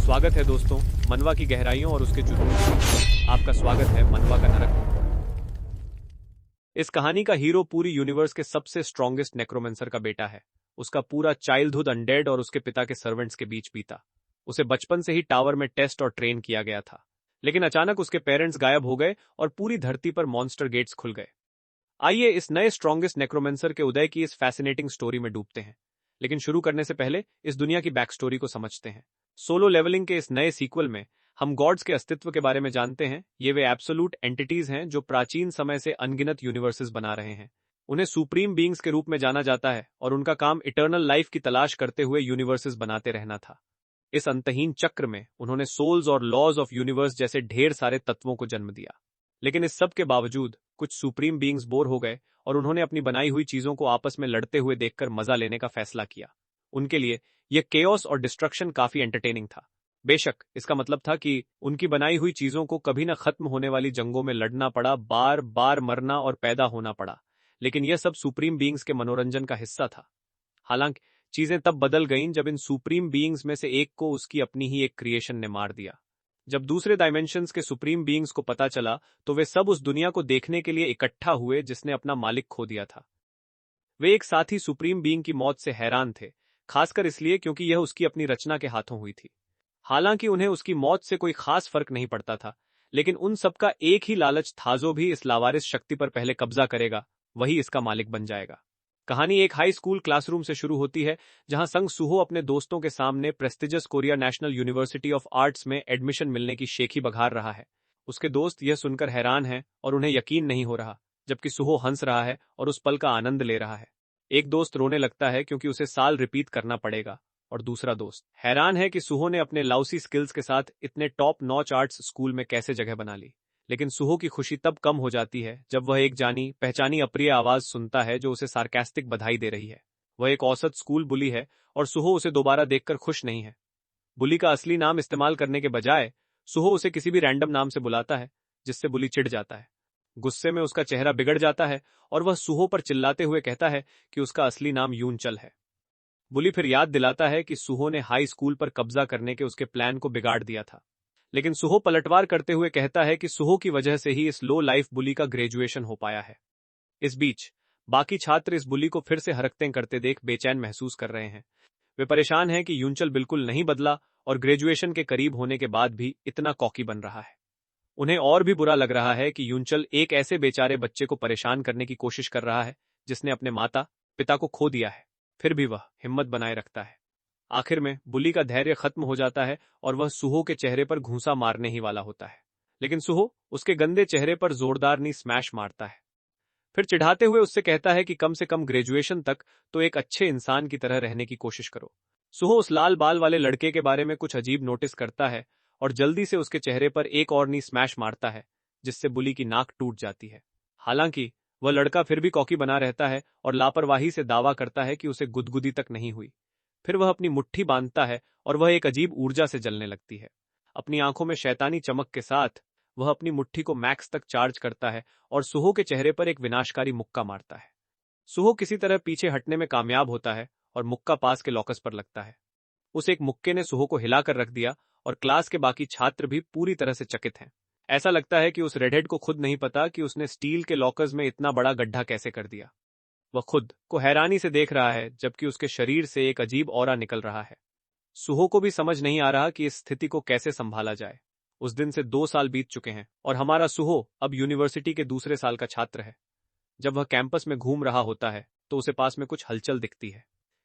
स्वागत है दोस्तों, मनवा की गहराइयों और उसके जुनून में। आपका स्वागत है मनवा का नरक में। इस कहानी का हीरो पूरी यूनिवर्स के सबसे स्ट्रॉन्गेस्ट नेक्रोमेंसर का बेटा है। उसका पूरा चाइल्डहुड अनडेड और उसके पिता के सर्वेंट्स के बीच बीता। उसे बचपन से ही टावर में टेस्ट और ट्रेन किया गया था, लेकिन अचानक उसके पेरेंट्स गायब हो गए और पूरी धरती पर मॉन्स्टर गेट्स खुल गए। आइए इस नए स्ट्रॉन्गेस्ट नेक्रोमेंसर के उदय की इस फैसिनेटिंग स्टोरी में डूबते हैं। लेकिन शुरू करने से पहले इस दुनिया की बैक स्टोरी को समझते हैं। सोलो लेवलिंग के इस नए सीक्वल में हम गॉड्स के अस्तित्व के बारे में जानते हैं। ये वे एब्सोल्यूट एंटिटीज हैं जो प्राचीन समय से अनगिनत यूनिवर्सेस बना रहे हैं। उन्हें सुप्रीम बीइंग्स के रूप में जाना जाता है और उनका काम इटर्नल लाइफ की तलाश करते हुए यूनिवर्सेस बनाते रहना था। इस अंतहीन चक्र में उन्होंने सोल्स और लॉज ऑफ यूनिवर्स जैसे ढेर सारे तत्वों को जन्म दिया। लेकिन इस सब के बावजूद कुछ सुप्रीम बीइंग्स बोर हो गए और उन्होंने अपनी बनाई हुई चीजों को आपस में लड़ते हुए देखकर मजा लेने का फैसला किया। उनके लिए यह केओस और डिस्ट्रक्शन काफी एंटरटेनिंग था। बेशक इसका मतलब था कि उनकी बनाई हुई चीजों को कभी न खत्म होने वाली जंगों में लड़ना पड़ा, बार बार मरना और पैदा होना पड़ा, लेकिन यह सब सुप्रीम बीइंग्स के मनोरंजन का हिस्सा था। हालांकि चीजें तब बदल गईं जब इन सुप्रीम बीइंग्स में से एक को उसकी अपनी ही एक क्रिएशन ने मार दिया। जब दूसरे डायमेंशंस के सुप्रीम बीइंग्स को पता चला तो वे सब उस दुनिया को देखने के लिए इकट्ठा हुए जिसने अपना मालिक खो दिया था। वे एक साथी सुप्रीम बीइंग की मौत से हैरान थे, खासकर इसलिए क्योंकि यह उसकी अपनी रचना के हाथों हुई थी। हालांकि उन्हें उसकी मौत से कोई खास फर्क नहीं पड़ता था, लेकिन उन सबका एक ही लालच था, जो भी इस लावारिस शक्ति पर पहले कब्जा करेगा वही इसका मालिक बन जाएगा। कहानी एक हाई स्कूल क्लासरूम से शुरू होती है, जहां संग सुहो अपने दोस्तों के सामने prestigious Korea national university of arts में एडमिशन मिलने की शेखी बघार रहा है। उसके दोस्त यह सुनकर हैरान हैं और उन्हें यकीन नहीं हो रहा, जबकि सुहो हंस रहा है और उस पल का आनंद ले रहा है। एक दोस्त रोने लगता है क्योंकि उसे साल रिपीट करना पड़ेगा, और दूसरा दोस्त हैरान है कि सुहो ने अपने लाउसी स्किल्स के साथ इतने टॉप नॉच आर्ट्स स्कूल में कैसे जगह बना ली। लेकिन सुहो की खुशी तब कम हो जाती है जब वह एक जानी पहचानी अप्रिय आवाज सुनता है जो उसे सार्कास्टिक बधाई दे रही है। वह एक औसत स्कूल बुली है और सुहो उसे दोबारा देखकर खुश नहीं है। बुली का असली नाम इस्तेमाल करने के बजाय सुहो उसे किसी भी रैंडम नाम से बुलाता है, जिससे बुली चिढ़ जाता है। गुस्से में उसका चेहरा बिगड़ जाता है और वह सुहो पर चिल्लाते हुए कहता है कि उसका असली नाम यूनचल है। बुली फिर याद दिलाता है कि सुहो ने हाई स्कूल पर कब्जा करने के उसके प्लान को बिगाड़ दिया था, लेकिन सुहो पलटवार करते हुए कहता है कि सुहो की वजह से ही इस लो लाइफ बुली का ग्रेजुएशन हो पाया है। इस बीच बाकी छात्र इस बुली को फिर से हरकतें करते देख बेचैन महसूस कर रहे हैं। वे परेशान हैं कि यूनचल बिल्कुल नहीं बदला और ग्रेजुएशन के करीब होने के बाद भी इतना कॉकी बन रहा है। उन्हें और भी बुरा लग रहा है कि यूनचल एक ऐसे बेचारे बच्चे को परेशान करने की कोशिश कर रहा है जिसने अपने माता पिता को खो दिया है, फिर भी वह हिम्मत बनाए रखता है। आखिर में बुली का धैर्य खत्म हो जाता है और वह सुहो के चेहरे पर घूंसा मारने ही वाला होता है, लेकिन सुहो उसके गंदे चेहरे पर जोरदार नी स्मैश मारता है। फिर चिढ़ाते हुए उससे कहता है कि कम से कम ग्रेजुएशन तक तो एक अच्छे इंसान की तरह रहने की कोशिश करो। सुहो उस लाल बाल वाले लड़के के बारे में कुछ अजीब नोटिस करता है और जल्दी से उसके चेहरे पर एक और नी स्मैश मारता है, जिससे बुली की नाक टूट जाती है। हालांकि वह लड़का फिर भी कॉकी बना रहता है और लापरवाही से दावा करता है कि उसे गुदगुदी तक नहीं हुई। फिर वह अपनी मुट्ठी बांधता है और वह एक अजीब ऊर्जा से जलने लगती है। अपनी आंखों में शैतानी चमक के साथ वह अपनी मुट्ठी को मैक्स तक चार्ज करता है और सुहो के चेहरे पर एक विनाशकारी मुक्का मारता है। सुहो किसी तरह पीछे हटने में कामयाब होता है और मुक्का पास के लॉकर्स पर लगता है। उस एक मुक्के ने सुहो को हिलाकर रख दिया और क्लास के बाकी छात्र भी पूरी तरह से चकित हैं। ऐसा लगता है कि उस रेडहेड को खुद नहीं पता कि उसने स्टील के लॉकर्स में इतना बड़ा गड्ढा कैसे कर दिया। वह खुद को हैरानी से देख रहा है जबकि उसके शरीर से एक अजीब ऑरा निकल रहा है। सुहो को भी समझ नहीं आ रहा कि इस स्थिति को कैसे संभाला जाए। उस दिन से 2 साल बीत चुके हैं और हमारा सुहो अब यूनिवर्सिटी के दूसरे साल का छात्र है। जब वह कैंपस में घूम रहा होता है तो उसे पास में कुछ हलचल दिखती है।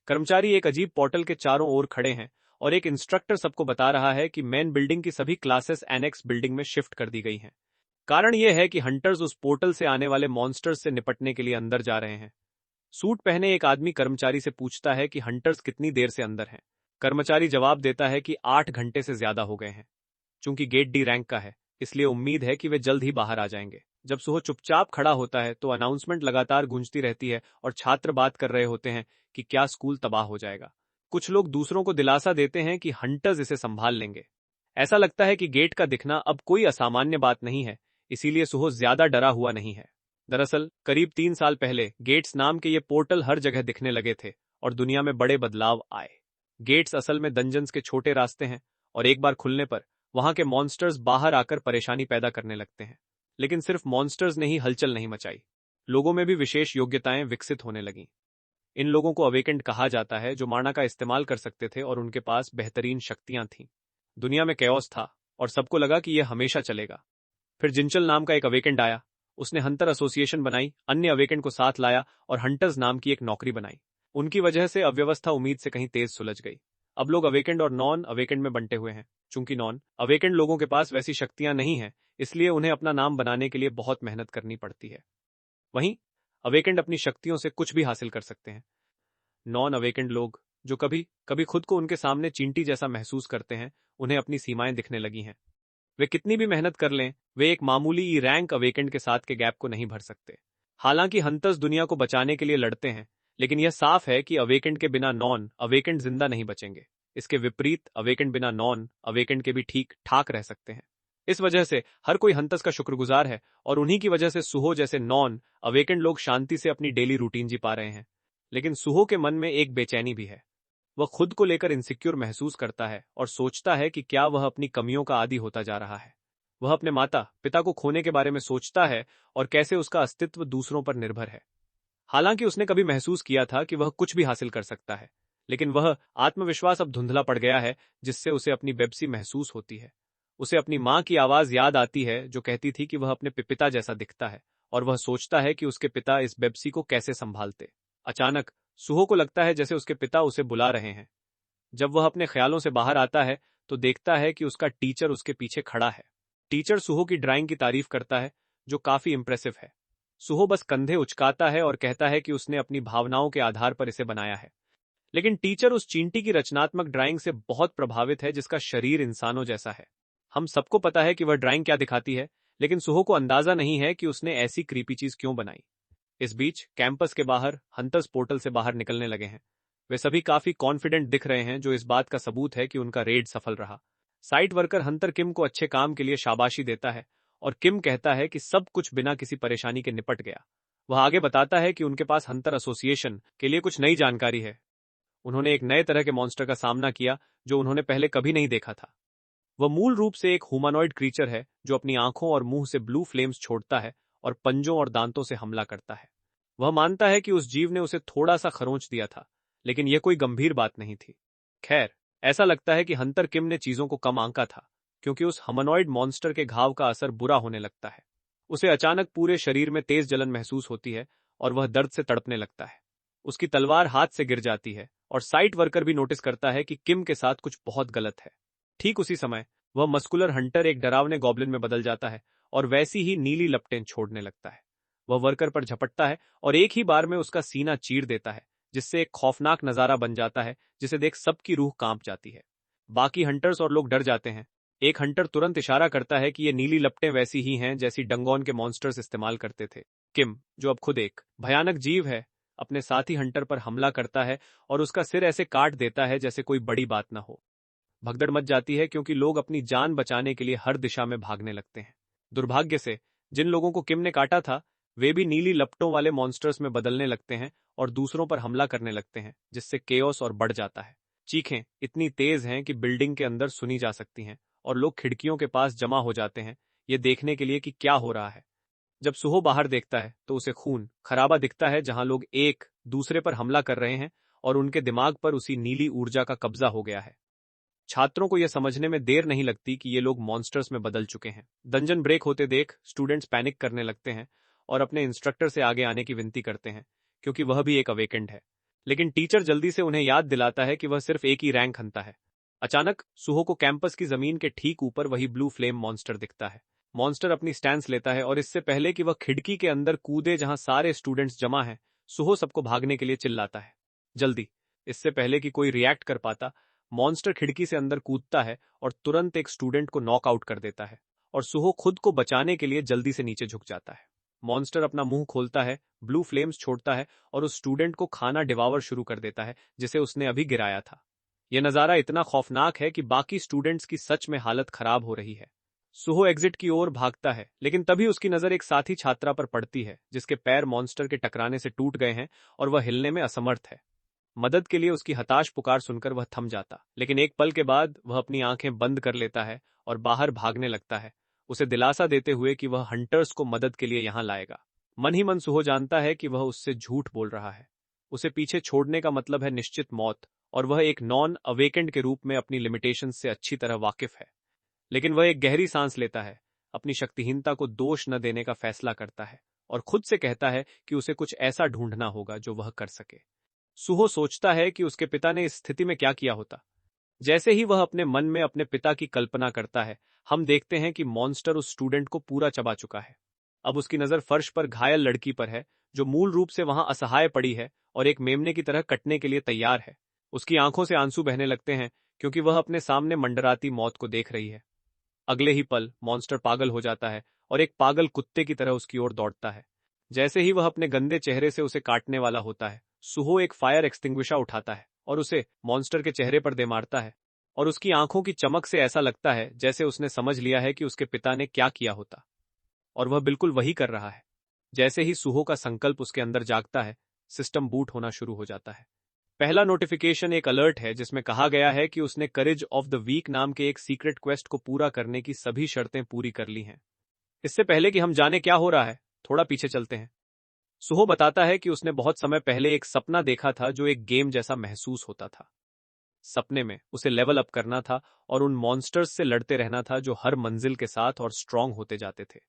कर्मचारी एक अजीब पोर्टल के चारों ओर खड़े हैं और एक इंस्ट्रक्टर सबको बता रहा है कि मेन बिल्डिंग की सभी क्लासेस एनेक्स बिल्डिंग में शिफ्ट कर दी गई हैं। कारण यह है कि हंटर्स उस पोर्टल से आने वाले मॉन्स्टर्स से निपटने के लिए अंदर जा रहे हैं। सूट पहने एक आदमी कर्मचारी से पूछता है कि हंटर्स कितनी देर से अंदर हैं। कर्मचारी जवाब देता है कि 8 घंटे से ज्यादा हो गए हैं। चूंकि गेट डी रैंक का है, इसलिए उम्मीद है कि वे जल्द ही बाहर आ जाएंगे। जब सुहो चुपचाप खड़ा होता है तो अनाउंसमेंट लगातार गूंजती रहती है और छात्र बात कर रहे होते हैं कि क्या स्कूल तबाह हो जाएगा। कुछ लोग दूसरों को दिलासा देते हैं कि हंटर्स इसे संभाल लेंगे। ऐसा लगता है कि गेट का दिखना अब कोई असामान्य बात नहीं है, इसीलिए सुहो ज्यादा डरा हुआ नहीं है। दरअसल करीब 3 साल पहले गेट्स नाम के ये पोर्टल हर जगह दिखने लगे थे और दुनिया में बड़े बदलाव आए। गेट्स असल में डंजन्स के छोटे रास्ते हैं और एक बार खुलने पर वहां के मॉन्स्टर्स बाहर आकर परेशानी पैदा करने लगते हैं। लेकिन सिर्फ मॉन्स्टर्स ने ही हलचल नहीं मचाई, लोगों में भी विशेष योग्यताएं विकसित होने लगीं। इन लोगों को अवेकेंड कहा जाता है, जो माना का इस्तेमाल कर सकते थे और उनके पास बेहतरीन शक्तियां थीं। दुनिया में कैओस था और सबको लगा कि यह हमेशा चलेगा। फिर जिंचल नाम का एक अवेकेंड आया। उसने हंटर एसोसिएशन बनाई, अन्य अवेकेंड को साथ लाया और हंटर्स नाम की एक नौकरी बनाई। उनकी वजह से अव्यवस्था उम्मीद से कहीं तेज सुलझ गई। अब लोग अवेकेंड और नॉन अवेकेंड में बंटे हुए हैं। चूंकि नॉन अवेकेंड लोगों के पास वैसी शक्तियां नहीं हैं, इसलिए उन्हें अपना नाम बनाने के लिए बहुत मेहनत करनी पड़ती है। वहीं अवेकेंड अपनी शक्तियों से कुछ भी हासिल कर सकते हैं। नॉन अवेकेंड लोग, जो कभी कभी खुद को उनके सामने चींटी जैसा महसूस करते हैं, उन्हें अपनी सीमाएं दिखने लगी हैं। वे कितनी भी मेहनत कर लें, वे एक मामूली ई रैंक अवेकेंड के साथ के गैप को नहीं भर सकते। हालांकि हंटर्स दुनिया को बचाने के लिए लड़ते हैं, लेकिन यह साफ है कि अवेकेंड के बिना नॉन अवेकेंड जिंदा नहीं बचेंगे। इसके विपरीत अवेकेंड बिना नॉन अवेकेंड के भी ठीक ठाक रह सकते हैं। इस वजह से हर कोई हंटर्स का शुक्रगुजार है और उन्हीं की वजह से सुहो जैसे नॉन अवेकेंड लोग शांति से अपनी डेली रूटीन जी पा रहे हैं। लेकिन सुहो के मन में एक बेचैनी भी है। वह खुद को लेकर इनसिक्योर महसूस करता है और सोचता है कि क्या वह अपनी कमियों का आदी होता जा रहा है। वह अपने माता पिता को खोने के बारे में सोचता है और कैसे उसका अस्तित्व दूसरों पर निर्भर है। हालांकि उसने कभी महसूस किया था कि वह कुछ भी हासिल कर सकता है, लेकिन वह आत्मविश्वास अब धुंधला पड़ गया है, जिससे उसे अपनी बेबसी महसूस होती है। उसे अपनी मां की आवाज याद आती है, जो कहती थी कि वह अपने पिता जैसा दिखता है, और वह सोचता है कि उसके पिता इस बेबसी को कैसे संभालते। अचानक सुहो को लगता है जैसे उसके पिता उसे बुला रहे हैं। जब वह अपने ख्यालों से बाहर आता है तो देखता है कि उसका टीचर उसके पीछे खड़ा है। टीचर सुहो की ड्राइंग की तारीफ करता है, जो काफी इंप्रेसिव है। सुहो बस कंधे उचकाता है और कहता है कि उसने अपनी भावनाओं के आधार पर इसे बनाया है। लेकिन टीचर उस चींटी की रचनात्मक ड्राइंग से बहुत प्रभावित है, जिसका शरीर इंसानों जैसा है। हम सबको पता है कि वह ड्राइंग क्या दिखाती है, लेकिन सुहो को अंदाजा नहीं है कि उसने ऐसी क्रीपी चीज क्यों बनाई। इस बीच कैंपस के बाहर हंटर्स पोर्टल से बाहर निकलने लगे हैं। वे सभी काफी कॉन्फिडेंट दिख रहे हैं, जो इस बात का सबूत है कि उनका रेड सफल रहा। साइट वर्कर हंटर किम को अच्छे काम के लिए शाबाशी देता है और किम कहता है कि सब कुछ बिना किसी परेशानी के निपट गया। वह आगे बताता है कि उनके पास हंटर एसोसिएशन के लिए कुछ नई जानकारी है। उन्होंने एक नए तरह के मॉन्स्टर का सामना किया, जो उन्होंने पहले कभी नहीं देखा था। वह मूल रूप से एक ह्यूमनॉइड क्रीचर है, जो अपनी आंखों और मुंह से ब्लू फ्लेम्स छोड़ता है और पंजों और दांतों से हमला करता है। वह मानता है कि उस जीव ने उसे थोड़ा सा खरोंच दिया था, लेकिन यह कोई गंभीर बात नहीं थी। खैर, ऐसा लगता है कि हंटर किम ने चीजों को कम आंका था, क्योंकि उस ह्यूमनॉइड मॉन्स्टर के घाव का असर बुरा होने लगता है। उसे अचानक पूरे शरीर में तेज जलन महसूस होती है और वह दर्द से तड़पने लगता है। उसकी तलवार हाथ से गिर जाती है और साइट वर्कर भी नोटिस करता है कि किम के साथ कुछ बहुत गलत है। ठीक उसी समय वह मस्कुलर हंटर एक डरावने गॉब्लिन में बदल जाता है और वैसी ही नीली लपटें छोड़ने लगता है। वह वर्कर पर झपटता है और एक ही बार में उसका सीना चीर देता है, जिससे एक खौफनाक नजारा बन जाता है, जिसे देख सबकी रूह कांप जाती है। बाकी हंटर्स और लोग डर जाते हैं। एक हंटर तुरंत इशारा करता है कि ये नीली लपटें वैसी ही हैं जैसी डंगोन के मॉन्स्टर्स इस्तेमाल करते थे। किम, जो अब खुद एक भयानक जीव है, अपने साथी हंटर पर हमला करता है और उसका सिर ऐसे काट देता है जैसे कोई बड़ी बात न हो। भगदड़ मच जाती है, क्योंकि लोग अपनी जान बचाने के लिए हर दिशा में भागने लगते हैं। दुर्भाग्य से जिन लोगों को किम ने काटा था, वे भी नीली लपटों वाले मॉन्स्टर्स में बदलने लगते हैं और दूसरों पर हमला करने लगते हैं, जिससे केओस और बढ़ जाता है। चीखें इतनी तेज हैं कि बिल्डिंग के अंदर सुनी जा सकती हैं और लोग खिड़कियों के पास जमा हो जाते हैं, ये देखने के लिए कि क्या हो रहा है। जब सुहो बाहर देखता है तो उसे खून खराबा दिखता है, जहां लोग एक दूसरे पर हमला कर रहे हैं और उनके दिमाग पर उसी नीली ऊर्जा का कब्जा हो गया है। छात्रों को यह समझने में देर नहीं लगती कि ये लोग मॉन्स्टर्स में बदल चुके हैं। डंजन ब्रेक होते देख स्टूडेंट्स पैनिक करने लगते हैं और अपने इंस्ट्रक्टर से आगे आने की विनती करते हैं, क्योंकि वह भी एक अवेकेंड है। लेकिन टीचर जल्दी से उन्हें याद दिलाता है कि वह सिर्फ एक ही रैंक हंता है। अचानक सुहो को कैंपस की जमीन के ठीक ऊपर वही ब्लू फ्लेम मॉन्स्टर दिखता है। मॉन्स्टर अपनी स्टैंस लेता है और इससे पहले कि वह खिड़की के अंदर कूदे जहां सारे स्टूडेंट्स जमा हैं, सुहो सबको भागने के लिए चिल्लाता है। जल्दी! इससे पहले कि कोई रिएक्ट कर पाता, मॉन्स्टर खिड़की से अंदर कूदता है और तुरंत एक स्टूडेंट को नॉकआउट कर देता है, और सुहो खुद को बचाने के लिए जल्दी से नीचे झुक जाता है। मॉन्स्टर अपना मुंह खोलता है, ब्लू फ्लेम्स छोड़ता है और उस स्टूडेंट को खाना डिवावर शुरू कर देता है, जिसे उसने अभी गिराया था। यह नजारा इतना खौफनाक है कि बाकी स्टूडेंट्स की सच में हालत खराब हो रही है। सुहो एग्जिट की ओर भागता है, लेकिन तभी उसकी नजर एक साथी छात्रा पर पड़ती है, जिसके पैर मॉन्स्टर के टकराने से टूट गए हैं और वह हिलने में असमर्थ है। मदद के लिए उसकी हताश पुकार सुनकर वह थम जाता, लेकिन एक पल के बाद वह अपनी आंखें बंद कर लेता है और बाहर भागने लगता है, उसे दिलासा देते हुए कि वह हंटर्स को मदद के लिए यहां लाएगा। मन ही मन सुहो जानता है कि वह उससे झूठ बोल रहा है। उसे पीछे छोड़ने का मतलब है निश्चित मौत, और वह एक नॉन अवेकेंड के रूप में अपनी लिमिटेशन से अच्छी तरह वाकिफ है। लेकिन वह एक गहरी सांस लेता है, अपनी शक्तिहीनता को दोष न देने का फैसला करता है और खुद से कहता है कि उसे कुछ ऐसा ढूंढना होगा जो वह कर सके। सुहो सोचता है कि उसके पिता ने इस स्थिति में क्या किया होता। जैसे ही वह अपने मन में अपने पिता की कल्पना करता है, हम देखते हैं कि मॉन्स्टर उस स्टूडेंट को पूरा चबा चुका है। अब उसकी नजर फर्श पर घायल लड़की पर है, जो मूल रूप से वहां असहाय पड़ी है और एक मेमने की तरह कटने के लिए तैयार है। उसकी आंखों से आंसू बहने लगते हैं, क्योंकि वह अपने सामने मंडराती मौत को देख रही है। अगले ही पल मॉन्स्टर पागल हो जाता है और एक पागल कुत्ते की तरह उसकी ओर दौड़ता है। जैसे ही वह अपने गंदे चेहरे से उसे काटने वाला होता है, सुहो एक फायर एक्सटिंग्विशर उठाता है और उसे मॉन्स्टर के चेहरे पर दे मारता है, और उसकी आंखों की चमक से ऐसा लगता है जैसे उसने समझ लिया है कि उसके पिता ने क्या किया होता, और वह बिल्कुल वही कर रहा है। जैसे ही सुहो का संकल्प उसके अंदर जागता है, सिस्टम बूट होना शुरू हो जाता है। पहला नोटिफिकेशन एक अलर्ट है जिसमें कहा गया है कि उसने करेज ऑफ द वीक नाम के एक सीक्रेट क्वेस्ट को पूरा करने की सभी शर्तें पूरी कर ली हैं। इससे पहले कि हम जाने क्या हो रहा है, थोड़ा पीछे चलते हैं। सुहो बताता है कि उसने बहुत समय पहले एक सपना देखा था जो एक गेम जैसा महसूस होता था। सपने में उसे लेवल अप करना था और उन मॉन्स्टर्स से लड़ते रहना था जो हर मंजिल के साथ और स्ट्रांग होते जाते थे।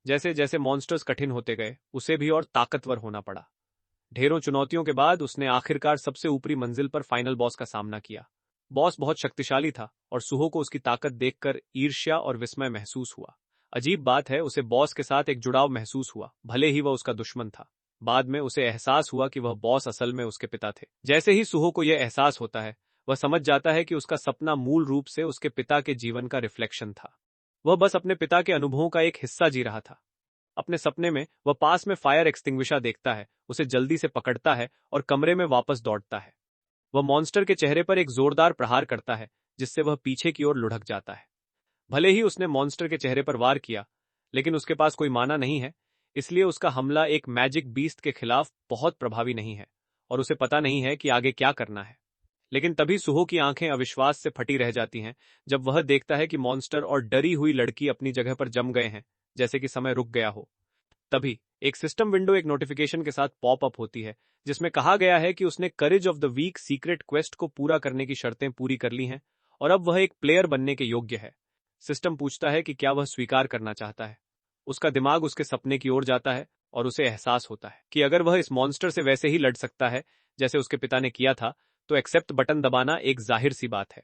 जैसे जैसे मॉन्स्टर्स कठिन होते गए, उसे भी और ताकतवर होना पड़ा। ढेरों चुनौतियों के बाद उसने आखिरकार सबसे ऊपरी मंजिल पर फाइनल बॉस का सामना किया। बॉस बहुत शक्तिशाली था और सुहो को उसकी ताकत देखकर ईर्ष्या और विस्मय महसूस हुआ। अजीब बात है, उसे बॉस के साथ एक जुड़ाव महसूस हुआ, भले ही वह उसका दुश्मन था। बाद में उसे एहसास हुआ कि वह बॉस असल में उसके पिता थे। जैसे ही सुहो को यह एहसास होता है, वह समझ जाता है कि उसका सपना मूल रूप से उसके पिता के जीवन का रिफ्लेक्शन था। वह बस अपने पिता के अनुभवों का एक हिस्सा जी रहा था। अपने सपने में वह पास में फायर एक्सटिंग्विशर देखता है, उसे जल्दी से पकड़ता है और कमरे में वापस दौड़ता है। वह मॉन्स्टर के चेहरे पर एक जोरदार प्रहार करता है, जिससे वह पीछे की ओर लुढ़क जाता है। भले ही उसने मॉन्स्टर के चेहरे पर वार किया, लेकिन उसके पास कोई माना नहीं है, इसलिए उसका हमला एक मैजिक बीस्ट के खिलाफ बहुत प्रभावी नहीं है और उसे पता नहीं है कि आगे क्या करना है। लेकिन तभी सुहो की आंखें अविश्वास से फटी रह जाती हैं जब वह देखता है कि मॉन्स्टर और डरी हुई लड़की अपनी जगह पर जम गए हैं, जैसे कि समय रुक गया हो। तभी एक सिस्टम विंडो एक नोटिफिकेशन के साथ पॉप अप होती है, जिसमें कहा गया है कि उसने courage of the week secret quest को पूरा करने की शर्तें पूरी कर ली हैं और अब वह एक प्लेयर बनने के योग्य है। सिस्टम पूछता है कि क्या वह स्वीकार करना चाहता है। उसका दिमाग उसके सपने की ओर जाता है और उसे एहसास होता है कि अगर वह इस मॉन्स्टर से वैसे ही लड़ सकता है जैसे उसके पिता ने किया था, तो एक्सेप्ट बटन दबाना एक जाहिर सी बात है।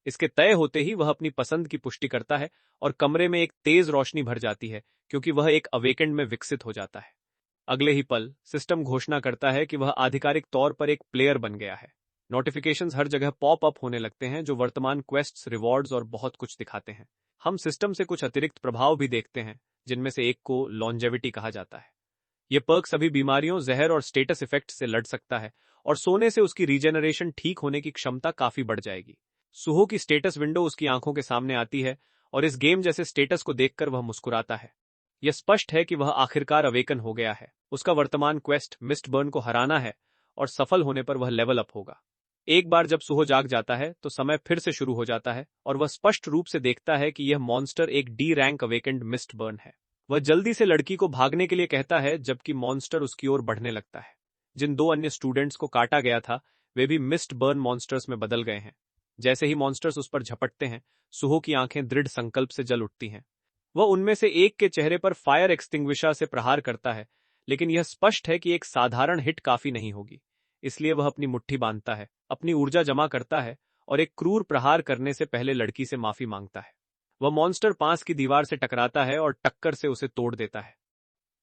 इसके तय होते ही वह अपनी पसंद की पुष्टि करता है और कमरे में एक तेज रोशनी भर जाती है, क्योंकि वह एक अवेकेंड में विकसित हो जाता है। अगले ही पल सिस्टम घोषणा करता है कि वह आधिकारिक तौर पर एक प्लेयर बन गया है। नोटिफिकेशंस हर जगह पॉप अप होने लगते हैं जो वर्तमान क्वेस्ट्स, रिवॉर्ड्स और बहुत कुछ दिखाते हैं। हम सिस्टम से कुछ अतिरिक्त प्रभाव भी देखते हैं, जिनमें से एक को लॉन्जेविटी कहा जाता है। ये पर्क सभी बीमारियों, जहर और स्टेटस इफेक्ट से लड़ सकता है और सोने से उसकी रीजेनरेशन ठीक होने की क्षमता काफी बढ़ जाएगी। सुहो की स्टेटस विंडो उसकी आंखों के सामने आती है और इस गेम जैसे स्टेटस को देखकर वह मुस्कुराता है। यह स्पष्ट है कि वह आखिरकार अवेकन हो गया है। उसका वर्तमान क्वेस्ट मिस्टबर्न को हराना है और सफल होने पर वह लेवल अप होगा। एक बार जब सुहो जाग जाता है तो समय फिर से शुरू हो जाता है और वह स्पष्ट रूप से देखता है कि यह मॉन्स्टर एक डी रैंक अवेकेंड मिस्टबर्न है। वह जल्दी से लड़की को भागने के लिए कहता है, जबकि मॉन्स्टर उसकी ओर बढ़ने लगता है। जिन दो अन्य स्टूडेंट्स को काटा गया था, वे भी मिस्टबर्न मॉन्स्टर्स में बदल गए हैं। जैसे ही मॉन्स्टर्स उस पर झपटते हैं, सुहो की आंखें दृढ़ संकल्प से जल उठती हैं। वह उनमें से एक के चेहरे पर फायर एक्सटिंग्विशर से प्रहार करता है, लेकिन यह स्पष्ट है कि एक साधारण हिट काफी नहीं होगी। इसलिए वह अपनी मुट्ठी बांधता है, अपनी ऊर्जा जमा करता है और एक क्रूर प्रहार करने से पहले लड़की से माफी मांगता है। वह मॉन्स्टर पास की दीवार से टकराता है और टक्कर से उसे तोड़ देता है।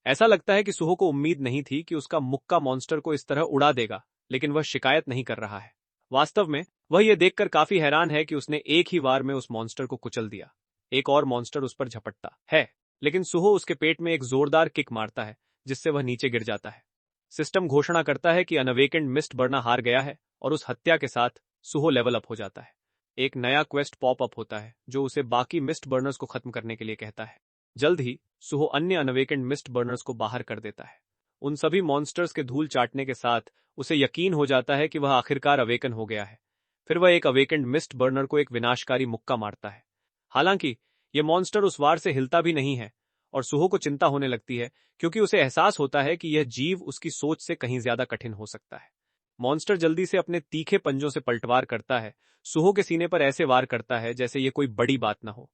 ऐसा लगता है कि सुहो को उम्मीद नहीं थी कि उसका मुक्का मॉन्स्टर को इस तरह उड़ा देगा, लेकिन वह शिकायत नहीं कर रहा है। वास्तव में वह यह देखकर काफी हैरान है कि उसने एक ही वार में उस मॉन्स्टर को कुचल दिया। एक और मॉन्स्टर उस पर झपटता है, लेकिन सुहो उसके पेट में एक जोरदार किक मारता है, जिससे वह नीचे गिर जाता है। सिस्टम घोषणा करता है कि अनअवेकेंड मिस्ट बर्ना हार गया है और उस हत्या के साथ सुहो लेवल अप हो जाता है। एक नया क्वेस्ट पॉप अप होता है जो उसे बाकी मिस्ट बर्नर्स को खत्म करने के लिए कहता है। जल्द ही सुहो अन्य अनअवेकेंड मिस्ट बर्नर्स को बाहर कर देता है। उन सभी मॉन्स्टर्स के धूल चाटने के साथ उसे यकीन हो जाता है कि वह आखिरकार अवेकन हो गया है। फिर वह एक अवेकेंड मिस्ट बर्नर को एक विनाशकारी मुक्का मारता है। हालांकि यह मॉन्स्टर उस वार से हिलता भी नहीं है और सुहो को चिंता होने लगती है, क्योंकि उसे एहसास होता है कि यह जीव उसकी सोच से कहीं ज्यादा कठिन हो सकता है। मॉन्स्टर जल्दी से अपने तीखे पंजों से पलटवार करता है, सुहो के सीने पर ऐसे वार करता है जैसे यह कोई बड़ी बात न हो।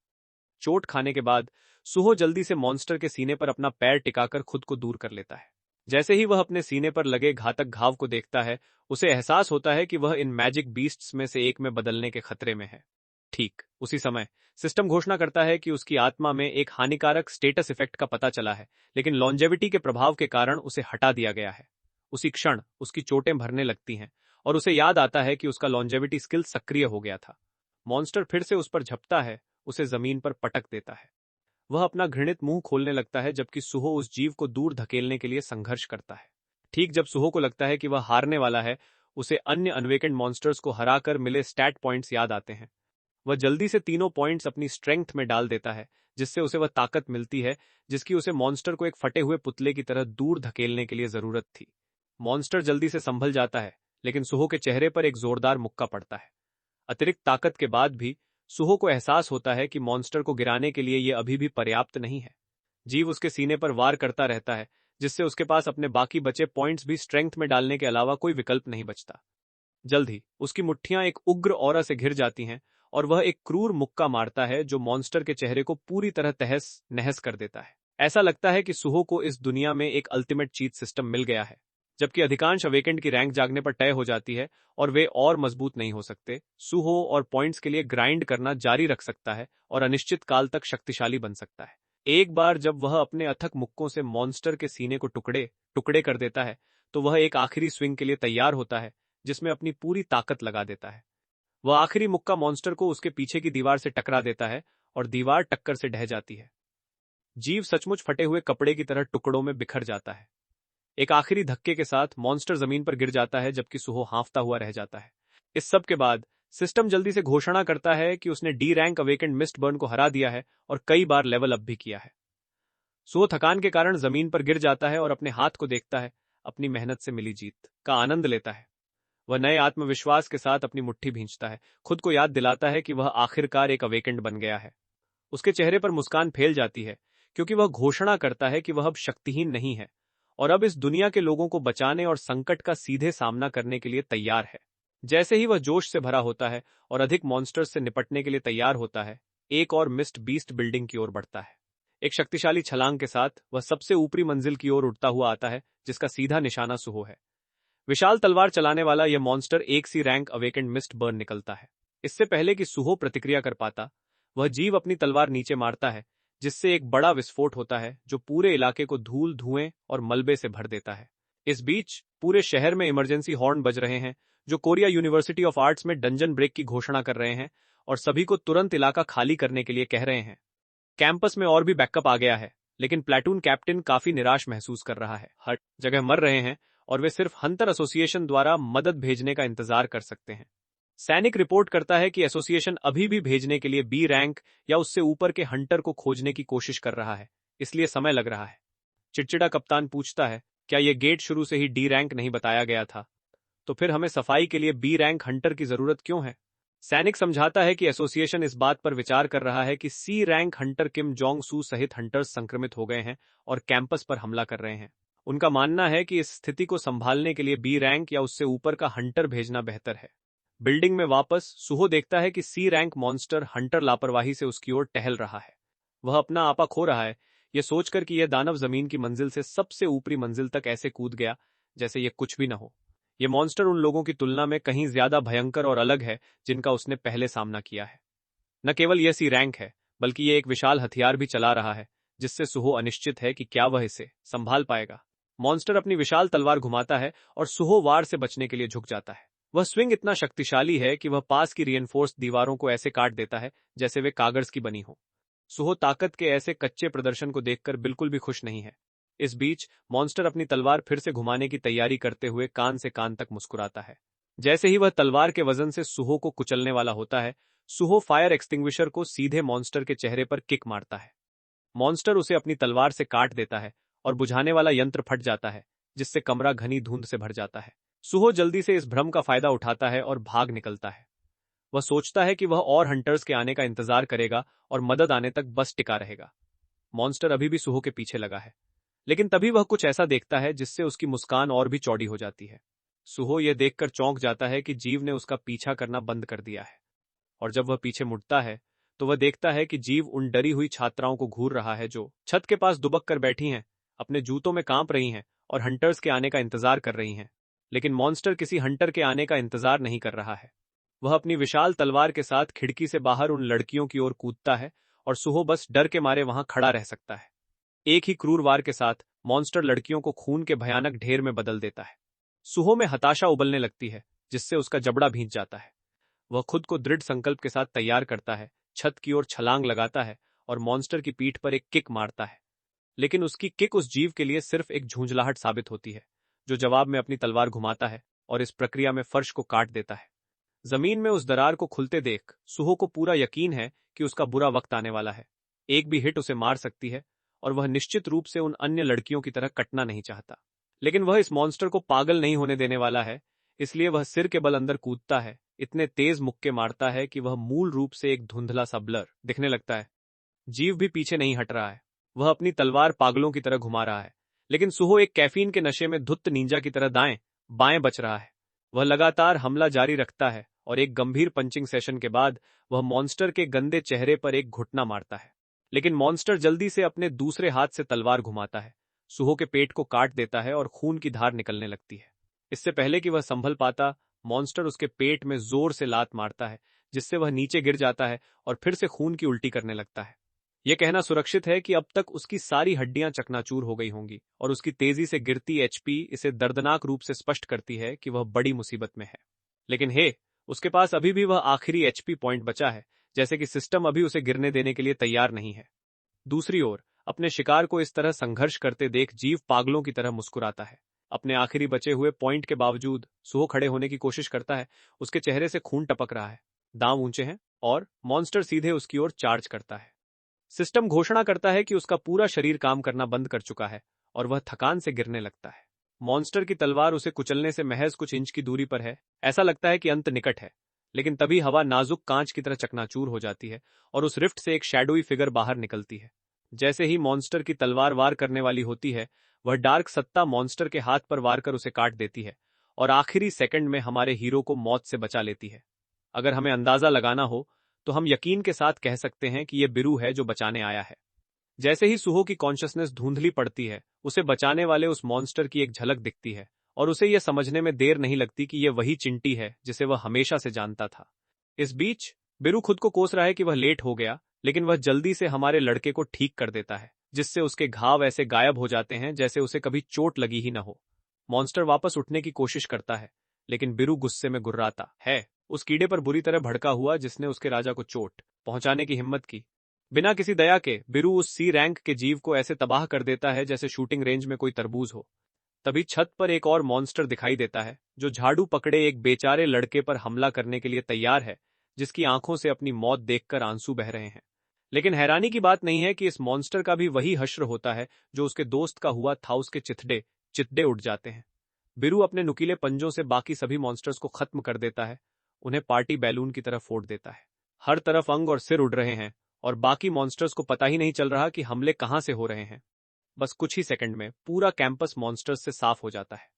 चोट खाने के बाद सुहो जल्दी से मॉन्स्टर के सीने पर अपना पैर टिकाकर खुद को दूर कर लेता है। जैसे ही वह अपने सीने पर लगे घातक घाव को देखता है, उसे एहसास होता है कि वह इन मैजिक बीस्ट्स में से एक में बदलने के खतरे में है। ठीक उसी समय सिस्टम घोषणा करता है कि उसकी आत्मा में एक हानिकारक स्टेटस इफेक्ट का पता चला है, लेकिन लॉन्जेविटी के प्रभाव के कारण उसे हटा दिया गया है। उसी क्षण उसकी चोटें भरने लगती हैं और उसे याद आता है कि उसका लॉन्जेविटी स्किल सक्रिय हो गया था। मॉन्स्टर फिर से उस पर झपटा है, उसे जमीन पर पटक देता है। वह अपना घृणित मुंह खोलने लगता है, जबकि सुहो उस जीव को दूर धकेलने के लिए संघर्ष करता है। ठीक जब सुहो को लगता है कि वह हारने वाला है, उसे अन्य अनवेकेंड मॉन्स्टर्स को हराकर मिले स्टैट पॉइंट्स याद आते हैं। वह जल्दी से तीनों पॉइंट्स अपनी स्ट्रेंथ में डाल देता है, जिससे उसे वह ताकत मिलती है जिसकी उसे मॉन्स्टर को एक फटे हुए पुतले की तरह दूर धकेलने के लिए जरूरत थी। मॉन्स्टर जल्दी से संभल जाता है, लेकिन सुहो के चेहरे पर एक जोरदार मुक्का पड़ता है। अतिरिक्त ताकत के बाद भी सुहो को एहसास होता है कि मॉन्स्टर को गिराने के लिए यह अभी भी पर्याप्त नहीं है। जीव उसके सीने पर वार करता रहता है, जिससे उसके पास अपने बाकी बचे पॉइंट्स भी स्ट्रेंथ में डालने के अलावा कोई विकल्प नहीं बचता। जल्द ही उसकी मुट्ठियां एक उग्र ऑरा से घिर जाती हैं और वह एक क्रूर मुक्का मारता है जो मॉन्स्टर के चेहरे को पूरी तरह तहस नहस कर देता है। ऐसा लगता है कि सुहो को इस दुनिया में एक अल्टीमेट चीट सिस्टम मिल गया है। जबकि अधिकांश अवेकेंड की रैंक जागने पर तय हो जाती है और वे और मजबूत नहीं हो सकते, सुहो और पॉइंट्स के लिए ग्राइंड करना जारी रख सकता है और अनिश्चित काल तक शक्तिशाली बन सकता है। एक बार जब वह अपने अथक मुक्कों से मॉन्स्टर के सीने को टुकड़े टुकड़े कर देता है, तो वह एक आखिरी स्विंग के लिए तैयार होता है, जिसमें अपनी पूरी ताकत लगा देता है। वह आखिरी मुक्का मॉन्स्टर को उसके पीछे की दीवार से टकरा देता है और दीवार टक्कर से ढह जाती है। जीव सचमुच फटे हुए कपड़े की तरह टुकड़ों में बिखर जाता है। एक आखिरी धक्के के साथ मॉन्स्टर जमीन पर गिर जाता है, जबकि सुहो हांफता हुआ रह जाता है। इस सब के बाद सिस्टम जल्दी से घोषणा करता है कि उसने D rank awakened mist burn को हरा दिया है और कई बार लेवल अप भी किया है। सुहो थकान के कारण जमीन पर गिर जाता है और अपने हाथ को देखता है, अपनी मेहनत से मिली जीत का आनंद लेता है। वह नए आत्मविश्वास के साथ अपनी मुट्ठी भींचता है, खुद को याद दिलाता है कि वह आखिरकार एक अवेकेंड बन गया है। उसके चेहरे पर मुस्कान फैल जाती है, क्योंकि वह घोषणा करता है कि वह अब शक्तिहीन नहीं है और अब इस दुनिया के लोगों को बचाने और संकट का सीधे सामना करने के लिए तैयार है। जैसे ही वह जोश से भरा होता है और अधिक मॉन्स्टर्स से निपटने के लिए तैयार होता है, एक और मिस्ट बीस्ट बिल्डिंग की ओर बढ़ता है। एक शक्तिशाली छलांग के साथ वह सबसे ऊपरी मंजिल की ओर उड़ता हुआ आता है, जिसका सीधा निशाना सुहो है। विशाल तलवार चलाने वाला यह मॉन्स्टर एक सी रैंक अवेकेंड मिस्ट बर्न निकलता है। इससे पहले कि सुहो प्रतिक्रिया कर पाता, वह जीव अपनी तलवार नीचे मारता है, जिससे एक बड़ा विस्फोट होता है जो पूरे इलाके को धूल, धुएं और मलबे से भर देता है। इस बीच पूरे शहर में इमरजेंसी हॉर्न बज रहे हैं, जो कोरिया यूनिवर्सिटी ऑफ आर्ट्स में डंजन ब्रेक की घोषणा कर रहे हैं और सभी को तुरंत इलाका खाली करने के लिए कह रहे हैं। कैंपस में और भी बैकअप आ गया है, लेकिन प्लेटून कैप्टन काफी निराश महसूस कर रहा है। हर जगह मर रहे हैं और वे सिर्फ हंटर एसोसिएशन द्वारा मदद भेजने का इंतजार कर सकते हैं। सैनिक रिपोर्ट करता है कि एसोसिएशन अभी भी भेजने के लिए बी रैंक या उससे ऊपर के हंटर को खोजने की कोशिश कर रहा है, इसलिए समय लग रहा है। चिड़चिड़ा कप्तान पूछता है, क्या यह गेट शुरू से ही डी रैंक नहीं बताया गया था? तो फिर हमें सफाई के लिए बी रैंक हंटर की जरूरत क्यों है? सैनिक समझाता है कि एसोसिएशन इस बात पर विचार कर रहा है कि सी रैंक हंटर किम जोंग सू सहित हंटर्स संक्रमित हो गए हैं और कैंपस पर हमला कर रहे हैं। उनका मानना है कि इस स्थिति को संभालने के लिए बी रैंक या उससे ऊपर का हंटर भेजना बेहतर है। बिल्डिंग में वापस सुहो देखता है कि सी रैंक मॉन्स्टर हंटर लापरवाही से उसकी ओर टहल रहा है। वह अपना आपा खो रहा है, यह सोचकर कि यह दानव जमीन की मंजिल से सबसे ऊपरी मंजिल तक ऐसे कूद गया जैसे यह कुछ भी न हो। यह मॉन्स्टर उन लोगों की तुलना में कहीं ज्यादा भयंकर और अलग है जिनका उसने पहले सामना किया है। न केवल यह सी रैंक है, बल्कि यह एक विशाल हथियार भी चला रहा है, जिससे सुहो अनिश्चित है कि क्या वह इसे संभाल पाएगा। मॉन्स्टर अपनी विशाल तलवार घुमाता है और सुहो वार से बचने के लिए झुक जाता है। वह स्विंग इतना शक्तिशाली है कि वह पास की रिएनफोर्स दीवारों को ऐसे काट देता है जैसे वे कागज की बनी हो। सुहो ताकत के ऐसे कच्चे प्रदर्शन को देखकर बिल्कुल भी खुश नहीं है। इस बीच मॉन्स्टर अपनी तलवार फिर से घुमाने की तैयारी करते हुए कान से कान तक मुस्कुराता है। जैसे ही वह तलवार के वजन से सुहो को कुचलने वाला होता है, सुहो फायर एक्सटिंग्विशर को सीधे मॉन्स्टर के चेहरे पर किक मारता है। मॉन्स्टर उसे अपनी तलवार से काट देता है और बुझाने वाला यंत्र फट जाता है, जिससे कमरा घनी धुंध से भर जाता है। सुहो जल्दी से इस भ्रम का फायदा उठाता है और भाग निकलता है। वह सोचता है कि वह और हंटर्स के आने का इंतजार करेगा और मदद आने तक बस टिका रहेगा। मॉन्स्टर अभी भी सुहो के पीछे लगा है, लेकिन तभी वह कुछ ऐसा देखता है जिससे उसकी मुस्कान और भी चौड़ी हो जाती है। सुहो यह देखकर चौंक जाता है कि जीव ने उसका पीछा करना बंद कर दिया है, और जब वह पीछे मुड़ता है तो वह देखता है कि जीव उन डरी हुई छात्राओं को घूर रहा है जो छत के पास दुबक कर बैठी हैं, अपने जूतों में कांप रही हैं और हंटर्स के आने का इंतजार कर रही हैं। लेकिन मॉन्स्टर किसी हंटर के आने का इंतजार नहीं कर रहा है। वह अपनी विशाल तलवार के साथ खिड़की से बाहर उन लड़कियों की ओर कूदता है और सुहो बस डर के मारे वहां खड़ा रह सकता है। एक ही क्रूर वार के साथ मॉन्स्टर लड़कियों को खून के भयानक ढेर में बदल देता है। सुहो में हताशा उबलने लगती है, जिससे उसका जबड़ा भींच जाता है। वह खुद को दृढ़ संकल्प के साथ तैयार करता है, छत की ओर छलांग लगाता है और मॉन्स्टर की पीठ पर एक किक मारता है। लेकिन उसकी किक उस जीव के लिए सिर्फ एक झुंझलाहट साबित होती है, जो जवाब में अपनी तलवार घुमाता है और इस प्रक्रिया में फर्श को काट देता है। जमीन में उस दरार को खुलते देख सुहो को पूरा यकीन है कि उसका बुरा वक्त आने वाला है। एक भी हिट उसे मार सकती है और वह निश्चित रूप से उन अन्य लड़कियों की तरह कटना नहीं चाहता। लेकिन वह इस मॉन्स्टर को पागल नहीं होने देने वाला है, इसलिए वह सिर के बल अंदर कूदता है, इतने तेज मुक्के मारता है कि वह मूल रूप से एक धुंधला सा ब्लर दिखने लगता है। जीव भी पीछे नहीं हट रहा है, वह अपनी तलवार पागलों की तरह घुमा रहा है, लेकिन सुहो एक कैफीन के नशे में धुत्त निंजा की तरह दाएं बाएं बच रहा है। वह लगातार हमला जारी रखता है और एक गंभीर पंचिंग सेशन के बाद वह मॉन्स्टर के गंदे चेहरे पर एक घुटना मारता है। लेकिन मॉन्स्टर जल्दी से अपने दूसरे हाथ से तलवार घुमाता है, सुहो के पेट को काट देता है और खून की धार निकलने लगती है। इससे पहले कि वह संभल पाता, मॉन्स्टर उसके पेट में जोर से लात मारता है, जिससे वह नीचे गिर जाता है और फिर से खून की उल्टी करने लगता है। यह कहना सुरक्षित है कि अब तक उसकी सारी हड्डियां चकनाचूर हो गई होंगी और उसकी तेजी से गिरती एचपी इसे दर्दनाक रूप से स्पष्ट करती है कि वह बड़ी मुसीबत में है। लेकिन हे, उसके पास अभी भी वह आखिरी एचपी पॉइंट बचा है, जैसे कि सिस्टम अभी उसे गिरने देने के लिए तैयार नहीं है। दूसरी ओर अपने शिकार को इस तरह संघर्ष करते देख जीव पागलों की तरह मुस्कुराता है। अपने आखिरी बचे हुए पॉइंट के बावजूद सुहो खड़े होने की कोशिश करता है। उसके चेहरे से खून टपक रहा है, दांव ऊंचे हैं और मॉन्स्टर सीधे उसकी ओर चार्ज करता है। सिस्टम घोषणा करता है कि उसका पूरा शरीर काम करना बंद कर चुका है और वह थकान से गिरने लगता है। मॉन्स्टर की तलवार उसे कुचलने से महज कुछ इंच की दूरी पर है। ऐसा लगता है कि अंत निकट है, लेकिन तभी हवा नाजुक कांच की तरह चकनाचूर हो जाती है और उस रिफ्ट से एक शैडोई फिगर बाहर निकलती है। जैसे ही मॉन्स्टर की तलवार वार करने वाली होती है, वह डार्क सत्ता मॉन्स्टर के हाथ पर वार कर उसे काट देती है और आखिरी सेकंड में हमारे हीरो को मौत से बचा लेती है। अगर हमें अंदाजा लगाना हो तो हम यकीन के साथ कह सकते हैं कि यह बिरु है जो बचाने आया है। जैसे ही सुहो की कॉन्शियसनेस धुंधली पड़ती है, उसे बचाने वाले उस मॉन्स्टर की एक झलक दिखती है और उसे यह समझने में देर नहीं लगती कि यह वही चिंटी है जिसे वह हमेशा से जानता था। इस बीच बिरु खुद को कोस रहा है कि वह लेट हो गया, लेकिन वह जल्दी से हमारे लड़के को ठीक कर देता है, जिससे उसके घाव ऐसे गायब हो जाते हैं जैसे उसे कभी चोट लगी ही न हो। मॉन्स्टर वापस उठने की कोशिश करता है, लेकिन बिरु गुस्से में गुर्राता है, उस कीड़े पर बुरी तरह भड़का हुआ जिसने उसके राजा को चोट पहुंचाने की हिम्मत की। बिना किसी दया के बिरु उस सी रैंक के जीव को ऐसे तबाह कर देता है जैसे शूटिंग रेंज में कोई तरबूज हो। तभी छत पर एक और मॉन्स्टर दिखाई देता है, जो झाड़ू पकड़े एक बेचारे लड़के पर हमला करने के लिए तैयार है, जिसकी आंखों से अपनी मौत देखकर आंसू बह रहे हैं। लेकिन हैरानी की बात नहीं है कि इस मॉन्स्टर का भी वही हश्र होता है जो उसके दोस्त का हुआ था। उसके चित्डे उठ जाते हैं। बिरु अपने नुकीले पंजों से बाकी सभी मॉन्स्टर्स को खत्म कर देता है, उन्हें पार्टी बैलून की तरह फोड़ देता है। हर तरफ अंग और सिर उड़ रहे हैं और बाकी मॉन्स्टर्स को पता ही नहीं चल रहा कि हमले कहां से हो रहे हैं। बस कुछ ही सेकंड में पूरा कैंपस मॉन्स्टर्स से साफ हो जाता है।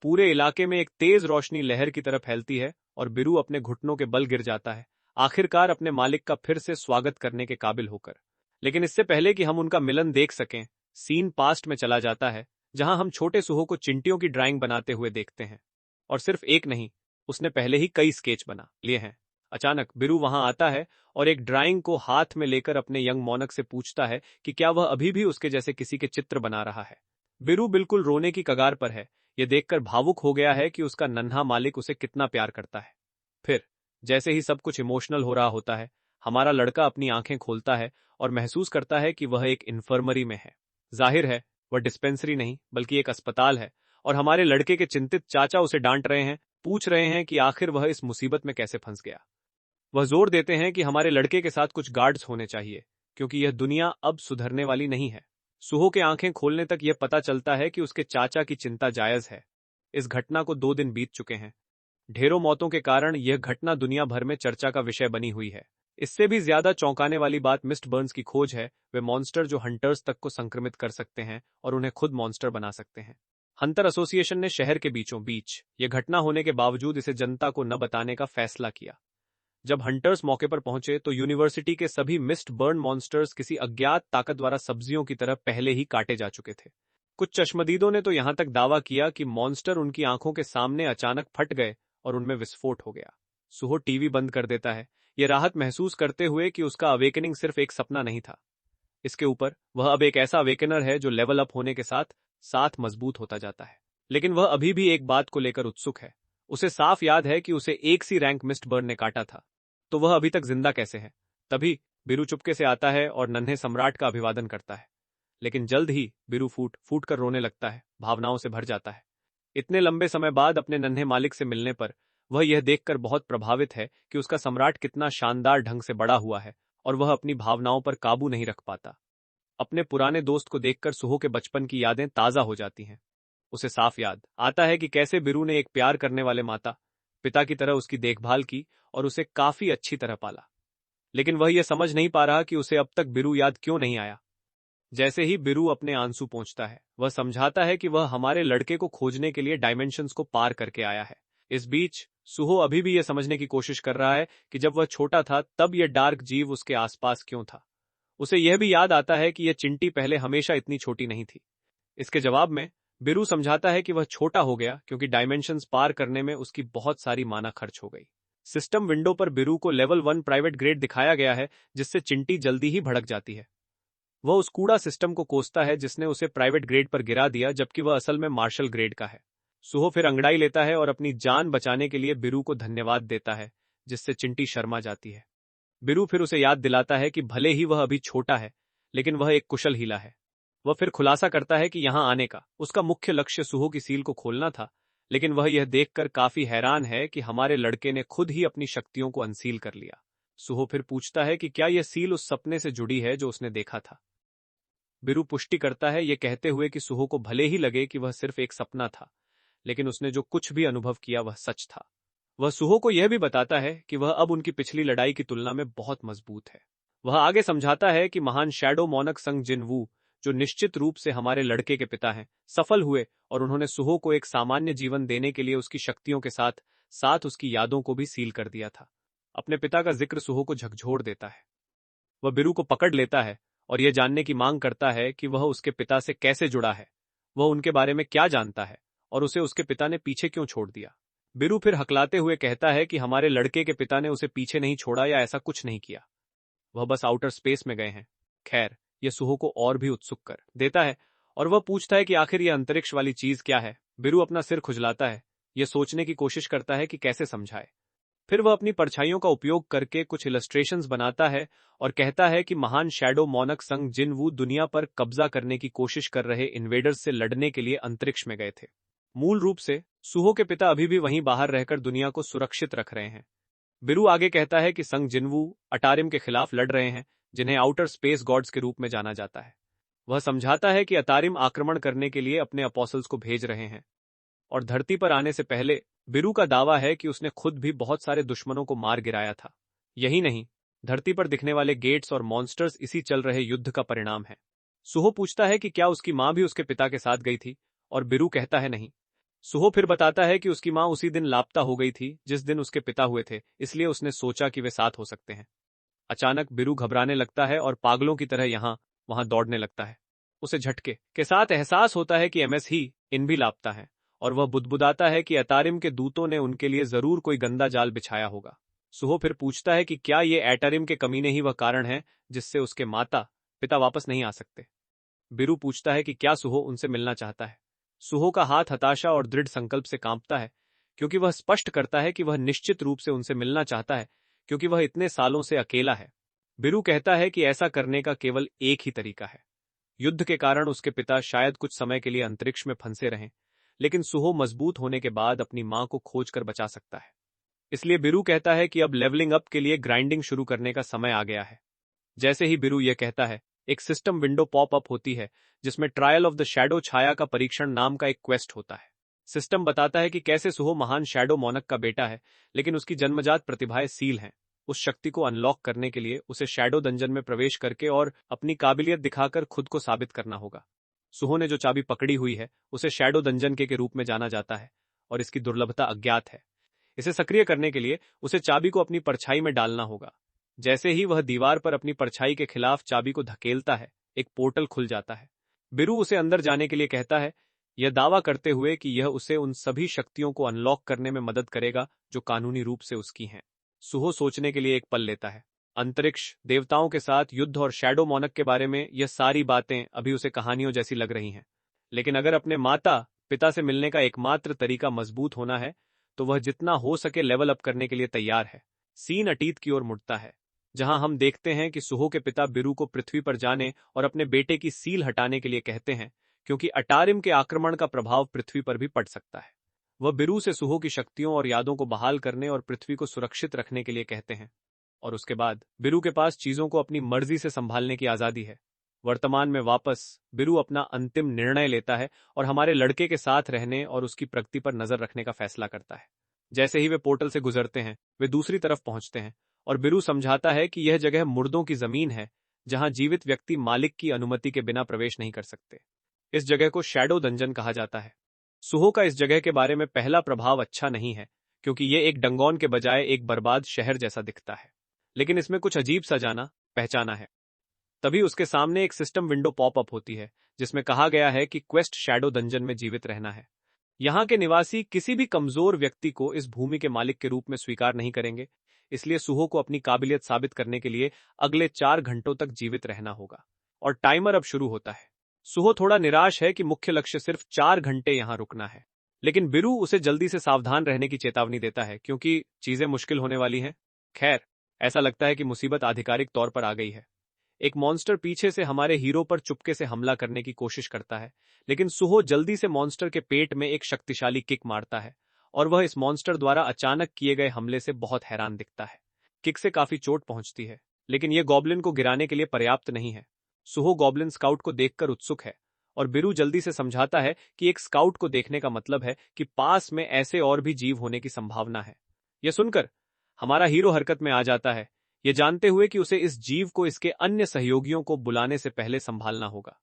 पूरे इलाके में एक तेज रोशनी लहर की तरह फैलती है और बिरु अपने घुटनों के बल गिर जाता है, आखिरकार अपने मालिक का फिर से स्वागत करने के काबिल होकर। लेकिन इससे पहले कि हम उनका मिलन देख सकें, सीन पास्ट में चला जाता है, जहां हम छोटे सुहो को चिंटियों की ड्राइंग बनाते हुए देखते हैं। और सिर्फ एक नहीं, उसने पहले ही कई स्केच बना लिए हैं। अचानक बिरु वहां आता है और एक ड्राइंग को हाथ में लेकर अपने यंग मोनक से पूछता है कि क्या वह अभी भी उसके जैसे किसी के चित्र बना रहा है। बिरु बिल्कुल रोने की कगार पर है, यह देखकर भावुक हो गया है कि उसका नन्हा मालिक उसे कितना प्यार करता है। फिर जैसे ही सब कुछ इमोशनल हो रहा होता है, हमारा लड़का अपनी आंखें खोलता है और महसूस करता है कि वह एक इन्फर्मरी में है। जाहिर है वह डिस्पेंसरी नहीं बल्कि एक अस्पताल है, और हमारे लड़के के चिंतित चाचा उसे डांट रहे हैं, पूछ रहे हैं कि आखिर वह इस मुसीबत में कैसे फंस गया। वह जोर देते हैं कि हमारे लड़के के साथ कुछ गार्ड्स होने चाहिए, क्योंकि यह दुनिया अब सुधरने वाली नहीं है। सुहो के आंखें खोलने तक यह पता चलता है कि उसके चाचा की चिंता जायज है। इस घटना को 2 दिन बीत चुके हैं। ढेरों मौतों के कारण यह घटना दुनिया भर में चर्चा का विषय बनी हुई है। इससे भी ज्यादा चौंकाने वाली बात मिस्ट बर्न्स की खोज है, वे मॉन्स्टर जो हंटर्स तक को संक्रमित कर सकते हैं और उन्हें खुद मॉन्स्टर बना सकते हैं। हंटर एसोसिएशन ने शहर के बीचों बीच यह घटना होने के बावजूद इसे जनता को न बताने का फैसला किया। जब हंटर्स मौके पर पहुंचे तो यूनिवर्सिटी के सभी मिस्ट बर्न मॉन्स्टर्स किसी अज्ञात ताकत द्वारा सब्जियों की तरह पहले ही काटे जा चुके थे। कुछ चश्मदीदों ने तो यहां तक दावा किया कि मॉन्स्टर उनकी आंखों के सामने अचानक फट गए और उनमें विस्फोट हो गया। सुहो टीवी बंद कर देता है, यह राहत महसूस करते हुए कि उसका अवेकनिंग सिर्फ एक सपना नहीं था। इसके ऊपर वह अब एक ऐसा अवेकनर है जो लेवल अप होने के साथ साथ मजबूत होता जाता है। लेकिन वह अभी भी एक बात को लेकर उत्सुक है। उसे साफ याद है कि उसे एक सी रैंक मिस्ट बर्न ने काटा था, तो वह अभी तक जिंदा कैसे है। तभी बिरु चुपके से आता है और नन्हे सम्राट का अभिवादन करता है। लेकिन जल्द ही बिरु फूट फूट कर रोने लगता है, भावनाओं से भर जाता है। इतने लंबे समय बाद अपने नन्हे मालिक से मिलने पर वह यह देखकर बहुत प्रभावित है कि उसका सम्राट कितना शानदार ढंग से बड़ा हुआ है और वह अपनी भावनाओं पर काबू नहीं रख पाता। अपने पुराने दोस्त को देखकर सुहो के बचपन की यादें ताजा हो जाती हैं। उसे साफ याद आता है कि कैसे बिरु ने एक प्यार करने वाले माता पिता की तरह उसकी देखभाल की और उसे काफी अच्छी तरह पाला। लेकिन वह यह समझ नहीं पा रहा कि उसे अब तक बिरु याद क्यों नहीं आया। जैसे ही बिरु अपने आंसू पोंछता है, वह समझाता है कि वह हमारे लड़के को खोजने के लिए डायमेंशंस को पार करके आया है। इस बीच सुहो अभी भी यह समझने की कोशिश कर रहा है कि जब वह छोटा था तब यह डार्क जीव उसके आसपास क्यों था। उसे यह भी याद आता है कि यह चिंटी पहले हमेशा इतनी छोटी नहीं थी। इसके जवाब में बिरु समझाता है कि वह छोटा हो गया क्योंकि डायमेंशंस पार करने में उसकी बहुत सारी माना खर्च हो गई। सिस्टम विंडो पर बिरु को लेवल 1 प्राइवेट ग्रेड दिखाया गया है, जिससे चिंटी जल्दी ही भड़क जाती है। वह उस कूड़ा सिस्टम को कोसता है जिसने उसे प्राइवेट ग्रेड पर गिरा दिया, जबकि वह असल में मार्शल ग्रेड का है। सुहो फिर अंगड़ाई लेता है और अपनी जान बचाने के लिए बिरु को धन्यवाद देता है, जिससे चिंटी शर्मा जाती है। बिरु फिर उसे याद दिलाता है कि भले ही वह अभी छोटा है, लेकिन वह एक कुशल हीला है। वह फिर खुलासा करता है कि यहां आने का उसका मुख्य लक्ष्य सुहो की सील को खोलना था, लेकिन वह यह देखकर काफी हैरान है कि हमारे लड़के ने खुद ही अपनी शक्तियों को अनसील कर लिया। सुहो फिर पूछता है कि क्या यह सील उस सपने से जुड़ी है जो उसने देखा था। बिरु पुष्टि करता है, यह कहते हुए कि सुहो को भले ही लगे कि वह सिर्फ एक सपना था, लेकिन उसने जो कुछ भी अनुभव किया वह सच था। वह सुहो को यह भी बताता है कि वह अब उनकी पिछली लड़ाई की तुलना में बहुत मजबूत है। वह आगे समझाता है कि महान शैडो मोनक संग जिन वू, जो निश्चित रूप से हमारे लड़के के पिता हैं, सफल हुए और उन्होंने सुहो को एक सामान्य जीवन देने के लिए उसकी शक्तियों के साथ साथ उसकी यादों को भी सील कर दिया था। अपने पिता का जिक्र सुहो को झकझोर देता है। वह बिरु को पकड़ लेता है और यह जानने की मांग करता है कि वह उसके पिता से कैसे जुड़ा है, वह उनके बारे में क्या जानता है और उसे उसके पिता ने पीछे क्यों छोड़ दिया। बिरु फिर हकलाते हुए कहता है कि हमारे लड़के के पिता ने उसे पीछे नहीं छोड़ा या ऐसा कुछ नहीं किया, वह बस आउटर स्पेस में गए हैं। खैर, यह सुहो को और भी उत्सुक कर देता है और वह पूछता है कि आखिर यह अंतरिक्ष वाली चीज क्या है। बिरु अपना सिर खुजलाता है, यह सोचने की कोशिश करता है कि कैसे समझाए। फिर वह अपनी परछाइयों का उपयोग करके कुछ इलस्ट्रेशंस बनाता है और कहता है कि महान शैडो मोनक संग जिन वू दुनिया पर कब्जा करने की कोशिश कर रहे इन्वेडर्स से लड़ने के लिए अंतरिक्ष में गए थे। मूल रूप से सुहो के पिता अभी भी वहीं बाहर रहकर दुनिया को सुरक्षित रख रहे हैं। बिरु आगे कहता है कि संग जिनवू अटारिम के खिलाफ लड़ रहे हैं, जिन्हें आउटर स्पेस गॉड्स के रूप में जाना जाता है। वह समझाता है कि अतारिम आक्रमण करने के लिए अपने अपोसल्स को भेज रहे हैं और धरती पर आने से पहले बिरु का दावा है कि उसने खुद भी बहुत सारे दुश्मनों को मार गिराया था। यही नहीं, धरती पर दिखने वाले गेट्स और मॉन्स्टर्स इसी चल रहे युद्ध का परिणाम है। सुहो पूछता है कि क्या उसकी मां भी उसके पिता के साथ गई थी, और बिरु कहता है नहीं। सुहो फिर बताता है कि उसकी मां उसी दिन लापता हो गई थी जिस दिन उसके पिता हुए थे, इसलिए उसने सोचा कि वे साथ हो सकते हैं। अचानक बिरु घबराने लगता है और पागलों की तरह यहां वहां दौड़ने लगता है। उसे झटके के साथ एहसास होता है कि एमएस ही इन भी लापता है और वह बुदबुदाता है कि अतारिम के दूतों ने उनके लिए जरूर कोई गंदा जाल बिछाया होगा। सुहो फिर पूछता है कि क्या ये एटारिम के कमीने ही वह कारण है जिससे उसके माता पिता वापस नहीं आ सकते। बिरु पूछता है कि क्या सुहो उनसे मिलना चाहता है। सुहो का हाथ हताशा और दृढ़ संकल्प से कांपता है, क्योंकि वह स्पष्ट करता है कि वह निश्चित रूप से उनसे मिलना चाहता है, क्योंकि वह इतने सालों से अकेला है। बिरु कहता है कि ऐसा करने का केवल एक ही तरीका है। युद्ध के कारण उसके पिता शायद कुछ समय के लिए अंतरिक्ष में फंसे रहें, लेकिन सुहो मजबूत होने के बाद अपनी मां को खोजकर बचा सकता है। इसलिए बिरु कहता है कि अब लेवलिंग अप के लिए ग्राइंडिंग शुरू करने का समय आ गया है। जैसे ही बिरु यह कहता है, एक सिस्टम विंडो पॉप अप होती है जिसमें ट्रायल ऑफ द शैडो छाया का परीक्षण नाम का एक क्वेस्ट होता है। सिस्टम बताता है कि कैसे सुहो महान शैडो मोनक का बेटा है, लेकिन उसकी जन्मजात प्रतिभाएं सील हैं। उस शक्ति को अनलॉक करने के लिए उसे शैडो डंजन में प्रवेश करके और अपनी काबिलियत दिखाकर खुद को साबित करना होगा। सुहो ने जो चाबी पकड़ी हुई है उसे शैडो डंजन के रूप में जाना जाता है, और इसकी दुर्लभता अज्ञात है। इसे सक्रिय करने के लिए उसे चाबी को अपनी परछाई में डालना होगा। जैसे ही वह दीवार पर अपनी परछाई के खिलाफ चाबी को धकेलता है, एक पोर्टल खुल जाता है। बिरु उसे अंदर जाने के लिए कहता है, यह दावा करते हुए कि यह उसे उन सभी शक्तियों को अनलॉक करने में मदद करेगा जो कानूनी रूप से उसकी हैं। सुहो सोचने के लिए एक पल लेता है। अंतरिक्ष, देवताओं के साथ युद्ध और शैडो मोनक के बारे में यह सारी बातें अभी उसे कहानियों जैसी लग रही हैं। लेकिन अगर अपने माता पिता से मिलने का एकमात्र तरीका मजबूत होना है, तो वह जितना हो सके लेवल अप करने के लिए तैयार है। सीन अतीत की ओर मुड़ता है, जहां हम देखते हैं कि सुहो के पिता बिरु को पृथ्वी पर जाने और अपने बेटे की सील हटाने के लिए कहते हैं, क्योंकि अटारिम के आक्रमण का प्रभाव पृथ्वी पर भी पड़ सकता है। वह बिरु से सुहो की शक्तियों और यादों को बहाल करने और पृथ्वी को सुरक्षित रखने के लिए कहते हैं। और उसके बाद बिरु के पास चीजों को अपनी मर्जी से संभालने की आजादी है। वर्तमान में वापस बिरु अपना अंतिम निर्णय लेता है और हमारे लड़के के साथ रहने और उसकी प्रगति पर नजर रखने का फैसला करता है। जैसे ही वे पोर्टल से गुजरते हैं, वे दूसरी तरफ पहुंचते हैं और बिरु समझाता है कि यह जगह मुर्दों की जमीन है, जहां जीवित व्यक्ति मालिक की अनुमति के बिना प्रवेश नहीं कर सकते। इस जगह को शैडो डंजन कहा जाता है। सुहो का इस जगह के बारे में पहला प्रभाव अच्छा नहीं है, क्योंकि यह एक डंगोन के बजाय एक बर्बाद शहर जैसा दिखता है। लेकिन इसमें कुछ अजीब सा जाना पहचाना है। तभी उसके सामने एक सिस्टम विंडो पॉप अप होती है, जिसमें कहा गया है कि क्वेस्ट शैडो डंजन में जीवित रहना है। यहाँ के निवासी किसी भी कमजोर व्यक्ति को इस भूमि के मालिक के रूप में स्वीकार नहीं करेंगे, इसलिए सुहो को अपनी काबिलियत साबित करने के लिए अगले 4 घंटों तक जीवित रहना होगा। और टाइमर अब शुरू होता है। सुहो थोड़ा निराश है कि मुख्य लक्ष्य सिर्फ 4 घंटे यहाँ रुकना है, लेकिन बिरु उसे जल्दी से सावधान रहने की चेतावनी देता है, क्योंकि चीजें मुश्किल होने वाली हैं। खैर, ऐसा लगता है कि मुसीबत आधिकारिक तौर पर आ गई है। एक मॉन्स्टर पीछे से हमारे हीरो पर चुपके से हमला करने की कोशिश करता है, लेकिन सुहो जल्दी से मॉन्स्टर के पेट में एक शक्तिशाली किक मारता है और वह इस मॉन्स्टर द्वारा अचानक किए गए हमले से बहुत हैरान दिखता है। किक से काफी चोट पहुंचती है, लेकिन यह गॉब्लिन को गिराने के लिए पर्याप्त नहीं है। सुहो गॉब्लिन स्काउट को देखकर उत्सुक है और बिरु जल्दी से समझाता है कि एक स्काउट को देखने का मतलब है कि पास में ऐसे और भी जीव होने की संभावना है। यह सुनकर हमारा हीरो हरकत में आ जाता है, ये जानते हुए कि उसे इस जीव को इसके अन्य सहयोगियों को बुलाने से पहले संभालना होगा।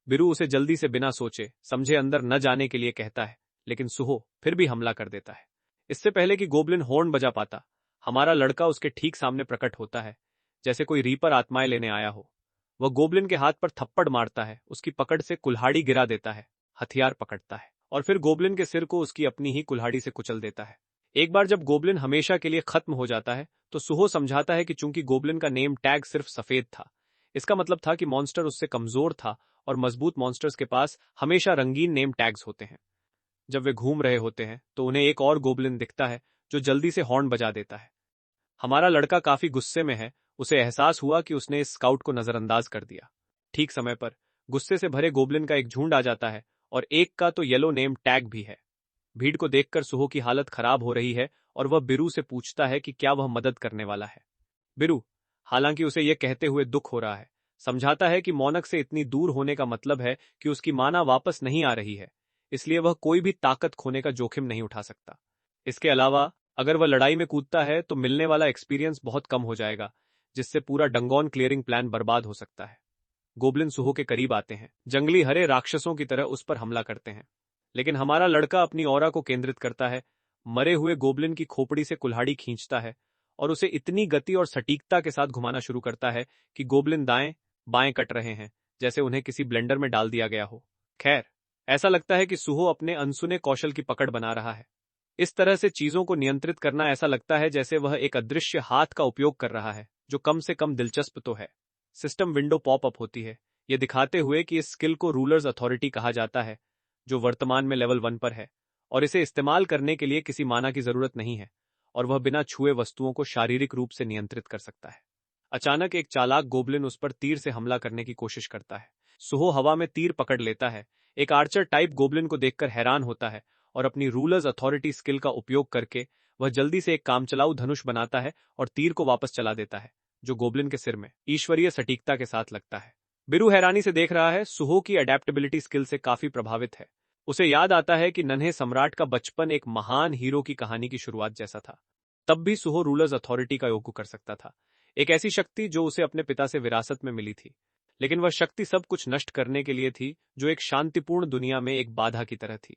बिरु उसे जल्दी से बिना सोचे समझे अंदर न जाने के लिए कहता है, लेकिन सुहो फिर भी हमला कर देता है। इससे पहले कि गोब्लिन हॉर्न बजा पाता, हमारा लड़का उसके ठीक सामने प्रकट होता है, जैसे कोई रीपर आत्माएं लेने आया हो। वह गोब्लिन के हाथ पर थप्पड़ मारता है, उसकी पकड़ से कुल्हाड़ी गिरा देता है, हथियार पकड़ता है और फिर गोब्लिन के सिर को उसकी अपनी ही कुल्हाड़ी से कुचल देता है। एक बार जब गोब्लिन हमेशा के लिए खत्म हो जाता है, तो सुहो समझाता है कि चूंकि गोब्लिन का नेम टैग सिर्फ सफेद था, इसका मतलब था कि मॉन्स्टर उससे कमजोर था और मजबूत मॉन्स्टर्स के पास हमेशा रंगीन नेम टैग्स होते हैं। जब वे घूम रहे होते हैं तो उन्हें एक और गोब्लिन दिखता है जो जल्दी से हॉर्न बजा देता है। हमारा लड़का काफी गुस्से में है, उसे एहसास हुआ कि उसने इस स्काउट को नजरअंदाज कर दिया। ठीक समय पर गुस्से से भरे गोब्लिन का एक झुंड आ जाता है और एक का तो येलो नेम टैग भी है। भीड़ को देखकर सुहो की हालत खराब हो रही है और वह बिरु से पूछता है कि क्या वह मदद करने वाला है। बिरु, हालांकि उसे यह कहते हुए दुख हो रहा है, समझाता है कि मोनक से इतनी दूर होने का मतलब है कि उसकी माना वापस नहीं आ रही है, इसलिए वह कोई भी ताकत खोने का जोखिम नहीं उठा सकता। इसके अलावा अगर वह लड़ाई में कूदता है तो मिलने वाला एक्सपीरियंस बहुत कम हो जाएगा, जिससे पूरा डंगोन क्लियरिंग प्लान बर्बाद हो सकता है। गोब्लिन सुहो के करीब आते हैं, जंगली हरे राक्षसों की तरह उस पर हमला करते हैं, लेकिन हमारा लड़का अपनी ऑरा को केंद्रित करता है, मरे हुए गोब्लिन की खोपड़ी से कुल्हाड़ी खींचता है और उसे इतनी गति और सटीकता के साथ घुमाना शुरू करता है कि गोब्लिन दाएं बाएं कट रहे हैं, जैसे उन्हें किसी ब्लेंडर में डाल दिया गया हो। खैर, ऐसा लगता है कि सुहो अपने अनसुने कौशल की पकड़ बना रहा है। इस तरह से चीजों को नियंत्रित करना ऐसा लगता है जैसे वह एक अदृश्य हाथ का उपयोग कर रहा है, जो कम से कम दिलचस्प तो है। सिस्टम विंडो पॉप अप होती है, यह दिखाते हुए कि इस स्किल को रूलर्स अथॉरिटी कहा जाता है, जो वर्तमान में लेवल 1 पर है और इसे इस्तेमाल करने के लिए किसी माना की जरूरत नहीं है और वह बिना छुए वस्तुओं को शारीरिक रूप से नियंत्रित कर सकता है। अचानक एक चालाक गोब्लिन उस पर तीर से हमला करने की कोशिश करता है। सुहो हवा में तीर पकड़ लेता है, एक आर्चर टाइप गोब्लिन को देखकर हैरान होता है और अपनी रूलर्स अथॉरिटी स्किल का उपयोग करके वह जल्दी से एक कामचलाऊ धनुष बनाता है और तीर को वापस चला देता है, जो गोब्लिन के सिर में ईश्वरीय सटीकता के साथ लगता है। बिरु हैरानी से देख रहा है, सुहो की अडेप्टेबिलिटी स्किल से काफी प्रभावित है। उसे याद आता है कि नन्हे सम्राट का बचपन एक महान हीरो की कहानी की शुरुआत जैसा था। तब भी सुहो रूलर्स अथॉरिटी का योग कर सकता था, एक ऐसी शक्ति जो उसे अपने पिता से विरासत में मिली थी। लेकिन वह शक्ति सब कुछ नष्ट करने के लिए थी, जो एक शांतिपूर्ण दुनिया में एक बाधा की तरह थी।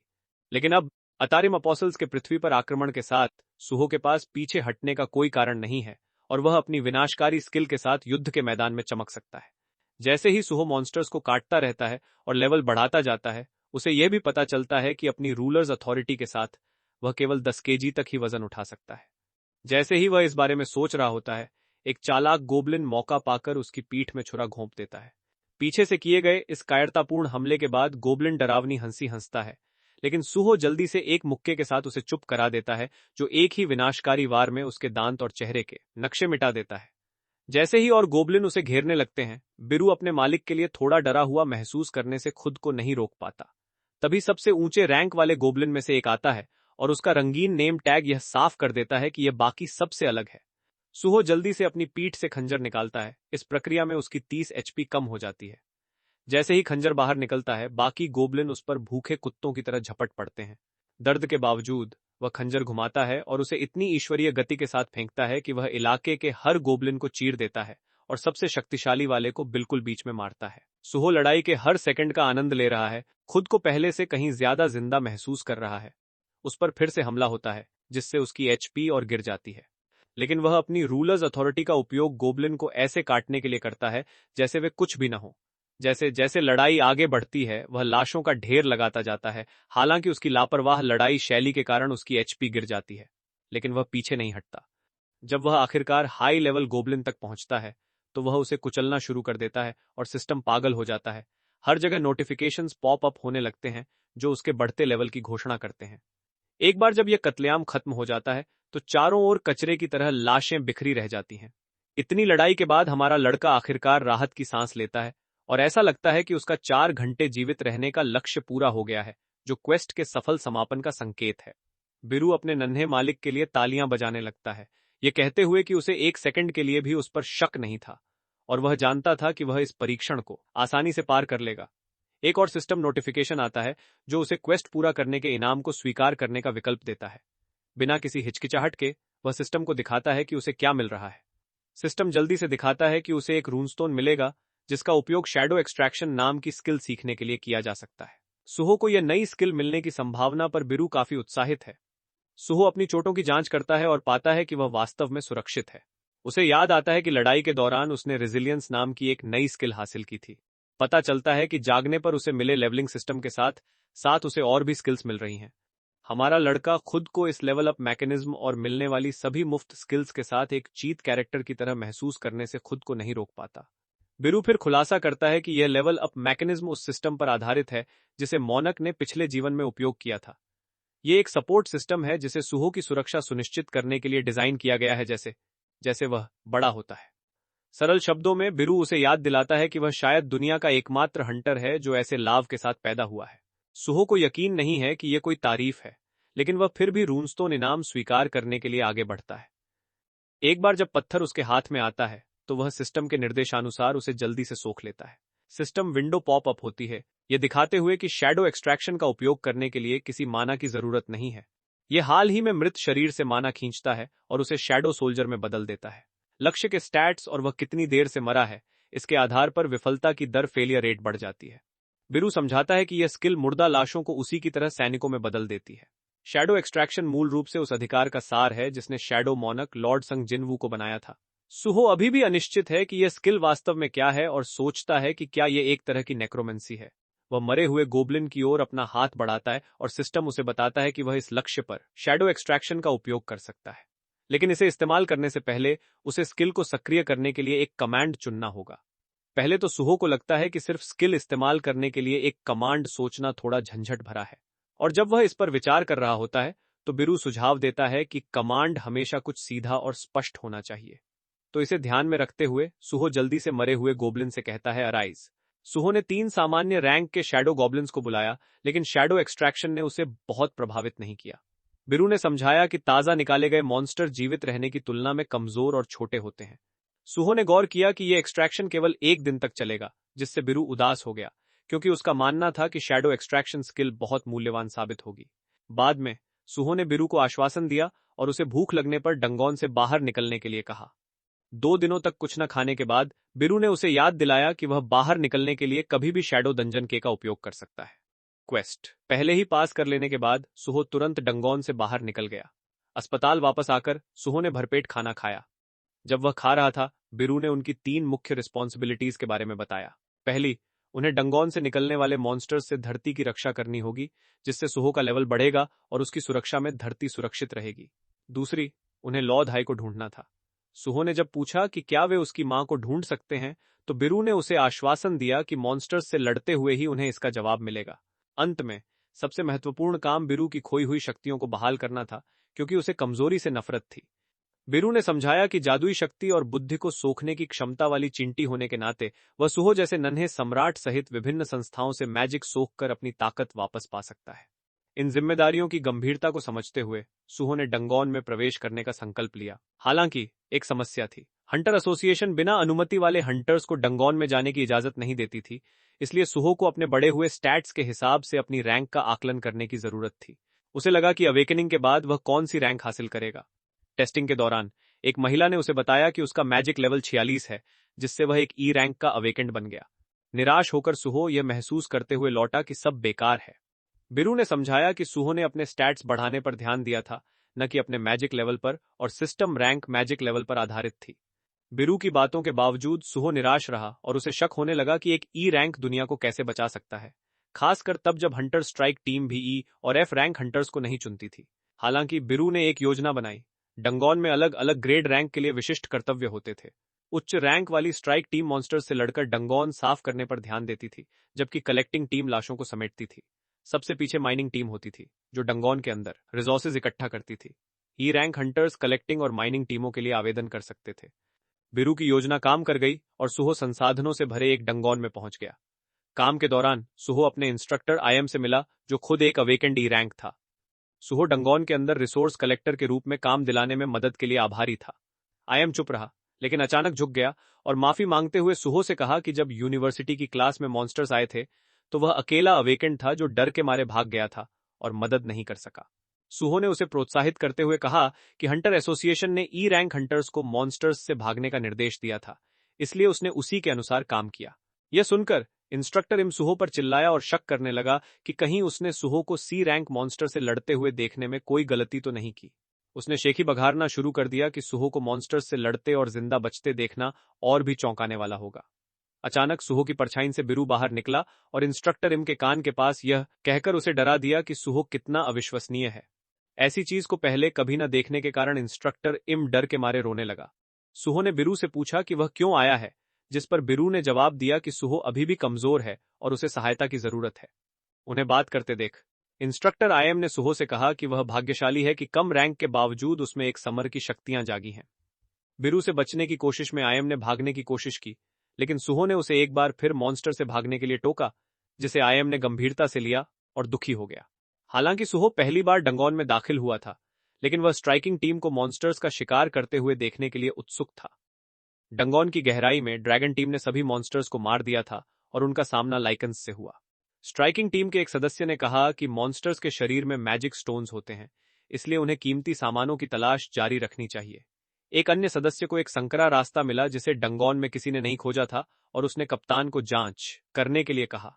लेकिन अब अतारिम अपॉसल्स के पृथ्वी पर आक्रमण के साथ सुहो के पास पीछे हटने का कोई कारण नहीं है, और वह अपनी विनाशकारी स्किल के साथ युद्ध के मैदान में चमक सकता है। जैसे ही सुहो मॉन्स्टर्स को काटता रहता है और लेवल बढ़ाता जाता है, उसे यह भी पता चलता है कि अपनी रूलर्स अथॉरिटी के साथ वह केवल 10 केजी तक ही वजन उठा सकता है। जैसे ही वह इस बारे में सोच रहा होता है, एक चालाक गोबलिन मौका पाकर उसकी पीठ में छुरा घोंप देता है। पीछे से किए गए इस कायरतापूर्ण हमले के बाद गोबलिन डरावनी हंसी हंसता है, लेकिन सुहो जल्दी से एक मुक्के के साथ उसे चुप करा देता है, जो एक ही विनाशकारी वार में उसके दांत और चेहरे के नक्शे मिटा देता है। जैसे ही और गोबलिन उसे घेरने लगते हैं, बिरु अपने मालिक के लिए थोड़ा डरा हुआ महसूस करने से खुद को नहीं रोक पाता। तभी सबसे ऊंचे रैंक वाले गोबलिन में से एक आता है और उसका रंगीन नेम टैग यह साफ कर देता है कि यह बाकी सबसे अलग है। सुहो जल्दी से अपनी पीठ से खंजर निकालता है। इस प्रक्रिया में उसकी 30 एचपी कम हो जाती है। जैसे ही खंजर बाहर निकलता है, बाकी गोबलिन उस पर भूखे कुत्तों की तरह झपट पड़ते हैं। दर्द के बावजूद वह खंजर घुमाता है और उसे इतनी ईश्वरीय गति के साथ फेंकता है कि वह इलाके के हर गोबलिन को चीर देता है और सबसे शक्तिशाली वाले को बिल्कुल बीच में मारता है। सुहो लड़ाई के हर सेकंड का आनंद ले रहा है, खुद को पहले से कहीं ज्यादा जिंदा महसूस कर रहा है। उस पर फिर से हमला होता है, जिससे उसकी एचपी और गिर जाती है। लेकिन वह अपनी रूलर्स अथॉरिटी का उपयोग गोबलिन को ऐसे काटने के लिए करता है जैसे वे कुछ भी न हो। जैसे जैसे लड़ाई आगे बढ़ती है, वह लाशों का ढेर लगाता जाता है। हालांकि उसकी लापरवाह लड़ाई शैली के कारण उसकी एचपी गिर जाती है, लेकिन वह पीछे नहीं हटता। जब वह आखिरकार हाई लेवल गोबलिन तक पहुंचता है, तो वह उसे कुचलना शुरू कर देता है और सिस्टम पागल हो जाता है। हर जगह नोटिफिकेशंस पॉप अप होने लगते हैं, जो उसके बढ़ते लेवल की घोषणा करते हैं। एक बार जब यह कत्लेआम खत्म हो जाता है, तो चारों ओर कचरे की तरह लाशें बिखरी रह जाती हैं। इतनी लड़ाई के बाद हमारा लड़का आखिरकार राहत की सांस लेता है और ऐसा लगता है कि उसका 4 घंटे जीवित रहने का लक्ष्य पूरा हो गया है, जो क्वेस्ट के सफल समापन का संकेत है। बिरु अपने नन्हे मालिक के लिए तालियां बजाने लगता है, ये कहते हुए कि उसे 1 सेकंड के लिए भी उस पर शक नहीं था और वह जानता था कि वह इस परीक्षण को आसानी से पार कर लेगा। एक और सिस्टम नोटिफिकेशन आता है, जो उसे क्वेस्ट पूरा करने के इनाम को स्वीकार करने का विकल्प देता है। बिना किसी हिचकिचाहट के वह सिस्टम को दिखाता है कि उसे क्या मिल रहा है। सिस्टम जल्दी से दिखाता है कि उसे एक रूनस्टोन मिलेगा, जिसका उपयोग शैडो एक्सट्रैक्शन नाम की स्किल सीखने के लिए किया जा सकता है। सुहो को यह नई स्किल मिलने की संभावना पर बिरु काफी उत्साहित है। सुहो अपनी चोटों की जांच करता है और पाता है कि वह वास्तव में सुरक्षित है। उसे याद आता है कि लड़ाई के दौरान उसने रेजिलियंस नाम की एक नई स्किल हासिल की थी। पता चलता है कि जागने पर उसे मिले लेवलिंग सिस्टम के साथ साथ उसे और भी स्किल्स मिल रही हैं। हमारा लड़का खुद को इस लेवल अप मैकेनिज्म और मिलने वाली सभी मुफ्त स्किल्स के साथ एक चीत कैरेक्टर की तरह महसूस करने से खुद को नहीं रोक पाता। बिरु फिर खुलासा करता है कि यह लेवल अप मैकेनिज्म उस सिस्टम पर आधारित है जिसे मोनक ने पिछले जीवन में उपयोग किया था। यह एक सपोर्ट सिस्टम है जिसे सुहो की सुरक्षा सुनिश्चित करने के लिए डिजाइन किया गया है, जैसे जैसे वह बड़ा होता है। सरल शब्दों में बिरु उसे याद दिलाता है कि वह शायद दुनिया का एकमात्र हंटर है जो ऐसे लाव के साथ पैदा हुआ है। सुहो को यकीन नहीं है कि यह कोई तारीफ है, लेकिन वह फिर भी रूनस्टोन इनाम स्वीकार करने के लिए आगे बढ़ता है। एक बार जब पत्थर उसके हाथ में आता है, तो वह सिस्टम के निर्देशानुसार उसे जल्दी से सोख लेता है। सिस्टम विंडो पॉप अप होती है, यह दिखाते हुए कि शैडो एक्सट्रैक्शन का उपयोग करने के लिए किसी माना की जरूरत नहीं है। यह हाल ही में मृत शरीर से माना खींचता है और उसे शैडो सोल्जर में बदल देता है। लक्ष्य के स्टैट्स और वह कितनी देर से मरा है, इसके आधार पर विफलता की दर फेलियर रेट बढ़ जाती है। बिरु समझाता है कि यह स्किल मुर्दा लाशों को उसी की तरह सैनिकों में बदल देती है। शैडो एक्सट्रैक्शन मूल रूप से उस अधिकार का सार है जिसने शैडो मोनक लॉर्ड संग जिनवू को बनाया था। सुहो अभी भी अनिश्चित है कि यह स्किल वास्तव में क्या है और सोचता है कि क्या यह एक तरह की नेक्रोमेंसी है। वह मरे हुए गोबलिन की ओर अपना हाथ बढ़ाता है और सिस्टम उसे बताता है कि वह इस लक्ष्य पर शैडो एक्सट्रैक्शन का उपयोग कर सकता है, लेकिन इसे इस्तेमाल करने से पहले उसे स्किल को सक्रिय करने के लिए एक कमांड चुनना होगा। पहले तो सुहो को लगता है कि सिर्फ स्किल इस्तेमाल करने के लिए एक कमांड सोचना थोड़ा झंझट भरा है, और जब वह इस पर विचार कर रहा होता है, तो बिरु सुझाव देता है कि कमांड हमेशा कुछ सीधा और स्पष्ट होना चाहिए। तो इसे ध्यान में रखते हुए सुहो जल्दी से मरे हुए गोबलिन से कहता है, अराइज। सुहो ने 3 सामान्य रैंक के शैडो गॉब्लिन्स को बुलाया, लेकिन शैडो एक्सट्रैक्शन ने उसे बहुत प्रभावित नहीं किया। बिरु ने समझाया कि ताजा निकाले गए मॉन्स्टर जीवित रहने की तुलना में कमजोर और छोटे होते हैं। सुहो ने गौर किया कि यह एक्सट्रैक्शन केवल 1 दिन तक चलेगा, जिससे बिरु उदास हो गया, क्योंकि उसका मानना था कि शैडो एक्सट्रैक्शन स्किल बहुत मूल्यवान साबित होगी। बाद में सुहो ने बिरु को आश्वासन दिया और उसे भूख लगने पर डंगोन से बाहर निकलने के लिए कहा। 2 दिनों तक कुछ न खाने के बाद बिरु ने उसे याद दिलाया कि वह बाहर निकलने के लिए कभी भी शैडो डंजन के का उपयोग कर सकता है। क्वेस्ट पहले ही पास कर लेने के बाद सुहो तुरंत डंगोन से बाहर निकल गया। अस्पताल वापस आकर सुहो ने भरपेट खाना खाया। जब वह खा रहा था, बिरु ने उनकी 3 मुख्य रिस्पॉन्सिबिलिटीज के बारे में बताया। पहली, उन्हें डंगोन से निकलने वाले मॉन्स्टर्स से धरती की रक्षा करनी होगी, जिससे सुहो का लेवल बढ़ेगा और उसकी सुरक्षा में धरती सुरक्षित रहेगी। दूसरी, उन्हें लॉ धाई को ढूंढना था। सुहो ने जब पूछा कि क्या वे उसकी मां को ढूंढ सकते हैं, तो बिरु ने उसे आश्वासन दिया कि मॉन्स्टर्स से लड़ते हुए ही उन्हें इसका जवाब मिलेगा। अंत में सबसे महत्वपूर्ण काम बिरु की खोई हुई शक्तियों को बहाल करना था, क्योंकि उसे कमजोरी से नफरत थी। बिरु ने समझाया कि जादुई शक्ति और बुद्धि को सोखने की क्षमता वाली चिंटी होने के नाते वह सुहो जैसे नन्हे सम्राट सहित विभिन्न संस्थाओं से मैजिक सोख कर अपनी ताकत वापस पा सकता है। इन जिम्मेदारियों की गंभीरता को समझते हुए सुहो ने डंगोन में प्रवेश करने का संकल्प लिया। हालांकि एक समस्या थी। हंटर एसोसिएशन बिना अनुमति वाले हंटर्स को डंगोन में जाने की इजाजत नहीं देती थी, इसलिए सुहो को अपने बढ़े हुए स्टैट्स के हिसाब से अपनी रैंक का आकलन करने की जरूरत थी। उसे लगा कि अवेकनिंग के बाद वह कौन सी रैंक हासिल करेगा। टेस्टिंग के दौरान एक महिला ने उसे बताया कि उसका मैजिक लेवल 46 है, जिससे वह एक ई रैंक का अवेकेंड बन गया। निराश होकर सुहो यह महसूस करते हुए लौटा कि सब बेकार है। बिरु ने समझाया कि सुहो ने अपने स्टैट्स बढ़ाने पर ध्यान दिया था, न कि अपने मैजिक लेवल पर, और सिस्टम रैंक मैजिक लेवल पर आधारित थी। बिरु की बातों के बावजूद सुहो निराश रहा और उसे शक होने लगा कि एक ई रैंक दुनिया को कैसे बचा सकता है, खासकर तब जब हंटर स्ट्राइक टीम भी ई और एफ रैंक हंटर्स को नहीं चुनती थी। हालांकि बिरु ने एक योजना बनाई। डंगोन में अलग अलग ग्रेड रैंक के लिए विशिष्ट कर्तव्य होते थे। उच्च रैंक वाली स्ट्राइक टीम मॉन्स्टर्स से लड़कर डंगोन साफ करने पर ध्यान देती थी, जबकि कलेक्टिंग टीम लाशों को समेटती थी। सबसे पीछे माइनिंग टीम होती थी, जो डंगोन के अंदर रिसोर्सेज इकट्ठा करती थी। ई रैंक हंटर्स कलेक्टिंग और माइनिंग टीमों के लिए आवेदन कर सकते थे। बिरु की योजना काम कर गई और सुहो संसाधनों से भरे एक डंगोन में पहुंच गया। काम के दौरान सुहो अपने इंस्ट्रक्टर आयम से मिला, जो खुद एक अवेकेंड ई रैंक था। सुहो डंगोन के अंदर रिसोर्स कलेक्टर के रूप में काम दिलाने में मदद के लिए आभारी था। आयम चुप रहा, लेकिन अचानक झुक गया और माफी मांगते हुए सुहो से कहा कि जब यूनिवर्सिटी की क्लास में मॉन्स्टर्स आए थे, तो वह अकेला अवेकेंड था जो डर के मारे भाग गया था और मदद नहीं कर सका। सुहो ने उसे प्रोत्साहित करते हुए कहा कि हंटर एसोसिएशन ने ई रैंक हंटर्स को मॉन्स्टर्स से भागने का निर्देश दिया था, इसलिए उसने उसी के अनुसार काम किया। यह सुनकर इंस्ट्रक्टर इम सुहो पर चिल्लाया और शक करने लगा कि कहीं उसने सुहो को सी रैंक मॉन्स्टर से लड़ते हुए देखने में कोई गलती तो नहीं की। उसने शेखी बघारना शुरू कर दिया कि सुहो को मॉन्स्टर्स से लड़ते और जिंदा बचते देखना और भी चौंकाने वाला होगा। अचानक सुहो की परछाई से बिरु बाहर निकला और इंस्ट्रक्टर इम के कान के पास यह कहकर उसे डरा दिया कि सुहो कितना अविश्वसनीय है। ऐसी चीज को पहले कभी न देखने के कारण इंस्ट्रक्टर इम डर के मारे रोने लगा। सुहो ने बिरु से पूछा कि वह क्यों आया है, जिस पर बिरु ने जवाब दिया कि सुहो अभी भी कमजोर है और उसे सहायता की जरूरत है। उन्हें बात करते देख इंस्ट्रक्टर आयम ने सुहो से कहा कि वह भाग्यशाली है कि कम रैंक के बावजूद उसमें एक समर की शक्तियां जागी हैं। बिरु से बचने की कोशिश में आयम ने भागने की कोशिश की, लेकिन सुहो ने उसे एक बार फिर मॉन्स्टर से भागने के लिए टोका, जिसे आयम ने गंभीरता से लिया और दुखी हो गया। हालांकि सुहो पहली बार डंगोन में दाखिल हुआ था, लेकिन वह स्ट्राइकिंग टीम को मॉन्स्टर्स का शिकार करते हुए देखने के लिए उत्सुक था। डंगोन की गहराई में ड्रैगन टीम ने सभी मॉन्स्टर्स को मार दिया था और उनका सामना लाइकन्स से हुआ। स्ट्राइकिंग टीम के एक सदस्य ने कहा कि मॉन्स्टर्स के शरीर में मैजिक स्टोन्स होते हैं, इसलिए उन्हें कीमती सामानों की तलाश जारी रखनी चाहिए। एक अन्य सदस्य को एक संकरा रास्ता मिला जिसे डंगोन में किसी ने नहीं खोजा था, और उसने कप्तान को जांच करने के लिए कहा।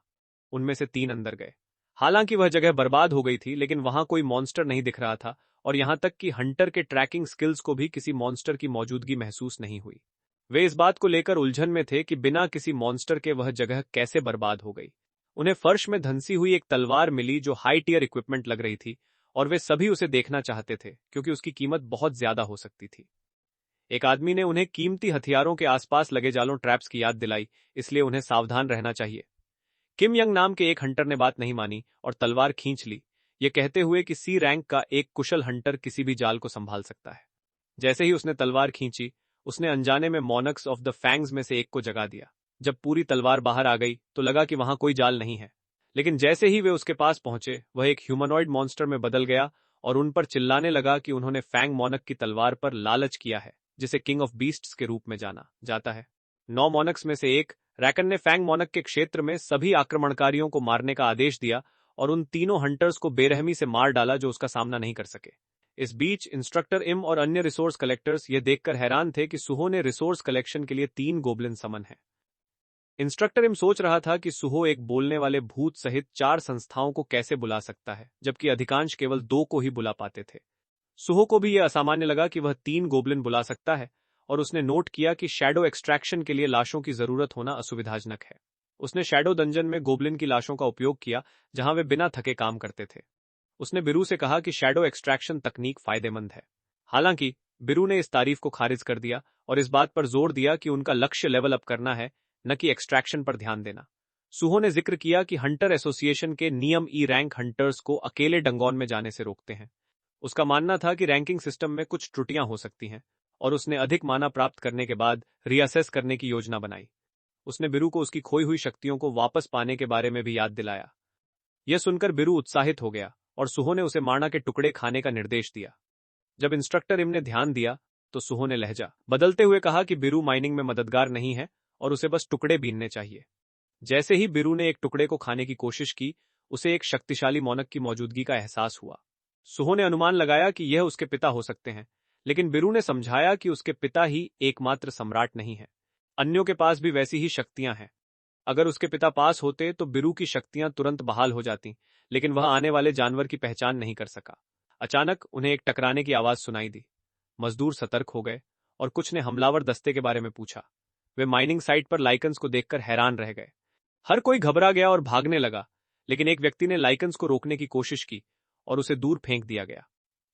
उनमें से 3 अंदर गए। हालांकि वह जगह बर्बाद हो गई थी, लेकिन वहां कोई मॉन्स्टर नहीं दिख रहा था, और यहां तक कि हंटर के ट्रैकिंग स्किल्स को भी किसी मॉन्स्टर की मौजूदगी महसूस नहीं हुई। वे इस बात को लेकर उलझन में थे कि बिना किसी मॉन्स्टर के वह जगह कैसे बर्बाद हो गई। उन्हें फर्श में धंसी हुई एक तलवार मिली जो हाई टियर इक्विपमेंट लग रही थी, और वे सभी उसे देखना चाहते थे क्योंकि उसकी कीमत बहुत ज्यादा हो सकती थी। एक आदमी ने उन्हें कीमती हथियारों के आसपास लगे जालों ट्रैप्स की याद दिलाई, इसलिए उन्हें सावधान रहना चाहिए। किम यंग नाम के एक हंटर ने बात नहीं मानी और तलवार खींच ली, ये कहते हुए कि सी रैंक का एक कुशल हंटर किसी भी जाल को संभाल सकता है। जैसे ही उसने तलवार खींची, उसने अनजाने में मॉनक्स ऑफ द फैंग्स में से एक को जगा दिया। जब पूरी तलवार बाहर आ गई तो लगा कि वहां कोई जाल नहीं है, लेकिन जैसे ही वे उसके पास पहुंचे, वह एक ह्यूमनॉइड मॉन्स्टर में बदल गया और उन पर चिल्लाने लगा कि उन्होंने फैंग मॉनक की तलवार पर लालच किया है, जिसे किंग ऑफ बीस्ट्स के रूप में जाना जाता है। 9 मॉनक्स में से एक रैकन ने फैंग मोनक के क्षेत्र में सभी आक्रमणकारियों को मारने का आदेश दिया और उन तीनों हंटर्स को बेरहमी से मार डाला जो उसका सामना नहीं कर सके। इस बीच इंस्ट्रक्टर इम और अन्य रिसोर्स कलेक्टर्स ये देखकर हैरान थे कि सुहो ने रिसोर्स कलेक्शन के लिए 3 गोब्लिन समन है। इंस्ट्रक्टर इम सोच रहा था कि सुहो एक बोलने वाले भूत सहित 4 संस्थाओं को कैसे बुला सकता है, जबकि अधिकांश केवल 2 को ही बुला पाते थे। सुहो को भी यह असामान्य लगा कि वह 3 गोब्लिन बुला सकता है, और उसने नोट किया कि शैडो एक्सट्रैक्शन के लिए लाशों की जरूरत होना असुविधाजनक है। उसने शैडो डंजन में गोब्लिन की लाशों का उपयोग किया, जहां वे बिना थके काम करते थे। उसने बिरू से कहा कि शैडो एक्सट्रैक्शन तकनीक फायदेमंद है। हालांकि बिरू ने इस तारीफ को खारिज कर दिया और इस बात पर जोर दिया कि उनका लक्ष्य लेवल अप करना है, न कि एक्सट्रैक्शन पर ध्यान देना। सुहो ने जिक्र किया कि हंटर एसोसिएशन के नियम ई रैंक हंटर्स को अकेले डंगोन में जाने से रोकते हैं। उसका मानना था कि रैंकिंग सिस्टम में कुछ त्रुटियां हो सकती हैं, और उसने अधिक माना प्राप्त करने के बाद रीअसेस करने की योजना बनाई। उसने बिरू को उसकी खोई हुई शक्तियों को वापस पाने के बारे में भी याद दिलाया। यह सुनकर बिरू उत्साहित हो गया और सुहो ने उसे माणा के टुकड़े खाने का निर्देश दिया। जब इंस्ट्रक्टर इम ने ध्यान दिया तो सुहो ने लहजा बदलते हुए कहा कि बिरू माइनिंग में मददगार नहीं है और उसे बस टुकड़े बीनने चाहिए। जैसे ही बिरू ने एक टुकड़े को खाने की कोशिश की, उसे एक शक्तिशाली मौनक की मौजूदगी का एहसास हुआ। सुहो ने अनुमान लगाया कि यह उसके पिता हो सकते हैं, लेकिन बिरू ने समझाया कि उसके पिता ही एकमात्र सम्राट नहीं है, अन्यों के पास भी वैसी ही शक्तियां हैं। अगर उसके पिता पास होते तो बिरू की शक्तियां तुरंत बहाल हो जाती, लेकिन वह आने वाले जानवर की पहचान नहीं कर सका। अचानक उन्हें एक टकराने की आवाज सुनाई दी। मजदूर सतर्क हो गए और कुछ ने हमलावर दस्ते के बारे में पूछा। वे माइनिंग साइट पर लाइकन्स को देखकर हैरान रह गए। हर कोई घबरा गया और भागने लगा, लेकिन एक व्यक्ति ने लाइकन्स को रोकने की कोशिश की और उसे दूर फेंक दिया गया।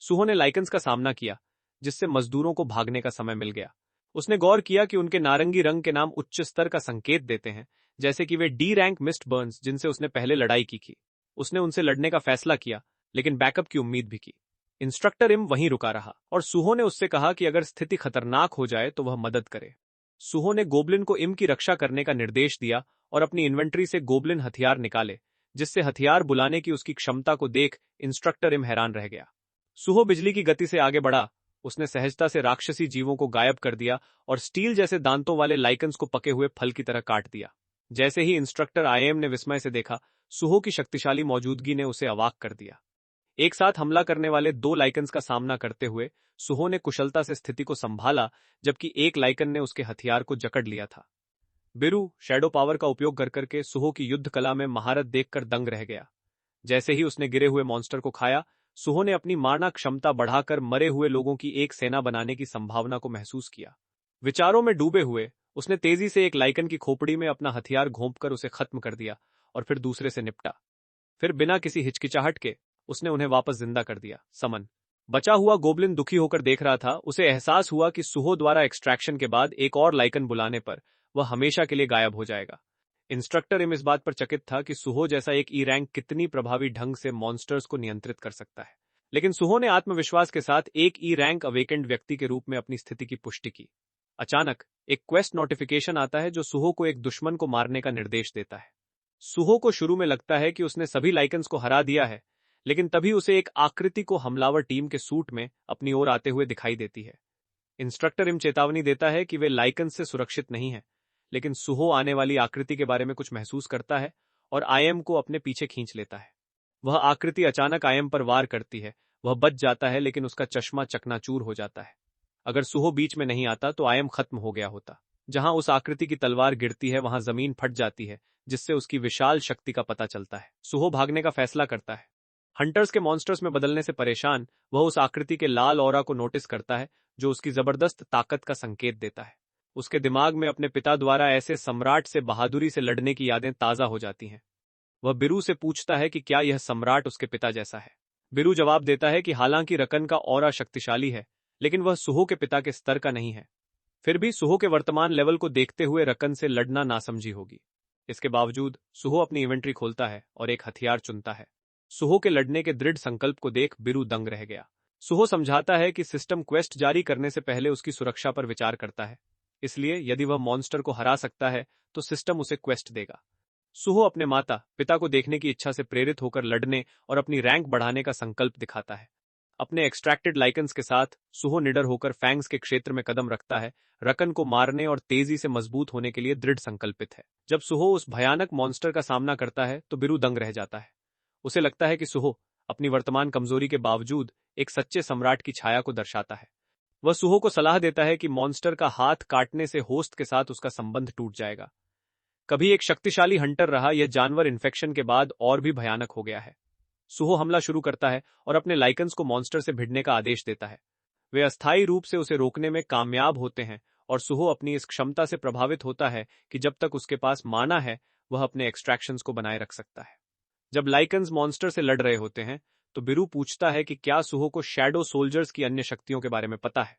सुहो ने लाइकन्स का सामना किया, जिससे मजदूरों को भागने का समय मिल गया। उसने गौर किया कि उनके नारंगी रंग के नाम उच्च स्तर का संकेत देते हैं, जैसे कि वे डी रैंक मिस्ट बर्न्स जिनसे उसने पहले लड़ाई की। उसने उनसे लड़ने का फैसला किया, लेकिन बैकअप की उम्मीद भी की। इंस्ट्रक्टर इम वहीं रुका रहा और सुहो ने उससे कहा कि अगर स्थिति खतरनाक हो जाए तो वह मदद करे। सुहो ने गोब्लिन को इम की रक्षा करने का निर्देश दिया और अपनी इन्वेंट्री से गोब्लिन हथियार निकाले, जिससे हथियार बुलाने की उसकी क्षमता को देख इंस्ट्रक्टर इम हैरान रह गया। सुहो बिजली की गति से आगे बढ़ा। उसने सहजता से राक्षसी जीवों को गायब कर दिया और स्टील जैसे दांतों वाले लाइकन्स को पके हुए फल की तरह काट दिया। जैसे ही इंस्ट्रक्टर आईएम ने विस्मय से देखा, सुहो की शक्तिशाली मौजूदगी ने उसे अवाक कर दिया। एक साथ हमला करने वाले 2 लाइकन्स का सामना करते हुए सुहो ने कुशलता से स्थिति को संभाला, जबकि एक लाइकन ने उसके हथियार को जकड़ लिया था। बिरू शैडो पावर का उपयोग कर करके सुहो की युद्ध कला में महारत देखकर दंग रह गया। जैसे ही उसने गिरे हुए मॉन्स्टर को खाया, सुहो ने अपनी मारना क्षमता बढ़ाकर मरे हुए लोगों की एक सेना बनाने की संभावना को महसूस किया। विचारों में डूबे हुए उसने तेजी से एक लाइकन की खोपड़ी में अपना हथियार घोंपकर उसे खत्म कर दिया और फिर दूसरे से निपटा। फिर बिना किसी हिचकिचाहट के उसने उन्हें वापस जिंदा कर दिया। समन बचा हुआ गोब्लिन दुखी होकर देख रहा था। उसे एहसास हुआ कि सुहो द्वारा एक्सट्रैक्शन के बाद एक और लाइकन बुलाने पर वह हमेशा के लिए गायब हो जाएगा। इंस्ट्रक्टर इम इस बात पर चकित था कि सुहो जैसा एक ई रैंक कितनी प्रभावी ढंग से मॉन्स्टर्स को नियंत्रित कर सकता है, लेकिन सुहो ने आत्मविश्वास के साथ एक ई रैंक अवेकेंड व्यक्ति के रूप में अपनी स्थिति की पुष्टि की। अचानक एक क्वेस्ट नोटिफिकेशन आता है जो सुहो को एक दुश्मन को मारने का निर्देश देता है। सुहो को शुरू में लगता है कि उसने सभी लाइकन्स को हरा दिया है, लेकिन तभी उसे एक आकृति को हमलावर टीम के सूट में अपनी ओर आते हुए दिखाई देती है। इंस्ट्रक्टर इम चेतावनी देता है कि वे लाइकन्स से सुरक्षित नहीं है, लेकिन सुहो आने वाली आकृति के बारे में कुछ महसूस करता है और आईएम को अपने पीछे खींच लेता है। वह आकृति अचानक आईएम पर वार करती है। वह बच जाता है, लेकिन उसका चश्मा चकनाचूर हो जाता है। अगर सुहो बीच में नहीं आता तो आईएम खत्म हो गया होता। जहां उस आकृति की तलवार गिरती है वहां जमीन फट जाती है, जिससे उसकी विशाल शक्ति का पता चलता है। सुहो भागने का फैसला करता है। हंटर्स के मॉन्स्टर्स में बदलने से परेशान वह उस आकृति के लाल ऑरा को नोटिस करता है, जो उसकी जबरदस्त ताकत का संकेत देता है। उसके दिमाग में अपने पिता द्वारा ऐसे सम्राट से बहादुरी से लड़ने की यादें ताजा हो जाती हैं। वह बिरू से पूछता है कि क्या यह सम्राट उसके पिता जैसा है। बिरू जवाब देता है कि हालांकि रकन का ऑरा शक्तिशाली है, लेकिन वह सुहो के पिता के स्तर का नहीं है। फिर भी सुहो के वर्तमान लेवल को देखते हुए रकन से लड़ना नासमझी होगी। इसके बावजूद सुहो अपनी इन्वेंट्री खोलता है और एक हथियार चुनता है। सुहो के लड़ने के दृढ़ संकल्प को देख बिरू दंग रह गया। सुहो समझाता है कि सिस्टम क्वेस्ट जारी करने से पहले उसकी सुरक्षा पर विचार करता है, इसलिए यदि वह मॉन्स्टर को हरा सकता है तो सिस्टम उसे क्वेस्ट देगा। सुहो अपने माता पिता को देखने की इच्छा से प्रेरित होकर लड़ने और अपनी रैंक बढ़ाने का संकल्प दिखाता है। अपने एक्सट्रैक्टेड लाइकन्स के साथ सुहो निडर होकर फैंग्स के क्षेत्र में कदम रखता है, रकन को मारने और तेजी से मजबूत होने के लिए दृढ़ संकल्पित है। जब सुहो उस भयानक मॉन्स्टर का सामना करता है तो बिरु दंग रह जाता है। उसे लगता है कि सुहो अपनी वर्तमान कमजोरी के बावजूद एक सच्चे सम्राट की छाया को दर्शाता है। वह सुहो को सलाह देता है कि मॉन्स्टर का हाथ काटने से होस्ट के साथ उसका संबंध टूट जाएगा। कभी एक शक्तिशाली हंटर रहा यह जानवर इन्फेक्शन के बाद और भी भयानक हो गया है। सुहो हमला शुरू करता है और अपने लाइकन्स को मॉन्स्टर से भिड़ने का आदेश देता है। वे अस्थायी रूप से उसे रोकने में कामयाब होते हैं और सुहो अपनी इस क्षमता से प्रभावित होता है कि जब तक उसके पास माना है वह अपने एक्सट्रैक्शंस को बनाए रख सकता है। जब लाइकन्स मॉन्स्टर से लड़ रहे होते हैं तो बिरु पूछता है कि क्या सुहो को शैडो सोल्जर्स की अन्य शक्तियों के बारे में पता है।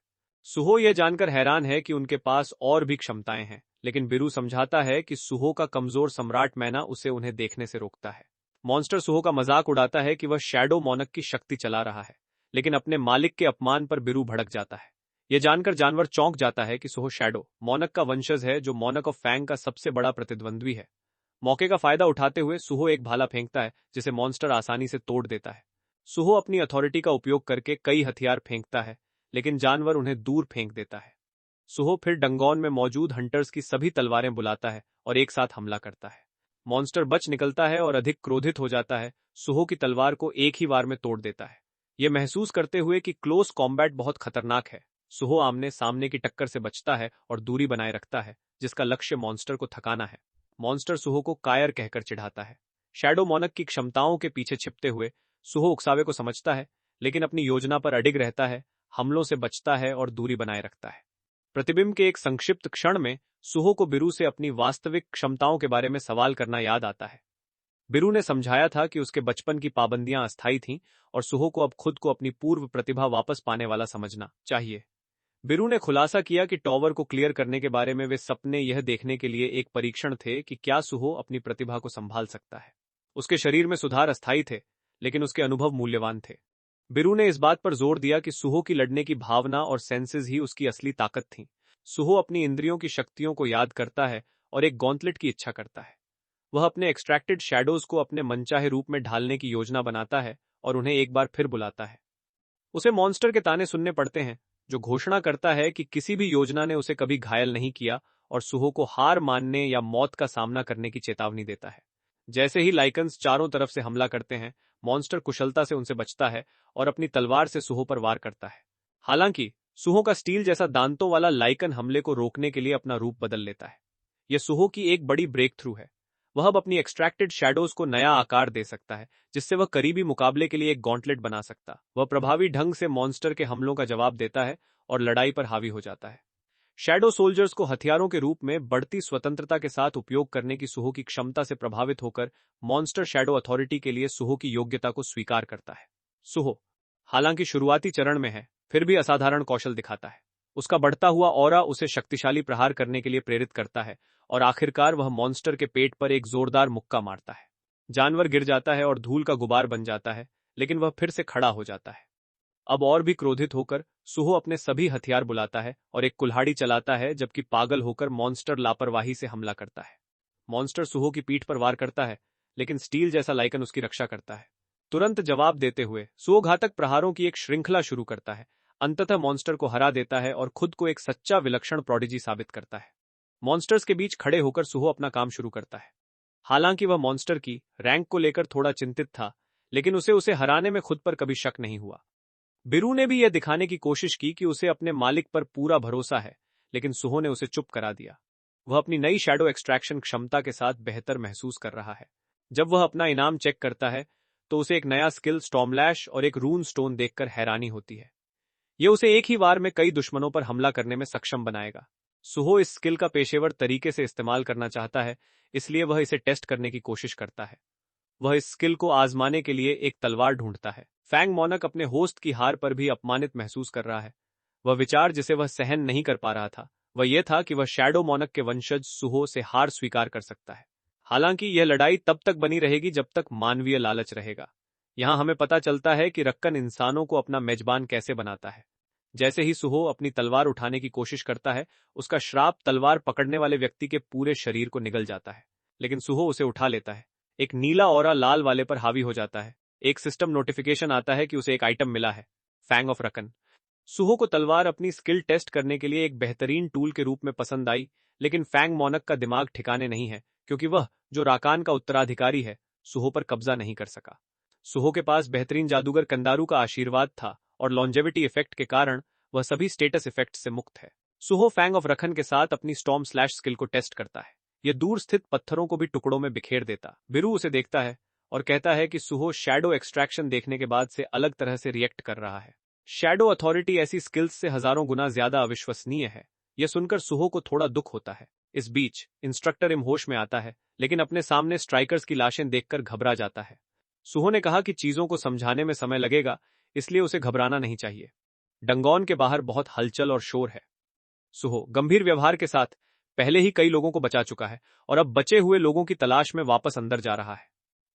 सुहो यह जानकर हैरान है कि उनके पास और भी क्षमताएं हैं, लेकिन बिरु समझाता है कि सुहो का कमजोर सम्राट मैना उसे उन्हें देखने से रोकता है। मॉन्स्टर सुहो का मजाक उड़ाता है कि वह शैडो मोनक की शक्ति चला रहा है, लेकिन अपने मालिक के अपमान पर बिरु भड़क जाता है। यह जानकर जानवर चौंक जाता है कि सुहो शैडो मोनक का वंशज है, जो मोनक ऑफ फैंग का सबसे बड़ा प्रतिद्वंद्वी है। मौके का फायदा उठाते हुए सुहो एक भाला फेंकता है, जिसे मॉन्स्टर आसानी से तोड़ देता है। सुहो अपनी अथॉरिटी का उपयोग करके कई हथियार फेंकता है, लेकिन जानवर उन्हें दूर फेंक देता है। सुहो फिर डंगोन में मौजूद हंटर्स की सभी तलवारें बुलाता है और एक साथ हमला करता है। मॉन्स्टर बच निकलता है और अधिक क्रोधित हो जाता है, सुहो की तलवार को एक ही वार में तोड़ देता है। यह महसूस करते हुए कि क्लोज कॉम्बैट बहुत खतरनाक है, सुहो आमने सामने की टक्कर से बचता है और दूरी बनाए रखता है, जिसका लक्ष्य मॉन्स्टर को थकाना है। मॉन्स्टर सुहो को कायर कहकर चिढ़ाता है। शैडो मोनक की क्षमताओं के पीछे छिपते हुए सुहो उकसावे को समझता है, लेकिन अपनी योजना पर अडिग रहता है, हमलों से बचता है और दूरी बनाए रखता है। प्रतिबिंब के एक संक्षिप्त क्षण में सुहो को बिरु से अपनी वास्तविक क्षमताओं के बारे में सवाल करना याद आता है। बिरु ने समझाया था कि उसके बचपन की पाबंदियां अस्थायी थीं और सुहो को अब खुद को अपनी पूर्व प्रतिभा वापस पाने वाला समझना चाहिए। बिरु ने खुलासा किया कि टॉवर को क्लियर करने के बारे में वे सपने यह देखने के लिए एक परीक्षण थे कि क्या सुहो अपनी प्रतिभा को संभाल सकता है। उसके शरीर में सुधार अस्थायी थे, लेकिन उसके अनुभव मूल्यवान थे। बिरु ने इस बात पर जोर दिया कि सुहो की लड़ने की भावना और सेंसेस ही उसकी असली ताकत थी। सुहो अपनी इंद्रियों की शक्तियों को याद करता है और एक गॉन्टलेट की इच्छा करता है। वह अपने एक्सट्रैक्टेड शैडोज को अपने मनचाहे रूप में ढालने की योजना बनाता है और उन्हें एक बार फिर बुलाता है। उसे मॉन्स्टर के ताने सुनने पड़ते हैं, जो घोषणा करता है कि किसी भी योजना ने उसे कभी घायल नहीं किया और सुहो को हार मानने या मौत का सामना करने की चेतावनी देता है। जैसे ही लाइकन्स चारों तरफ से हमला करते हैं, मॉन्स्टर कुशलता से उनसे बचता है और अपनी तलवार से सुहो पर वार करता है। हालांकि सुहो का स्टील जैसा दांतों वाला लाइकन हमले को रोकने के लिए अपना रूप बदल लेता है। यह सुहो की एक बड़ी ब्रेक थ्रू है। वह अब अपनी एक्सट्रैक्टेड शैडोज को नया आकार दे सकता है, जिससे वह करीबी मुकाबले के लिए एक गॉन्टलेट बना सकता। वह प्रभावी ढंग से मॉन्स्टर के हमलों का जवाब देता है और लड़ाई पर हावी हो जाता है। शैडो सोल्जर्स को हथियारों के रूप में बढ़ती स्वतंत्रता के साथ उपयोग करने की सुहो की क्षमता से प्रभावित होकर मॉन्स्टर शैडो अथॉरिटी के लिए सुहो की योग्यता को स्वीकार करता है। सुहो हालांकि शुरुआती चरण में है, फिर भी असाधारण कौशल दिखाता है। उसका बढ़ता हुआ ऑरा उसे शक्तिशाली प्रहार करने के लिए प्रेरित करता है और आखिरकार वह मॉन्स्टर के पेट पर एक जोरदार मुक्का मारता है। जानवर गिर जाता है और धूल का गुबार बन जाता है, लेकिन वह फिर से खड़ा हो जाता है। अब और भी क्रोधित होकर सुहो अपने सभी हथियार बुलाता है और एक कुल्हाड़ी चलाता है, जबकि पागल होकर मॉन्स्टर लापरवाही से हमला करता है। मॉन्स्टर सुहो की पीठ पर वार करता है, लेकिन स्टील जैसा लाइकन उसकी रक्षा करता है। तुरंत जवाब देते हुए सुहो घातक प्रहारों की एक श्रृंखला शुरू करता है, अंततः मॉन्स्टर को हरा देता है और खुद को एक सच्चा विलक्षण प्रोडिजी साबित करता है। मॉन्स्टर्स के बीच खड़े होकर सुहो अपना काम शुरू करता है। हालांकि वह मॉन्स्टर की रैंक को लेकर थोड़ा चिंतित था, लेकिन उसे हराने में खुद पर कभी शक नहीं हुआ। बिरु ने भी यह दिखाने की कोशिश की कि उसे अपने मालिक पर पूरा भरोसा है, लेकिन सुहो ने उसे चुप करा दिया। वह अपनी नई शैडो एक्सट्रैक्शन क्षमता के साथ बेहतर महसूस कर रहा है। जब वह अपना इनाम चेक करता है तो उसे एक नया स्किल स्टॉर्मलैश और एक रून स्टोन देखकर हैरानी होती है। यह उसे एक ही वार में कई दुश्मनों पर हमला करने में सक्षम बनाएगा। सुहो इस स्किल का पेशेवर तरीके से इस्तेमाल करना चाहता है, इसलिए वह इसे टेस्ट करने की कोशिश करता है। वह इस स्किल को आजमाने के लिए एक तलवार ढूंढता है। फैंग मोनक अपने होस्ट की हार पर भी अपमानित महसूस कर रहा है। वह विचार जिसे वह सहन नहीं कर पा रहा था वह यह था कि वह शैडो मोनक के वंशज सुहो से हार स्वीकार कर सकता है। हालांकि यह लड़ाई तब तक बनी रहेगी जब तक मानवीय लालच रहेगा। यहां हमें पता चलता है कि रक्कन इंसानों को अपना मेजबान कैसे बनाता है। जैसे ही सुहो अपनी तलवार उठाने की कोशिश करता है, उसका श्राप तलवार पकड़ने वाले व्यक्ति के पूरे शरीर को निगल जाता है, लेकिन सुहो उसे उठा लेता है। एक नीला ऑरा लाल वाले पर हावी हो जाता है। एक सिस्टम नोटिफिकेशन आता है कि उसे एक आइटम मिला है। Fang of रकन। सुहो को तलवार अपनी स्किल टेस्ट करने के लिए एक बेहतरीन टूल के रूप में पसंद आई, लेकिन फैंग मोनक का दिमाग ठिकाने नहीं है, क्योंकि वह, जो राकान का उत्तराधिकारी है, सुहो पर कब्जा नहीं कर सका। सुहो के पास बेहतरीन जादूगर कंदारू का आशीर्वाद था, और लॉन्जेविटी इफेक्ट के कारण वह सभी स्टेटस इफेक्ट से मुक्त है। सुहो फैंग ऑफ रखन के साथ अपनी स्टॉर्म स्लैश स्किल को टेस्ट करता है। यह दूर स्थित पत्थरों को भी टुकड़ों में बिखेर देता। बिरू उसे देखता है और कहता है कि सुहो शैडो एक्सट्रैक्शन देखने के बाद से अलग तरह से रिएक्ट कर रहा है। शैडो अथॉरिटी ऐसी स्किल्स से हजारों गुना ज्यादा अविश्वसनीय है। यह सुनकर सुहो को थोड़ा दुख होता है। इस बीच इंस्ट्रक्टर इम होश में आता है, लेकिन अपने सामने स्ट्राइकर्स की लाशें देखकर घबरा जाता है। सुहो ने कहा कि चीजों को समझाने में समय लगेगा, इसलिए उसे घबराना नहीं चाहिए। डंगोन के बाहर बहुत हलचल और शोर है। सुहो गंभीर व्यवहार के साथ पहले ही कई लोगों को बचा चुका है और अब बचे हुए लोगों की तलाश में वापस अंदर जा रहा है।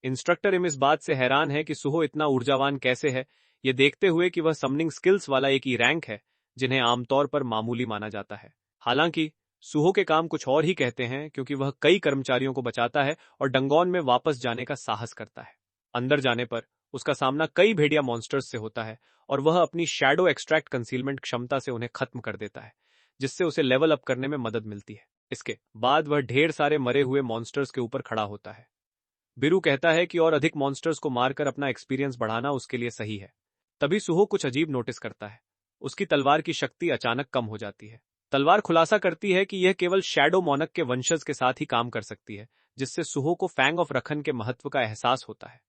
इंस्ट्रक्टर इम इस बात से हैरान है कि सुहो इतना ऊर्जावान कैसे है, ये देखते हुए कि वह समनिंग स्किल्स वाला एक ई रैंक है, जिन्हें आमतौर पर मामूली माना जाता है। हालांकि सुहो के काम कुछ और ही कहते हैं, क्योंकि वह कई कर्मचारियों को बचाता है और डंगोन में वापस जाने का साहस करता है। अंदर जाने पर उसका सामना कई भेड़िया मॉन्स्टर्स से होता है और वह अपनी शैडो एक्सट्रैक्ट कंसीलमेंट क्षमता से उन्हें खत्म कर देता है, जिससे उसे लेवल अप करने में मदद मिलती है। इसके बाद वह ढेर सारे मरे हुए मॉन्स्टर्स के ऊपर खड़ा होता है। बिरू कहता है कि और अधिक मॉन्स्टर्स को मारकर अपना एक्सपीरियंस बढ़ाना उसके लिए सही है। तभी सुहो कुछ अजीब नोटिस करता है। उसकी तलवार की शक्ति अचानक कम हो जाती है। तलवार खुलासा करती है कि यह केवल शैडो मोनक के वंशज के साथ ही काम कर सकती है, जिससे सुहो को फैंग ऑफ रखन के महत्व का एहसास होता है।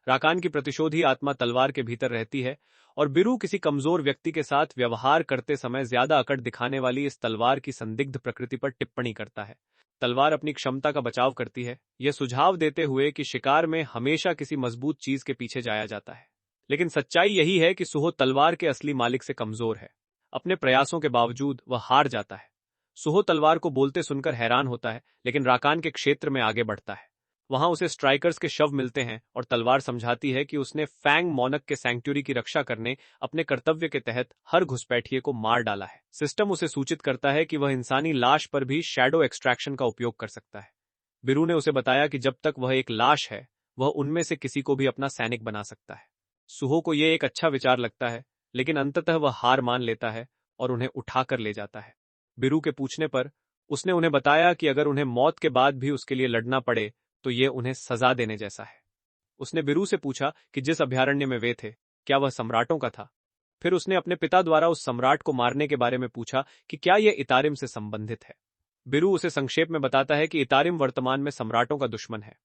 राकान की प्रतिशोधी आत्मा तलवार के भीतर रहती है और बिरू किसी कमजोर व्यक्ति के साथ व्यवहार करते समय ज्यादा अकड़ दिखाने वाली इस तलवार की संदिग्ध प्रकृति पर टिप्पणी करता है। तलवार अपनी क्षमता का बचाव करती है, यह सुझाव देते हुए कि शिकार में हमेशा किसी मजबूत चीज के पीछे जाया जाता है। लेकिन सच्चाई यही है कि सुहो तलवार के असली मालिक से कमजोर है। अपने प्रयासों के बावजूद वह हार जाता है। सुहो तलवार को बोलते सुनकर हैरान होता है, लेकिन राकान के क्षेत्र में आगे बढ़ता है। वहां उसे स्ट्राइकर्स के शव मिलते हैं और तलवार समझाती है कि उसने फैंग मोनक के सैंक्चुरी की रक्षा करने अपने कर्तव्य के तहत हर घुसपैठिए को मार डाला है। सिस्टम उसे सूचित करता है कि वह इंसानी लाश पर भी शैडो एक्सट्रैक्शन का उपयोग कर सकता है। बिरू ने उसे बताया कि जब तक वह एक लाश है, वह उनमें से किसी को भी अपना सैनिक बना सकता है। सुहो को यह एक अच्छा विचार लगता है, लेकिन अंततः वह हार मान लेता है और उन्हें उठाकर ले जाता है। बिरू के पूछने पर उसने उन्हें बताया कि अगर उन्हें मौत के बाद भी उसके लिए लड़ना पड़े तो ये उन्हें सजा देने जैसा है। उसने बिरू से पूछा कि जिस अभयारण्य में वे थे, क्या वह सम्राटों का था। फिर उसने अपने पिता द्वारा उस सम्राट को मारने के बारे में पूछा कि क्या यह इतारिम से संबंधित है। बिरू उसे संक्षेप में बताता है कि इतारिम वर्तमान में सम्राटों का दुश्मन है।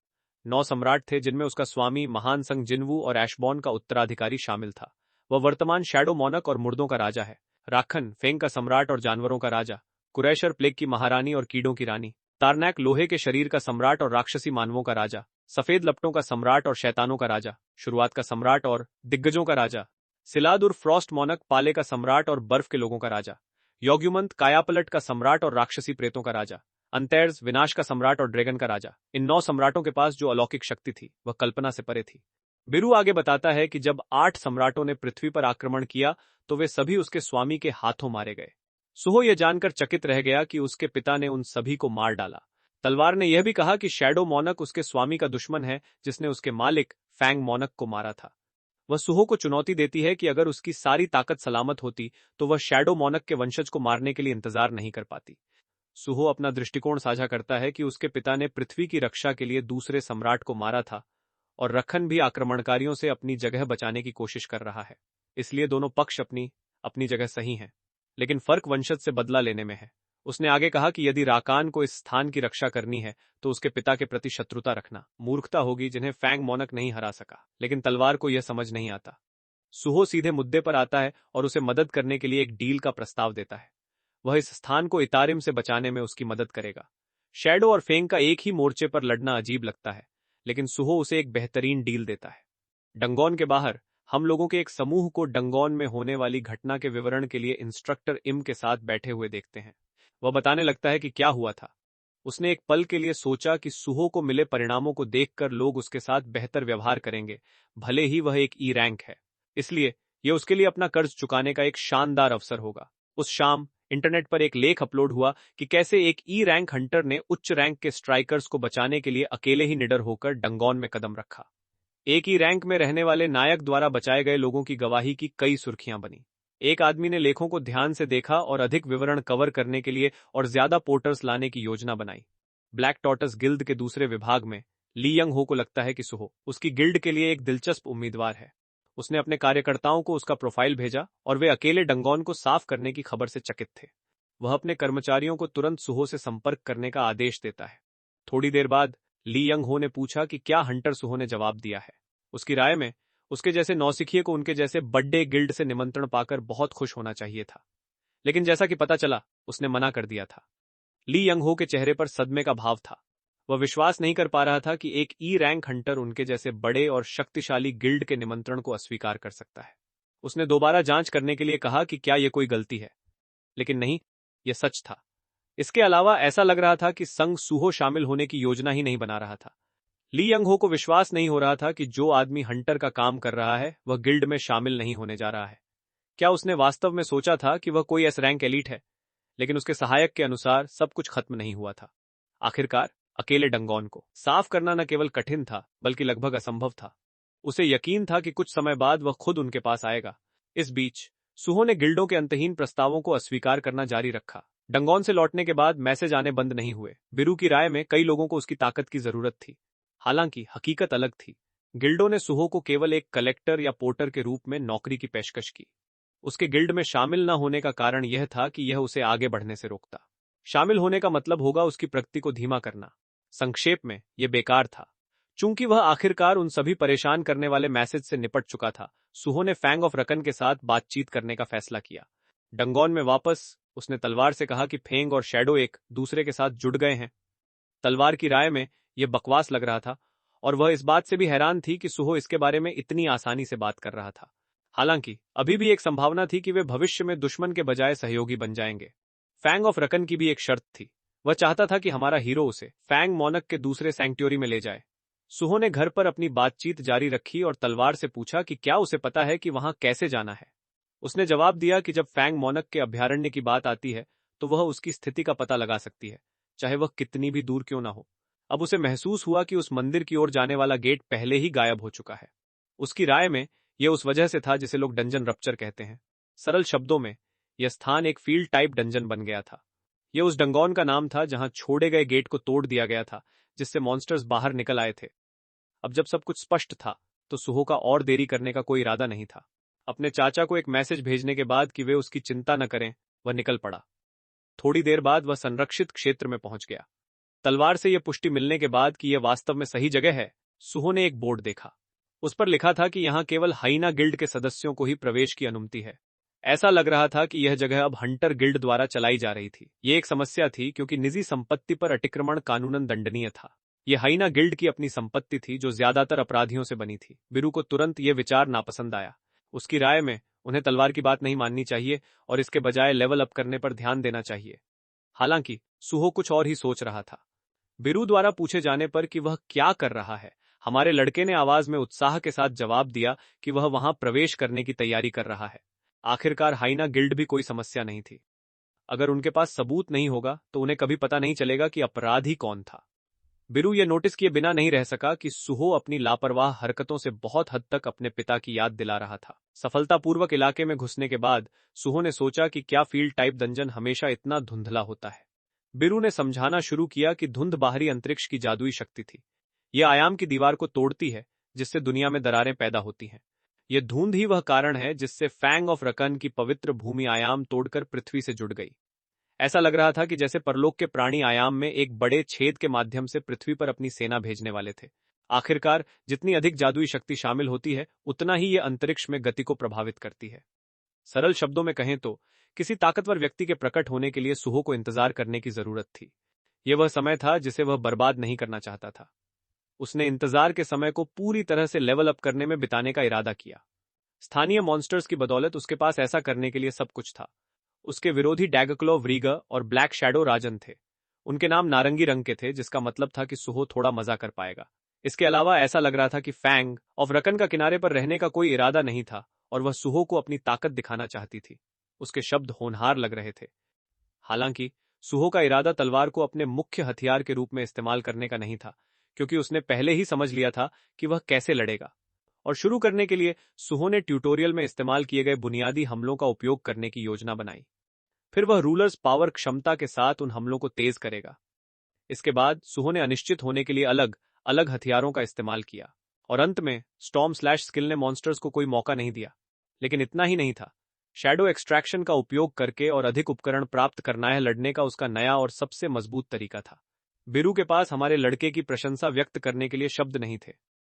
9 सम्राट थे, जिनमें उसका स्वामी महान संग जिनवू और एशबॉर्न का उत्तराधिकारी शामिल था। वह वर्तमान शैडो मोनक और मुर्दों का राजा है। राखन फेंग का सम्राट और जानवरों का राजा, कुरैशर प्लेग की महारानी और कीड़ों की रानी, तारनैक लोहे के शरीर का सम्राट और राक्षसी मानवों का राजा, सफेद लपटों का सम्राट और शैतानों का राजा, शुरुआत का सम्राट और दिग्गजों का राजा, सिलादुर फ्रॉस्ट मोनक पाले का सम्राट और बर्फ के लोगों का राजा, योग्युमंत कायापलट का सम्राट और राक्षसी प्रेतों का राजा, अंतैर्स विनाश का सम्राट और ड्रैगन का राजा। इन 9 सम्राटों के पास जो अलौकिक शक्ति थी, वह कल्पना से परे थी। बिरू आगे बताता है कि जब 8 सम्राटों ने पृथ्वी पर आक्रमण किया तो वे सभी उसके स्वामी के हाथों मारे गए। सुहो यह जानकर चकित रह गया कि उसके पिता ने उन सभी को मार डाला। तलवार ने यह भी कहा कि शैडो मोनक उसके स्वामी का दुश्मन है, जिसने उसके मालिक फैंग मोनक को मारा था। वह सुहो को चुनौती देती है कि अगर उसकी सारी ताकत सलामत होती तो वह शैडो मोनक के वंशज को मारने के लिए इंतजार नहीं कर पाती। सुहो अपना दृष्टिकोण साझा करता है कि उसके पिता ने पृथ्वी की रक्षा के लिए दूसरे सम्राट को मारा था और रखन भी आक्रमणकारियों से अपनी जगह बचाने की कोशिश कर रहा है। इसलिए दोनों पक्ष अपनी जगह सही हैं, लेकिन फर्क वंशज से बदला लेने में है। उसने आगे कहा कि यदि राकान को इस स्थान की रक्षा करनी है तो उसके पिता के प्रति शत्रुता रखना मूर्खता होगी, जिन्हें फैंग मोनक नहीं हरा सका। लेकिन तलवार को यह समझ नहीं आता। सुहो सीधे मुद्दे पर आता है और उसे मदद करने के लिए एक डील का प्रस्ताव देता है। वह इस स्थान को इतारिम से बचाने में उसकी मदद करेगा। शैडो और फेंग का एक ही मोर्चे पर लड़ना अजीब लगता है, लेकिन सुहो उसे एक बेहतरीन डील देता है। डंगोन के बाहर हम लोगों के एक समूह को डंगोन में होने वाली घटना के विवरण के लिए इंस्ट्रक्टर इम के साथ बैठे हुए देखते हैं। वह बताने लगता है कि क्या हुआ था। उसने एक पल के लिए सोचा कि सुहो को मिले परिणामों को देखकर लोग उसके साथ बेहतर व्यवहार करेंगे, भले ही वह एक ई रैंक है। इसलिए यह उसके लिए अपना कर्ज चुकाने का एक शानदार अवसर होगा। उस शाम इंटरनेट पर एक लेख अपलोड हुआ कि कैसे एक ई रैंक हंटर ने उच्च रैंक के स्ट्राइकर्स को बचाने के लिए अकेले ही निडर होकर डंगोन में कदम रखा। एक ही रैंक में रहने वाले नायक द्वारा बचाए गए लोगों की गवाही की कई सुर्खियां बनी। एक आदमी ने लेखों को ध्यान से देखा और अधिक विवरण कवर करने के लिए और ज्यादा पोर्टर्स लाने की योजना बनाई। ब्लैक टॉर्टस गिल्ड के दूसरे विभाग में ली यंग हो को लगता है कि सुहो उसकी गिल्ड के लिए एक दिलचस्प उम्मीदवार है। उसने अपने कार्यकर्ताओं को उसका प्रोफाइल भेजा और वे अकेले डंगोन को साफ करने की खबर से चकित थे। वह अपने कर्मचारियों को तुरंत सुहो से संपर्क करने का आदेश देता है। थोड़ी देर बाद ली यंग हो ने पूछा कि क्या हंटर सुहो ने जवाब दिया है। उसकी राय में उसके जैसे नौसिखिए को उनके जैसे बड्डे गिल्ड से निमंत्रण पाकर बहुत खुश होना चाहिए था, लेकिन जैसा कि पता चला उसने मना कर दिया था। ली यंग हो के चेहरे पर सदमे का भाव था। वह विश्वास नहीं कर पा रहा था कि एक ई रैंक हंटर उनके जैसे बड़े और शक्तिशाली गिल्ड के निमंत्रण को अस्वीकार कर सकता है। उसने दोबारा जांच करने के लिए कहा कि क्या यह कोई गलती है, लेकिन नहीं, यह सच था। इसके अलावा ऐसा लग रहा था कि संग सुहो शामिल होने की योजना ही नहीं बना रहा था। ली यंग हो को विश्वास नहीं हो रहा था कि जो आदमी हंटर का काम कर रहा है वह गिल्ड में शामिल नहीं होने जा रहा है। क्या उसने वास्तव में सोचा था कि वह कोई एस रैंक एलीट है? लेकिन उसके सहायक के अनुसार सब कुछ खत्म नहीं हुआ था। आखिरकार अकेले डंगोन को साफ करना न केवल कठिन था बल्कि लगभग असंभव था। उसे यकीन था कि कुछ समय बाद वह खुद उनके पास आएगा। इस बीच सुहो ने गिल्डों के अंतहीन प्रस्तावों को अस्वीकार करना जारी रखा। डंगोन से लौटने के बाद मैसेज आने बंद नहीं हुए। बिरू की राय में कई लोगों को उसकी ताकत की जरूरत थी। हालांकि हकीकत अलग थी। गिल्डों ने सुहो को केवल एक कलेक्टर या पोर्टर के रूप में नौकरी की पेशकश की। उसके गिल्ड में शामिल न होने का कारण यह था कि यह उसे आगे बढ़ने से रोकता। शामिल होने का मतलब होगा उसकी प्रगति को धीमा करना। संक्षेप में यह बेकार था। चूंकि वह आखिरकार उन सभी परेशान करने वाले मैसेज से निपट चुका था, सुहो ने फैंग ऑफ रकन के साथ बातचीत करने का फैसला किया। डंगोन में वापस उसने तलवार से कहा कि फेंग और शैडो एक दूसरे के साथ जुड़ गए हैं। तलवार की राय में यह बकवास लग रहा था और वह इस बात से भी हैरान थी कि सुहो इसके बारे में इतनी आसानी से बात कर रहा था। हालांकि अभी भी एक संभावना थी कि वे भविष्य में दुश्मन के बजाय सहयोगी बन जाएंगे। फैंग ऑफ रकन की भी एक शर्त थी। वह चाहता था कि हमारा हीरो उसे फैंग मोनक के दूसरे सैंक्ट्यूरी में ले जाए। सुहो ने घर पर अपनी बातचीत जारी रखी और तलवार से पूछा कि क्या उसे पता है कि वहां कैसे जाना है। उसने जवाब दिया कि जब फैंग मोनक के अभ्यारण्य की बात आती है तो वह उसकी स्थिति का पता लगा सकती है, चाहे वह कितनी भी दूर क्यों ना हो। अब उसे महसूस हुआ कि उस मंदिर की ओर जाने वाला गेट पहले ही गायब हो चुका है। उसकी राय में यह उस वजह से था जिसे लोग डंजन रप्चर कहते हैं। सरल शब्दों में यह स्थान एक फील्ड टाइप डंजन बन गया था। यह उस डंगोन का नाम था जहां छोड़े गए गेट को तोड़ दिया गया था, जिससे मॉन्स्टर्स बाहर निकल आए थे। अब जब सब कुछ स्पष्ट था तो सुहो का और देरी करने का कोई इरादा नहीं था। अपने चाचा को एक मैसेज भेजने के बाद कि वे उसकी चिंता न करें, वह निकल पड़ा। थोड़ी देर बाद वह संरक्षित क्षेत्र में पहुंच गया। तलवार से यह पुष्टि मिलने के बाद कि यह वास्तव में सही जगह है, सुहो ने एक बोर्ड देखा। उस पर लिखा था कि यहां केवल हाइना गिल्ड के सदस्यों को ही प्रवेश की अनुमति है। ऐसा लग रहा था कि यह जगह अब हंटर गिल्ड द्वारा चलाई जा रही थी। यह एक समस्या थी क्योंकि निजी संपत्ति पर अतिक्रमण कानूनन दंडनीय था। यह हाइना गिल्ड की अपनी संपत्ति थी जो ज्यादातर अपराधियों से बनी थी। बिरू को तुरंत यह विचार नापसंद आया। उसकी राय में उन्हें तलवार की बात नहीं माननी चाहिए और इसके बजाय लेवल अप करने पर ध्यान देना चाहिए। हालांकि सुहो कुछ और ही सोच रहा था। बिरू द्वारा पूछे जाने पर कि वह क्या कर रहा है, हमारे लड़के ने आवाज में उत्साह के साथ जवाब दिया कि वह वहां प्रवेश करने की तैयारी कर रहा है। आखिरकार हाइना गिल्ड भी कोई समस्या नहीं थी। अगर उनके पास सबूत नहीं होगा तो उन्हें कभी पता नहीं चलेगा कि अपराधी कौन था। बिरू यह नोटिस किए बिना नहीं रह सका कि सुहो अपनी लापरवाह हरकतों से बहुत हद तक अपने पिता की याद दिला रहा था। सफलतापूर्वक इलाके में घुसने के बाद सुहो ने सोचा कि क्या फील्ड टाइप डंजन हमेशा इतना धुंधला होता है। बिरू ने समझाना शुरू किया कि धुंध बाहरी अंतरिक्ष की जादुई शक्ति थी। यह आयाम की दीवार को तोड़ती है जिससे दुनिया में दरारें पैदा होती हैं। यह धुंध ही वह कारण है जिससे फैंग ऑफ रकन की पवित्र भूमि आयाम तोड़कर पृथ्वी से जुड़ गई। ऐसा लग रहा था कि जैसे परलोक के प्राणी आयाम में एक बड़े छेद के माध्यम से पृथ्वी पर अपनी सेना भेजने वाले थे। आखिरकार जितनी अधिक जादुई शक्ति शामिल होती है उतना ही यह अंतरिक्ष में गति को प्रभावित करती है। सरल शब्दों में कहें तो किसी ताकतवर व्यक्ति के प्रकट होने के लिए सुहो को इंतजार करने की जरूरत थी। यह वह समय था जिसे वह बर्बाद नहीं करना चाहता था। उसने इंतजार के समय को पूरी तरह से लेवल अप करने में बिताने का इरादा किया। स्थानीय मॉन्स्टर्स की बदौलत उसके पास ऐसा करने के लिए सब कुछ था। उसके विरोधी डैगक्लो व्रीगा और ब्लैक शैडो राजन थे। उनके नाम नारंगी रंग के थे, जिसका मतलब था कि सुहो थोड़ा मजा कर पाएगा। इसके अलावा ऐसा लग रहा था कि फैंग ऑफ रकन का किनारे पर रहने का कोई इरादा नहीं था और वह सुहो को अपनी ताकत दिखाना चाहती थी। उसके शब्द होनहार लग रहे थे। हालांकि सुहो का इरादा तलवार को अपने मुख्य हथियार के रूप में इस्तेमाल करने का नहीं था, क्योंकि उसने पहले ही समझ लिया था कि वह कैसे लड़ेगा। और शुरू करने के लिए सुहो ने ट्यूटोरियल में इस्तेमाल किए गए बुनियादी हमलों का उपयोग करने की योजना बनाई। फिर वह रूलर्स पावर क्षमता के साथ उन हमलों को तेज करेगा। इसके बाद सुहो ने अनिश्चित होने के लिए अलग अलग हथियारों का इस्तेमाल किया, और अंत में स्टॉर्म स्लैश स्किल ने मॉन्स्टर्स को कोई मौका नहीं दिया। लेकिन इतना ही नहीं था, शैडो एक्सट्रैक्शन का उपयोग करके और अधिक उपकरण प्राप्त करना है लड़ने का उसका नया और सबसे मजबूत तरीका था। बिरु के पास हमारे लड़के की प्रशंसा व्यक्त करने के लिए शब्द नहीं थे।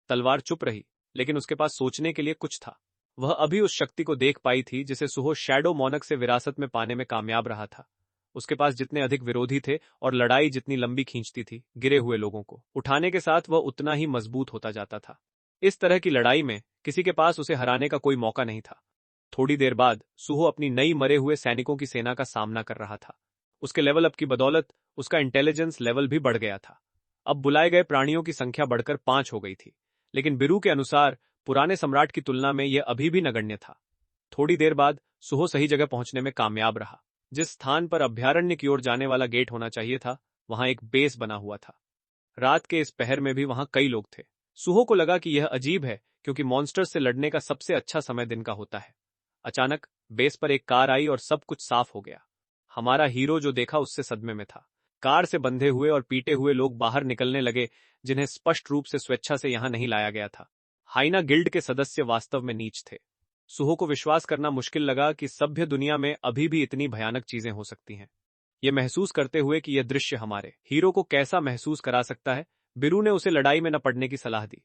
तलवार चुप रही, लेकिन उसके पास सोचने के लिए कुछ था। वह अभी उस शक्ति को देख पाई थी जिसे सुहो शैडो मोनक से विरासत में पाने में कामयाब रहा था। उसके पास जितने अधिक विरोधी थे और लड़ाई जितनी लंबी खींचती थी, गिरे हुए लोगों को उठाने के साथ वह उतना ही मजबूत होता जाता था। इस तरह की लड़ाई में किसी के पास उसे हराने का कोई मौका नहीं था। थोड़ी देर बाद सुहो अपनी नई मरे हुए सैनिकों की सेना का सामना कर रहा था। उसके लेवल अप की बदौलत उसका इंटेलिजेंस लेवल भी बढ़ गया था। अब बुलाए गए प्राणियों की संख्या बढ़कर 5 हो गई थी, लेकिन बिरु के अनुसार पुराने सम्राट की तुलना में यह अभी भी नगण्य था। थोड़ी देर बाद सुहो सही जगह पहुंचने में कामयाब रहा। जिस स्थान पर अभ्यारण्य की ओर जाने वाला गेट होना चाहिए था, वहां एक बेस बना हुआ था। रात के इस पहर में भी वहां कई लोग थे। सुहो को लगा कि यह अजीब है, क्योंकि मॉन्स्टर्स से लड़ने का सबसे अच्छा समय दिन का होता है। अचानक बेस पर एक कार आई और सब कुछ साफ हो गया। हमारा हीरो जो देखा उससे सदमे में था। कार से बंधे हुए और पीटे हुए लोग बाहर निकलने लगे, जिन्हें स्पष्ट रूप से स्वेच्छा से यहां नहीं लाया गया था। हाइना गिल्ड के सदस्य वास्तव में नीच थे। सुहो को विश्वास करना मुश्किल लगा कि सभ्य दुनिया में अभी भी इतनी भयानक चीजें हो सकती हैं। यह महसूस करते हुए कि यह दृश्य हमारे हीरो को कैसा महसूस करा सकता है, बिरु ने उसे लड़ाई में न पड़ने की सलाह दी।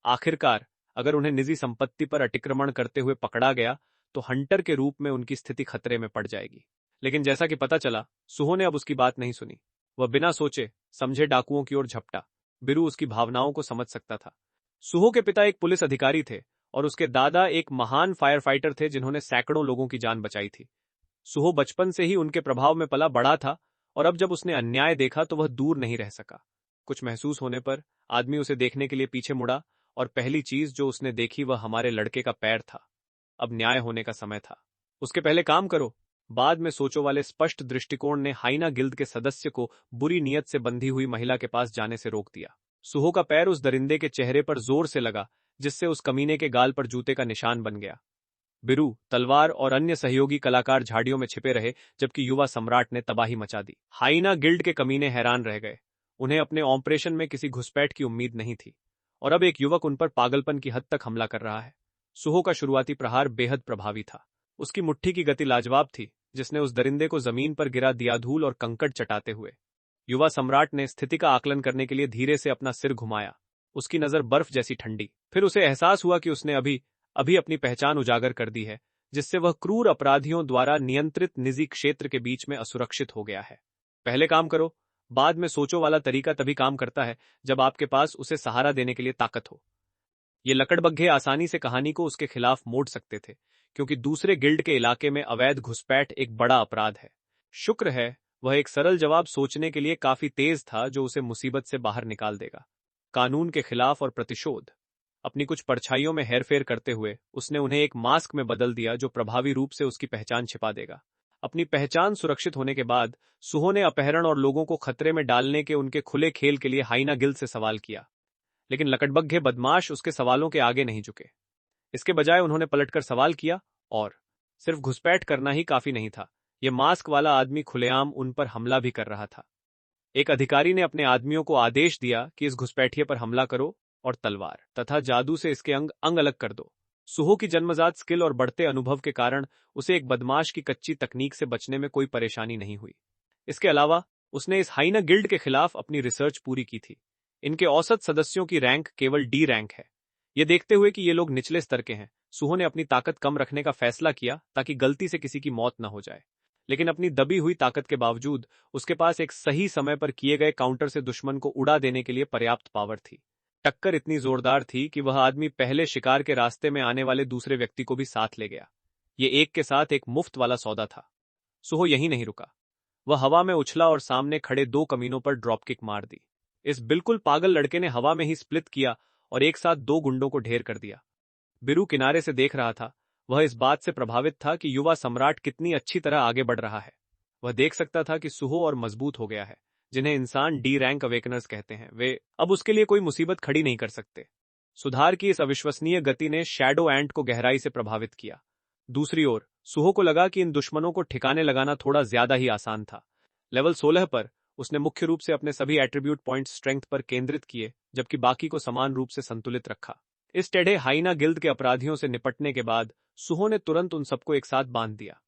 आखिरकार अगर उन्हें निजी संपत्ति पर अतिक्रमण करते हुए पकड़ा गया तो हंटर के रूप में उनकी स्थिति खतरे में पड़ जाएगी। लेकिन जैसा कि पता चला, सुहो ने अब उसकी बात नहीं सुनी। वह बिना सोचे समझे डाकुओं की ओर झपटा। बिरु उसकी भावनाओं को समझ सकता था। सुहो के पिता एक पुलिस अधिकारी थे और उसके दादा एक महान फायर फाइटर थे जिन्होंने सैकड़ों लोगों की जान बचाई थी। सुहो बचपन से ही उनके प्रभाव में पला बड़ा था, और अब जब उसने अन्याय देखा तो वह दूर नहीं रह सका। कुछ महसूस होने पर आदमी उसे देखने के लिए पीछे मुड़ा, और पहली चीज जो उसने देखी वह हमारे लड़के का पैर था। अब न्याय होने का समय था। उसके पहले काम करो, बाद में सोचो वाले स्पष्ट दृष्टिकोण ने हाइना गिल्ड के सदस्य को बुरी नीयत से बंधी हुई महिला के पास जाने से रोक दिया। सुहो का पैर उस दरिंदे के चेहरे पर जोर से लगा, जिससे उस कमीने के गाल पर जूते का निशान बन गया। बिरु, तलवार और अन्य सहयोगी कलाकार झाड़ियों में छिपे रहे, जबकि युवा सम्राट ने तबाही मचा दी। हाइना गिल्ड के कमीने हैरान रह गए। उन्हें अपने ऑपरेशन में किसी घुसपैठ की उम्मीद नहीं थी, और अब एक युवक उन पर पागलपन की हद तक हमला कर रहा है। सुहो का शुरुआती प्रहार बेहद प्रभावी था। उसकी मुट्ठी की गति लाजवाब थी, जिसने उस दरिंदे को जमीन पर गिरा दिया, धूल और कंकड़ चटाते हुए। युवा सम्राट ने स्थिति का आकलन करने के लिए धीरे से अपना सिर घुमाया। उसकी नजर बर्फ जैसी ठंडी। फिर उसे एहसास हुआ कि उसने अभी अपनी पहचान उजागर कर दी है, जिससे वह क्रूर अपराधियों द्वारा नियंत्रित निजी क्षेत्र के बीच में असुरक्षित हो गया है। पहले काम करो, बाद में सोचो वाला तरीका तभी काम करता है जब आपके पास उसे सहारा देने के लिए ताकत हो। ये लकड़बग्घे आसानी से कहानी को उसके खिलाफ मोड़ सकते थे, क्योंकि दूसरे गिल्ड के इलाके में अवैध घुसपैठ एक बड़ा अपराध है। शुक्र है वह एक सरल जवाब सोचने के लिए काफी तेज था, जो उसे मुसीबत से बाहर निकाल देगा। कानून के खिलाफ और प्रतिशोध। अपनी कुछ परछाइयों में हेरफेर करते हुए उसने उन्हें एक मास्क में बदल दिया, जो प्रभावी रूप से उसकी पहचान छिपा देगा। अपनी पहचान सुरक्षित होने के बाद सुहो ने अपहरण और लोगों को खतरे में डालने के उनके खुले खेल के लिए हाइना गिल्ड से सवाल किया, लेकिन लकड़बग्घे बदमाश उसके सवालों के आगे नहीं झुके। इसके बजाय उन्होंने पलटकर सवाल किया, और सिर्फ घुसपैठ करना ही काफी नहीं था, यह मास्क वाला आदमी खुलेआम उन पर हमला भी कर रहा था। एक अधिकारी ने अपने आदमियों को आदेश दिया कि इस घुसपैठिए पर हमला करो और तलवार तथा जादू से इसके अंग अलग कर दो। सुहो की जन्मजात स्किल और बढ़ते अनुभव के कारण उसे एक बदमाश की कच्ची तकनीक से बचने में कोई परेशानी नहीं हुई। इसके अलावा उसने इस हाइना गिल्ड के खिलाफ अपनी रिसर्च पूरी की थी। इनके औसत सदस्यों की रैंक केवल डी रैंक है। यह देखते हुए कि ये लोग निचले स्तर के हैं, सुहो ने अपनी ताकत कम रखने का फैसला किया ताकि गलती से किसी की मौत न हो जाए। लेकिन अपनी दबी हुई ताकत के बावजूद उसके पास एक सही समय पर किए गए काउंटर से दुश्मन को उड़ा देने के लिए पर्याप्त पावर थी। टक्कर इतनी जोरदार थी कि वह आदमी पहले शिकार के रास्ते में आने वाले दूसरे व्यक्ति को भी साथ ले गया। ये एक के साथ एक मुफ्त वाला सौदा था। सुहो यहीं नहीं रुका। वह हवा में उछला और सामने खड़े 2 कमीनों पर ड्रॉप किक मार दी। इस बिल्कुल पागल लड़के ने हवा में ही स्प्लिट किया और एक साथ 2 गुंडों को ढेर कर दिया। बिरु किनारे से देख रहा था। वह इस बात से प्रभावित था कि युवा सम्राट कितनी अच्छी तरह आगे बढ़ रहा है। वह देख सकता था कि सुहो और मजबूत हो गया है, जिन्हें इंसान डी रैंक अवेकनर्स कहते हैं, वे अब उसके लिए कोई मुसीबत खड़ी नहीं कर सकते। सुधार की इस अविश्वसनीय गति ने शैडो एंट को गहराई से प्रभावित किया। दूसरी ओर सुहो को लगा कि इन दुश्मनों को ठिकाने लगाना थोड़ा ज्यादा ही आसान था। लेवल 16 पर उसने मुख्य रूप से अपने सभी एट्रीब्यूट पॉइंट स्ट्रेंथ पर केंद्रित किए, जबकि बाकी को समान रूप से संतुलित रखा। इस टेढ़े हाइना गिल्ड के अपराधियों से निपटने के बाद सुहो ने तुरंत उन सबको एक साथ बांध दिया।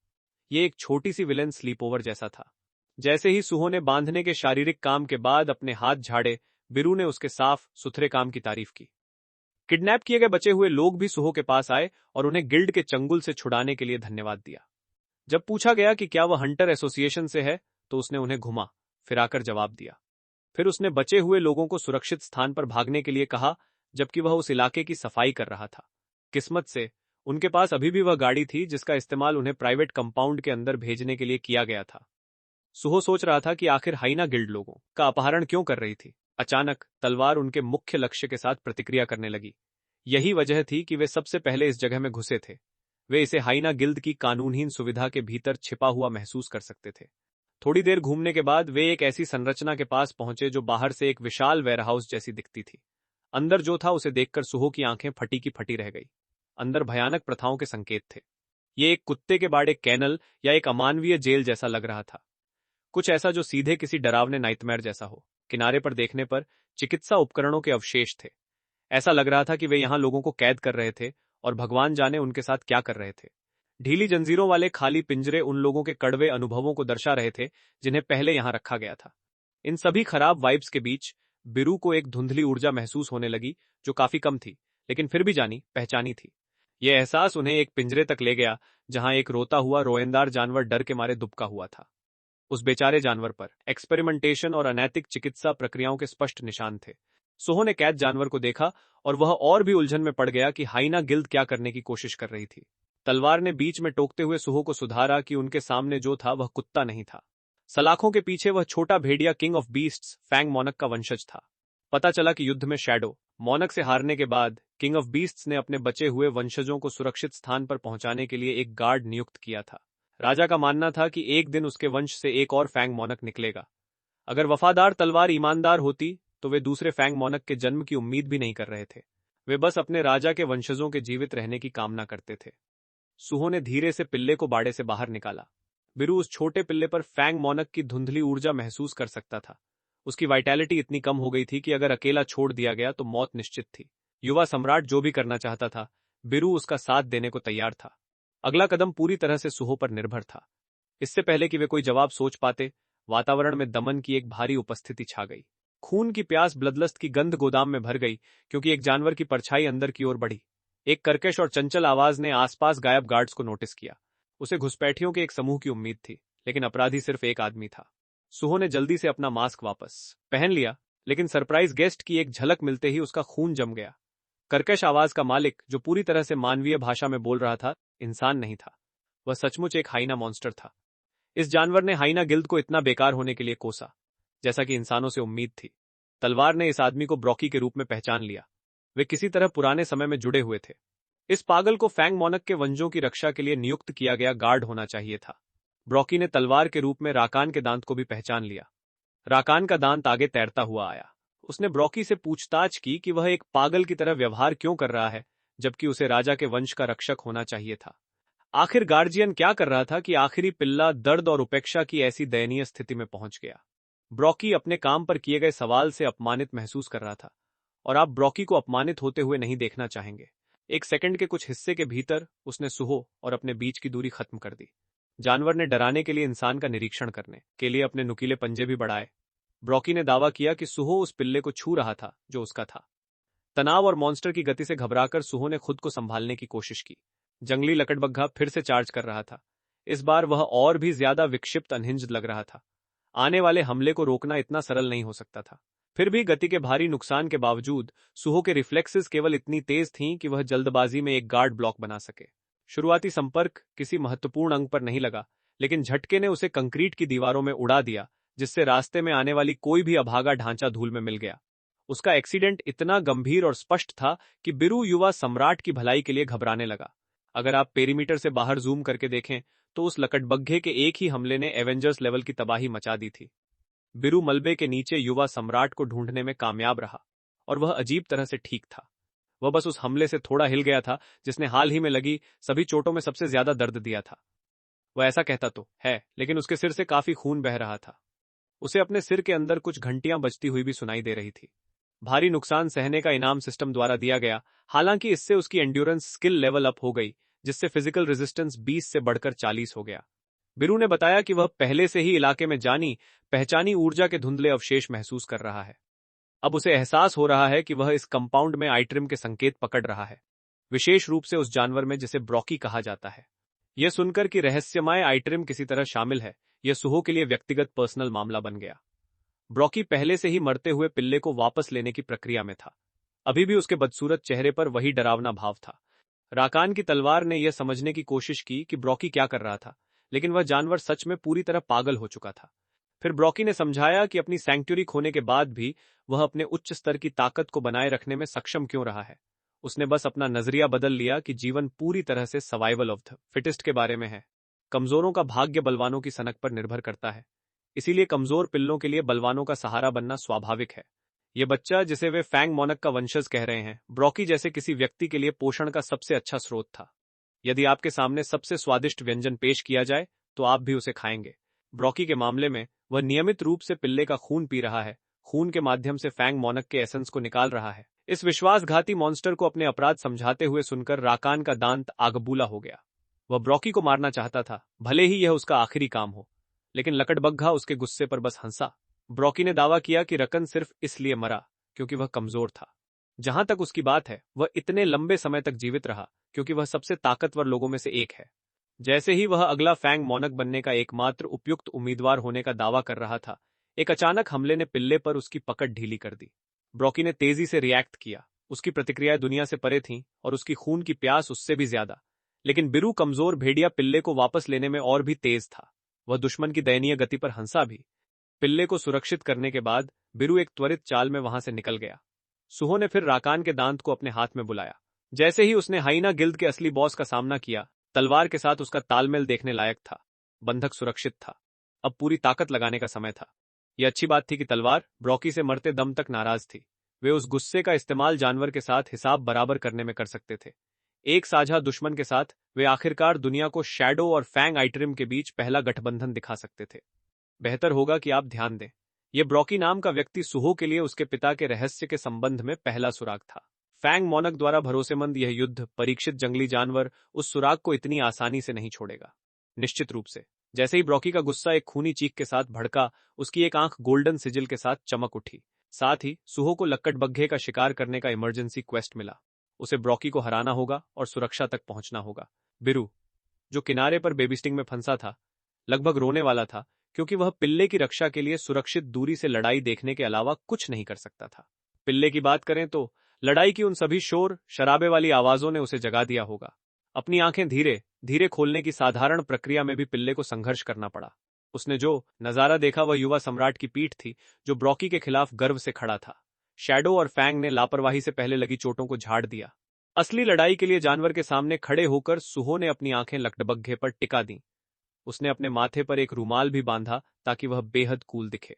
ये एक छोटी सी विलेन स्लीपओवर जैसा था। जैसे ही सुहो ने बांधने के शारीरिक काम के बाद अपने हाथ झाड़े, बिरू ने उसके साफ सुथरे काम की तारीफ की। किडनैप किए गए बचे हुए लोग भी सुहो के पास आए और उन्हें गिल्ड के चंगुल से छुड़ाने के लिए धन्यवाद दिया। जब पूछा गया कि क्या वह हंटर एसोसिएशन से है, तो उसने उन्हें घुमा फिराकर जवाब दिया। फिर उसने बचे हुए लोगों को सुरक्षित स्थान पर भागने के लिए कहा, जबकि वह उस इलाके की सफाई कर रहा था। किस्मत से उनके पास अभी भी वह गाड़ी थी जिसका इस्तेमाल उन्हें प्राइवेट कंपाउंड के अंदर भेजने के लिए किया गया था। सुहो सोच रहा था कि आखिर हाइना गिल्ड लोगों का अपहरण क्यों कर रही थी। अचानक तलवार उनके मुख्य लक्ष्य के साथ प्रतिक्रिया करने लगी। यही वजह थी कि वे सबसे पहले इस जगह में घुसे थे। वे इसे हाइना गिल्ड की कानूनहीन सुविधा के भीतर छिपा हुआ महसूस कर सकते थे। थोड़ी देर घूमने के बाद वे एक ऐसी संरचना के पास पहुंचे जो बाहर से एक विशाल वेयरहाउस जैसी दिखती थी। अंदर जो था उसे देखकर सुहो की आंखें फटी की फटी रह गई। अंदर भयानक प्रथाओं के संकेत थे। ये एक कुत्ते के बाड़े कैनल या एक अमानवीय जेल जैसा लग रहा था, कुछ ऐसा जो सीधे किसी डरावने नाइटमेयर जैसा हो। किनारे पर देखने पर चिकित्सा उपकरणों के अवशेष थे। ऐसा लग रहा था कि वे यहां लोगों को कैद कर रहे थे और भगवान जाने उनके साथ क्या कर रहे थे। ढीली जंजीरों वाले खाली पिंजरे उन लोगों के कड़वे अनुभवों को दर्शा रहे थे जिन्हें पहले यहां रखा गया था। इन सभी खराब वाइब्स के बीच बिरू को एक धुंधली ऊर्जा महसूस होने लगी, जो काफी कम थी लेकिन फिर भी जानी पहचानी थी। यह एहसास उन्हें एक पिंजरे तक ले गया जहां एक रोता हुआ रोएंदार जानवर डर के मारे दुबका हुआ था। उस बेचारे जानवर पर एक्सपेरिमेंटेशन और अनैतिक चिकित्सा प्रक्रियाओं के स्पष्ट निशान थे। सुहो ने कैद जानवर को देखा और वह और भी उलझन में पड़ गया कि हाइना गिल्ड क्या करने की कोशिश कर रही थी। तलवार ने बीच में टोकते हुए सुहो को सुधारा कि उनके सामने जो था वह कुत्ता नहीं था। सलाखों के पीछे वह छोटा भेड़िया किंग ऑफ बीस्ट्स फैंग मोनक का वंशज था। पता चला कि युद्ध में शैडो मोनक से हारने के बाद किंग ऑफ बीस्ट्स ने अपने बचे हुए वंशजों को सुरक्षित स्थान पर पहुंचाने के लिए एक गार्ड नियुक्त किया था। राजा का मानना था कि एक दिन उसके वंश से एक और फैंग मोनक निकलेगा। अगर वफादार तलवार ईमानदार होती तो वे दूसरे फैंग मोनक के जन्म की उम्मीद भी नहीं कर रहे थे। वे बस अपने राजा के वंशजों के जीवित रहने की कामना करते थे। सुहो ने धीरे से पिल्ले को बाड़े से बाहर निकाला। बिरू उस छोटे पिल्ले पर फैंग मोनक की धुंधली ऊर्जा महसूस कर सकता था। उसकी वाइटैलिटी इतनी कम हो गई थी कि अगर अकेला छोड़ दिया गया तो मौत निश्चित थी। युवा सम्राट जो भी करना चाहता था, बिरू उसका साथ देने को तैयार था। अगला कदम पूरी तरह से सुहो पर निर्भर था। इससे पहले कि वे कोई जवाब सोच पाते, वातावरण में दमन की एक भारी उपस्थिति छा गई। खून की प्यास ब्लडलस्ट की गंध गोदाम में भर गई, क्योंकि एक जानवर की परछाई अंदर की ओर बढ़ी। एक कर्कश और चंचल आवाज ने आसपास गायब गार्ड्स को नोटिस किया। उसे घुसपैठियों के एक समूह की उम्मीद थी, लेकिन अपराधी सिर्फ एक आदमी था। सुहो ने जल्दी से अपना मास्क वापस पहन लिया, लेकिन सरप्राइज गेस्ट की एक झलक मिलते ही उसका खून जम गया। कर्कश आवाज का मालिक, जो पूरी तरह से मानवीय भाषा में बोल रहा था, इंसान नहीं था। वह सचमुच एक हाइना मॉन्स्टर था। इस जानवर ने हाइना गिल्ड को इतना बेकार होने के लिए कोसा, जैसा कि इंसानों से उम्मीद थी। तलवार ने इस आदमी को ब्रॉकी के रूप में पहचान लिया। वे किसी तरह पुराने समय में जुड़े हुए थे। इस पागल को फैंग मोनक के वंशजों की रक्षा के लिए नियुक्त किया गया गार्ड होना चाहिए था। ब्रॉकी ने तलवार के रूप में राकान के दांत को भी पहचान लिया। राकान का दांत आगे तैरता हुआ आया। उसने ब्रॉकी से पूछताछ की कि वह एक पागल की तरह व्यवहार क्यों कर रहा है, जबकि उसे राजा के वंश का रक्षक होना चाहिए था। आखिर गार्जियन क्या कर रहा था कि आखिरी पिल्ला दर्द और उपेक्षा की ऐसी दयनीय स्थिति में पहुंच गया। ब्रॉकी अपने काम पर किए गए सवाल से अपमानित महसूस कर रहा था, और आप ब्रॉकी को अपमानित होते हुए नहीं देखना चाहेंगे। एक सेकंड के कुछ हिस्से के भीतर उसने सुहो और अपने बीच की दूरी खत्म कर दी। जानवर ने डराने के लिए इंसान का निरीक्षण करने के लिए अपने नुकीले पंजे भी बढ़ाए। ब्रॉकी ने दावा किया कि सुहो उस पिल्ले को छू रहा था जो उसका था। तनाव और मॉन्स्टर की गति से घबराकर सुहो ने खुद को संभालने की कोशिश की। जंगली लकड़बग्घा फिर से चार्ज कर रहा था। इस बार वह और भी ज्यादा विक्षिप्त अनहिंज्ड लग रहा था। आने वाले हमले को रोकना इतना सरल नहीं हो सकता था। फिर भी गति के भारी नुकसान के बावजूद सुहो के रिफ्लेक्सेस केवल इतनी तेज थीं कि वह जल्दबाजी में एक गार्ड ब्लॉक बना सके। शुरुआती संपर्क किसी महत्वपूर्ण अंग पर नहीं लगा, लेकिन झटके ने उसे कंक्रीट की दीवारों में उड़ा दिया, जिससे रास्ते में आने वाली कोई भी अभागा ढांचा धूल में मिल गया। उसका एक्सीडेंट इतना गंभीर और स्पष्ट था कि बिरू युवा सम्राट की भलाई के लिए घबराने लगा। अगर आप पेरीमीटर से बाहर जूम करके देखें तो उस लकड़बग्घे के एक ही हमले ने एवेंजर्स लेवल की तबाही मचा दी थी। बिरु मलबे के नीचे युवा सम्राट को ढूंढने में कामयाब रहा, और वह अजीब तरह से ठीक था। वह बस उस हमले से थोड़ा हिल गया था जिसने हाल ही में लगी सभी चोटों में सबसे ज्यादा दर्द दिया था। वह ऐसा कहता तो है, लेकिन उसके सिर से काफी खून बह रहा था। उसे अपने सिर के अंदर कुछ घंटियां बजती हुई भी सुनाई दे रही थी। भारी नुकसान सहने का इनाम सिस्टम द्वारा दिया गया, हालांकि इससे उसकी एंड्योरेंस स्किल लेवल अप हो गई, जिससे फिजिकल रेजिस्टेंस 20 से बढ़कर 40 हो गया। बिरु ने बताया कि वह पहले से ही इलाके में जानी पहचानी ऊर्जा के धुंधले अवशेष महसूस कर रहा है। अब उसे एहसास हो रहा है कि वह इस कंपाउंड में आइट्रिम के संकेत पकड़ रहा है, विशेष रूप से उस जानवर में जिसे ब्रोकी कहा जाता है। यह सुनकर कि रहस्यमय आइट्रिम किसी तरह शामिल है, यह सुहो के लिए व्यक्तिगत पर्सनल मामला बन गया। ब्रोकी पहले से ही मरते हुए पिल्ले को वापस लेने की प्रक्रिया में था। अभी भी उसके बदसूरत चेहरे पर वही डरावना भाव था। राकान की तलवार ने यह समझने की कोशिश की कि ब्रोकी क्या कर रहा था, लेकिन वह जानवर सच में पूरी तरह पागल हो चुका था। फिर ब्रोकी ने समझाया कि अपनी सैंक्चुरी खोने के बाद भी वह अपने उच्च स्तर की ताकत को बनाए रखने में सक्षम क्यों रहा है। उसने बस अपना नजरिया बदल लिया कि जीवन पूरी तरह से सर्वाइवल ऑफ द फिटेस्ट के बारे में है। कमजोरों का भाग्य बलवानों की सनक पर निर्भर करता है, इसीलिए कमजोर पिल्लों के लिए बलवानों का सहारा बनना स्वाभाविक है। यह बच्चा, जिसे वे फैंग मोनक का वंशज कह रहे हैं, ब्रोकी जैसे किसी व्यक्ति के लिए पोषण का सबसे अच्छा स्रोत था। यदि आपके सामने सबसे स्वादिष्ट व्यंजन पेश किया जाए तो आप भी उसे खाएंगे। ब्रोकी के मामले में वह नियमित रूप से पिल्ले का खून पी रहा है, खून के माध्यम से फैंग मोनक के एसेंस को निकाल रहा है। इस विश्वासघाती मॉन्स्टर को अपने अपराध समझाते हुए सुनकर राकान का दांत आगबूला हो गया। वह ब्रोकी को मारना चाहता था, भले ही यह उसका आखिरी काम हो, लेकिन लकड़बग्घा उसके गुस्से पर बस हंसा। ब्रोकी ने दावा किया कि रकन सिर्फ इसलिए मरा क्योंकि वह कमजोर था। जहां तक उसकी बात है, वह इतने लंबे समय तक जीवित रहा क्योंकि वह सबसे ताकतवर लोगों में से एक है। जैसे ही वह अगला फैंग मोनक बनने का एकमात्र उपयुक्त उम्मीदवार होने का दावा कर रहा था, एक अचानक हमले ने पिल्ले पर उसकी पकड़ ढीली कर दी। ब्रोकी ने तेजी से रिएक्ट किया। उसकी प्रतिक्रियाएं दुनिया से परे थीं और उसकी खून की प्यास उससे भी ज्यादा। लेकिन बिरु कमजोर भेड़िया पिल्ले को वापस लेने में और भी तेज था। वह दुश्मन की दयनीय गति पर हंसा भी। पिल्ले को सुरक्षित करने के बाद बिरु एक त्वरित चाल में वहां से निकल गया। सुहो ने फिर राकान के दांत को अपने हाथ में बुलाया। जैसे ही उसने हाइना गिल्ड के असली बॉस का सामना किया, तलवार के साथ उसका तालमेल देखने लायक था। बंधक सुरक्षित था। अब पूरी ताकत लगाने का समय था। यह अच्छी बात थी कि तलवार ब्रोकी से मरते दम तक नाराज थी। वे उस गुस्से का इस्तेमाल जानवर के साथ हिसाब बराबर करने में कर सकते थे। एक साझा दुश्मन के साथ वे आखिरकार दुनिया को शैडो और फैंग आइट्रिम के बीच पहला गठबंधन दिखा सकते थे। बेहतर होगा कि आप ध्यान दें, यह ब्रोकी नाम का व्यक्ति सुहो के लिए उसके पिता के रहस्य के संबंध में पहला सुराग था। फैंग मोनक द्वारा भरोसेमंद यह युद्ध परीक्षित जंगली जानवर उस सुराग को इतनी आसानी से नहीं छोड़ेगा। निश्चित रूप से जैसे ही ब्रोकी का गुस्सा एक खूनी चीख के साथ भड़का, उसकी एक आंख गोल्डन सिजिल के साथ चमक उठी। साथ ही सुहो को लक्कड़बग्घे का शिकार करने का इमरजेंसी क्वेस्ट मिला। उसे ब्रोकी को हराना होगा और सुरक्षा तक पहुंचना होगा। बिरु, जो किनारे पर बेबीस्टिंग में फंसा था, लगभग रोने वाला था क्योंकि वह पिल्ले की रक्षा के लिए सुरक्षित दूरी से लड़ाई देखने के अलावा कुछ नहीं कर सकता था। पिल्ले की बात करें तो लड़ाई की उन सभी शोर शराबे वाली आवाजों ने उसे जगा दिया होगा। अपनी आंखें धीरे धीरे खोलने की साधारण प्रक्रिया में भी पिल्ले को संघर्ष करना पड़ा। उसने जो नजारा देखा वह युवा सम्राट की पीठ थी, जो ब्रोकी के खिलाफ गर्व से खड़ा था। शैडो और फैंग ने लापरवाही से पहले लगी चोटों को झाड़ दिया। असली लड़ाई के लिए जानवर के सामने खड़े होकर सुहो ने अपनी आंखें लकड़बग्घे पर टिका दी। उसने अपने माथे पर एक रूमाल भी बांधा ताकि वह बेहद कूल दिखे।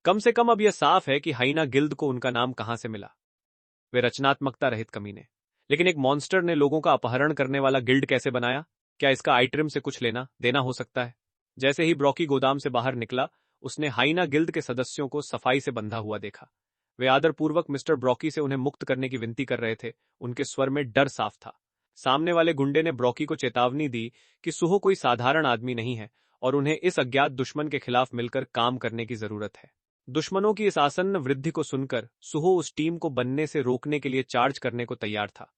कम से कम अब यह साफ है कि हाइना गिल्ड को उनका नाम कहां से मिला। वे रचनात्मकता रहित कमीने। लेकिन एक मॉन्स्टर ने लोगों का अपहरण करने वाला गिल्ड कैसे बनाया? क्या इसका आइट्रिम से कुछ लेना देना हो सकता है? जैसे ही ब्रोकी गोदाम से बाहर निकला, उसने हाइना गिल्ड के सदस्यों को सफाई से बंधा हुआ देखा। वे आदरपूर्वक मिस्टर ब्रोकी से उन्हें मुक्त करने की विनती कर रहे थे। उनके स्वर में डर साफ था। सामने वाले गुंडे ने ब्रोकी को चेतावनी दी कि सुहो कोई साधारण आदमी नहीं है और उन्हें इस अज्ञात दुश्मन के खिलाफ मिलकर काम करने की जरूरत है। दुश्मनों की इस आसन्न वृद्धि को सुनकर सुहो उस टीम को बनने से रोकने के लिए चार्ज करने को तैयार था।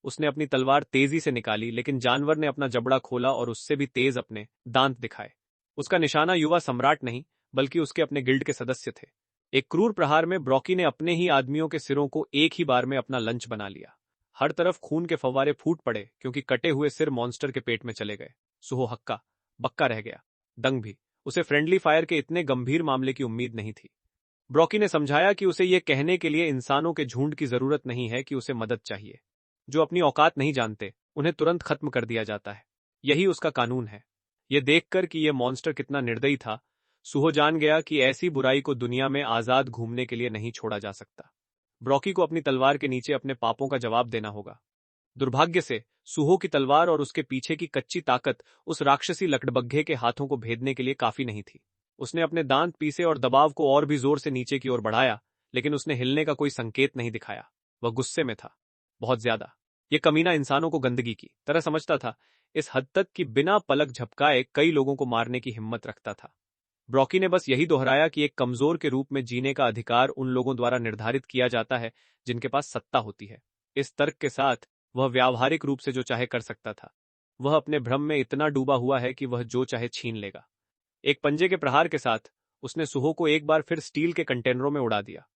उसने अपनी तलवार तेजी से निकाली, लेकिन जानवर ने अपना जबड़ा खोला और उससे भी तेज अपने दांत दिखाए। उसका निशाना युवा सम्राट नहीं, बल्कि उसके अपने गिल्ड के सदस्य थे। एक क्रूर प्रहार में ब्रोकी ने अपने ही आदमियों के सिरों को एक ही बार में अपना लंच बना लिया। हर तरफ खून के फव्वारे फूट पड़े क्योंकि कटे हुए सिर मॉन्स्टर के पेट में चले गए। सुहो हक्का बक्का रह गया, दंग भी। उसे फ्रेंडली फायर के इतने गंभीर मामले की उम्मीद नहीं थी। ब्रोकी ने समझाया कि उसे यह कहने के लिए इंसानों के झुंड की जरूरत नहीं है कि उसे मदद चाहिए। जो अपनी औकात नहीं जानते, उन्हें तुरंत खत्म कर दिया जाता है। यही उसका कानून है। यह देखकर कि यह मॉन्स्टर कितना निर्दयी था, सुहो जान गया कि ऐसी बुराई को दुनिया में आजाद घूमने के लिए नहीं छोड़ा जा सकता। ब्रॉकी को अपनी तलवार के नीचे अपने पापों का जवाब देना होगा। दुर्भाग्य से सुहो की तलवार और उसके पीछे की कच्ची ताकत उस राक्षसी लकड़बग्घे के हाथों को भेदने के लिए काफी नहीं थी। उसने अपने दांत पीसे और दबाव को और भी जोर से नीचे की ओर बढ़ाया, लेकिन उसने हिलने का कोई संकेत नहीं दिखाया। वह गुस्से में था, बहुत ज्यादा। यह कमीना इंसानों को गंदगी की तरह समझता था, इस हद तक कि बिना पलक झपकाए कई लोगों को मारने की हिम्मत रखता था। ब्रॉकी ने बस यही दोहराया कि एक कमजोर के रूप में जीने का अधिकार उन लोगों द्वारा निर्धारित किया जाता है जिनके पास सत्ता होती है। इस तर्क के साथ वह व्यावहारिक रूप से जो चाहे कर सकता था। वह अपने भ्रम में इतना डूबा हुआ है कि वह जो चाहे छीन लेगा। एक पंजे के प्रहार के साथ उसने सुहो को एक बार फिर स्टील के कंटेनरों में उड़ा दिया।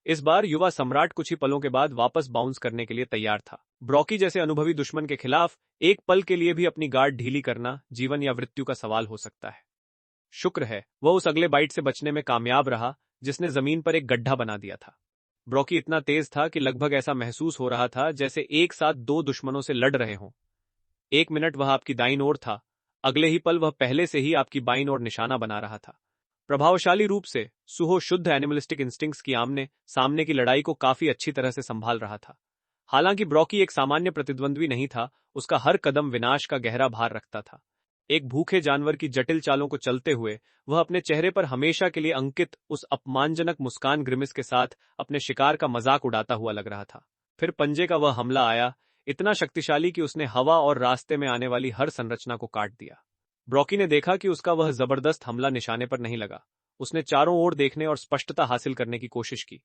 इस बार युवा सम्राट कुछ ही पलों के बाद वापस बाउंस करने के लिए तैयार था। ब्रॉकी जैसे अनुभवी दुश्मन के खिलाफ एक पल के लिए भी अपनी गार्ड ढीली करना जीवन या मृत्यु का सवाल हो सकता है। शुक्र है वह उस अगले बाइट से बचने में कामयाब रहा जिसने जमीन पर एक गड्ढा बना दिया था। ब्रॉकी इतना तेज था कि लगभग ऐसा महसूस हो रहा था जैसे एक साथ दो दुश्मनों से लड़ रहे हों। एक मिनट वह आपकी दाईं ओर था, अगले ही पल वह पहले से ही आपकी बाईं ओर निशाना बना रहा था। प्रभावशाली रूप से सुहो शुद्ध एनिमलिस्टिक इंस्टिंक्ट्स की आमने सामने की लड़ाई को काफी अच्छी तरह से संभाल रहा था। हालांकि ब्रॉकी एक सामान्य प्रतिद्वंद्वी नहीं था, उसका हर कदम विनाश का गहरा भार रखता था। एक भूखे जानवर की जटिल चालों को चलते हुए वह अपने चेहरे पर हमेशा के लिए अंकित उस अपमानजनक मुस्कान ग्रिमिस के साथ अपने शिकार का मजाक उड़ाता हुआ लग रहा था। फिर पंजे का वह हमला आया, इतना शक्तिशाली कि उसने हवा और रास्ते में आने वाली हर संरचना को काट दिया। ब्रॉकी ने देखा कि उसका वह जबरदस्त हमला निशाने पर नहीं लगा। उसने चारों ओर देखने और स्पष्टता हासिल करने की कोशिश की,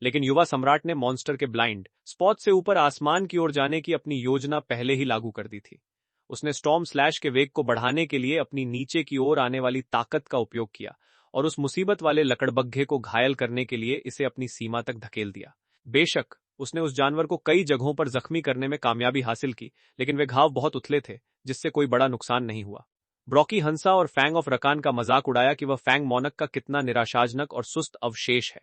लेकिन युवा सम्राट ने मॉन्स्टर के ब्लाइंड स्पॉट से ऊपर आसमान की ओर जाने की अपनी योजना पहले ही लागू कर दी थी। उसने स्टॉर्म स्लैश के वेग को बढ़ाने के लिए अपनी नीचे की ओर आने वाली ताकत का उपयोग किया और उस मुसीबत वाले लकड़बग्घे को घायल करने के लिए इसे अपनी सीमा तक धकेल दिया। बेशक उसने उस जानवर को कई जगहों पर जख्मी करने में कामयाबी हासिल की, लेकिन वे घाव बहुत उथले थे जिससे कोई बड़ा नुकसान नहीं हुआ। ब्रॉकी हंसा और फैंग ऑफ रकान का मजाक उड़ाया कि वह फैंग मोनक का कितना निराशाजनक और सुस्त अवशेष है।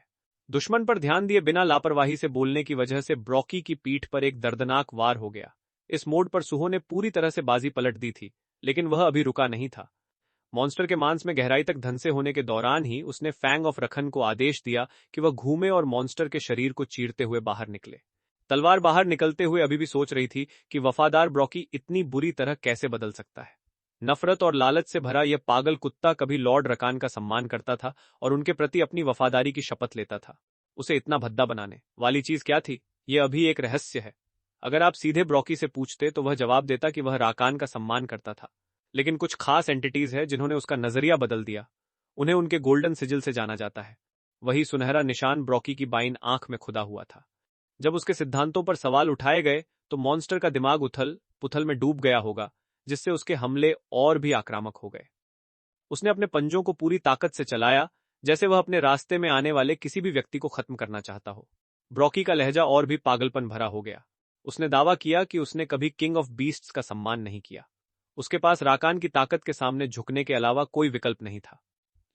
दुश्मन पर ध्यान दिए बिना लापरवाही से बोलने की वजह से ब्रॉकी की पीठ पर एक दर्दनाक वार हो गया। इस मोड़ पर सुहो ने पूरी तरह से बाजी पलट दी थी, लेकिन वह अभी रुका नहीं था। मॉन्स्टर के मांस में गहराई तक धंसे होने के दौरान ही उसने फैंग ऑफ रखन को आदेश दिया कि वह घूमे और मॉन्स्टर के शरीर को चीरते हुए बाहर निकले। तलवार बाहर निकलते हुए अभी भी सोच रही थी कि वफादार ब्रॉकी इतनी बुरी तरह कैसे बदल सकता है। नफरत और लालच से भरा यह पागल कुत्ता कभी लॉर्ड रकान का सम्मान करता था और उनके प्रति अपनी वफादारी की शपथ लेता था। उसे इतना भद्दा बनाने वाली चीज क्या थी, यह अभी एक रहस्य है। अगर आप सीधे ब्रॉकी से पूछते तो वह जवाब देता कि वह राकान का सम्मान करता था, लेकिन कुछ खास एंटिटीज है जिन्होंने उसका नजरिया बदल दिया। उन्हें उनके गोल्डन सिजिल से जाना जाता है। वही सुनहरा निशान ब्रॉकी की बाईं आंख में खुदा हुआ था। जब उसके सिद्धांतों पर सवाल उठाए गए तो मॉन्स्टर का दिमाग उथल पुथल में डूब गया होगा, जिससे उसके हमले और भी आक्रामक हो गए। उसने अपने पंजों को पूरी ताकत से चलाया, जैसे वह अपने रास्ते में आने वाले किसी भी व्यक्ति को खत्म करना चाहता हो। ब्रॉकी का लहजा और भी पागलपन भरा हो गया। उसने दावा किया कि उसने कभी किंग ऑफ बीस्ट्स का सम्मान नहीं किया। उसके पास राकान की ताकत के सामने झुकने के अलावा कोई विकल्प नहीं था।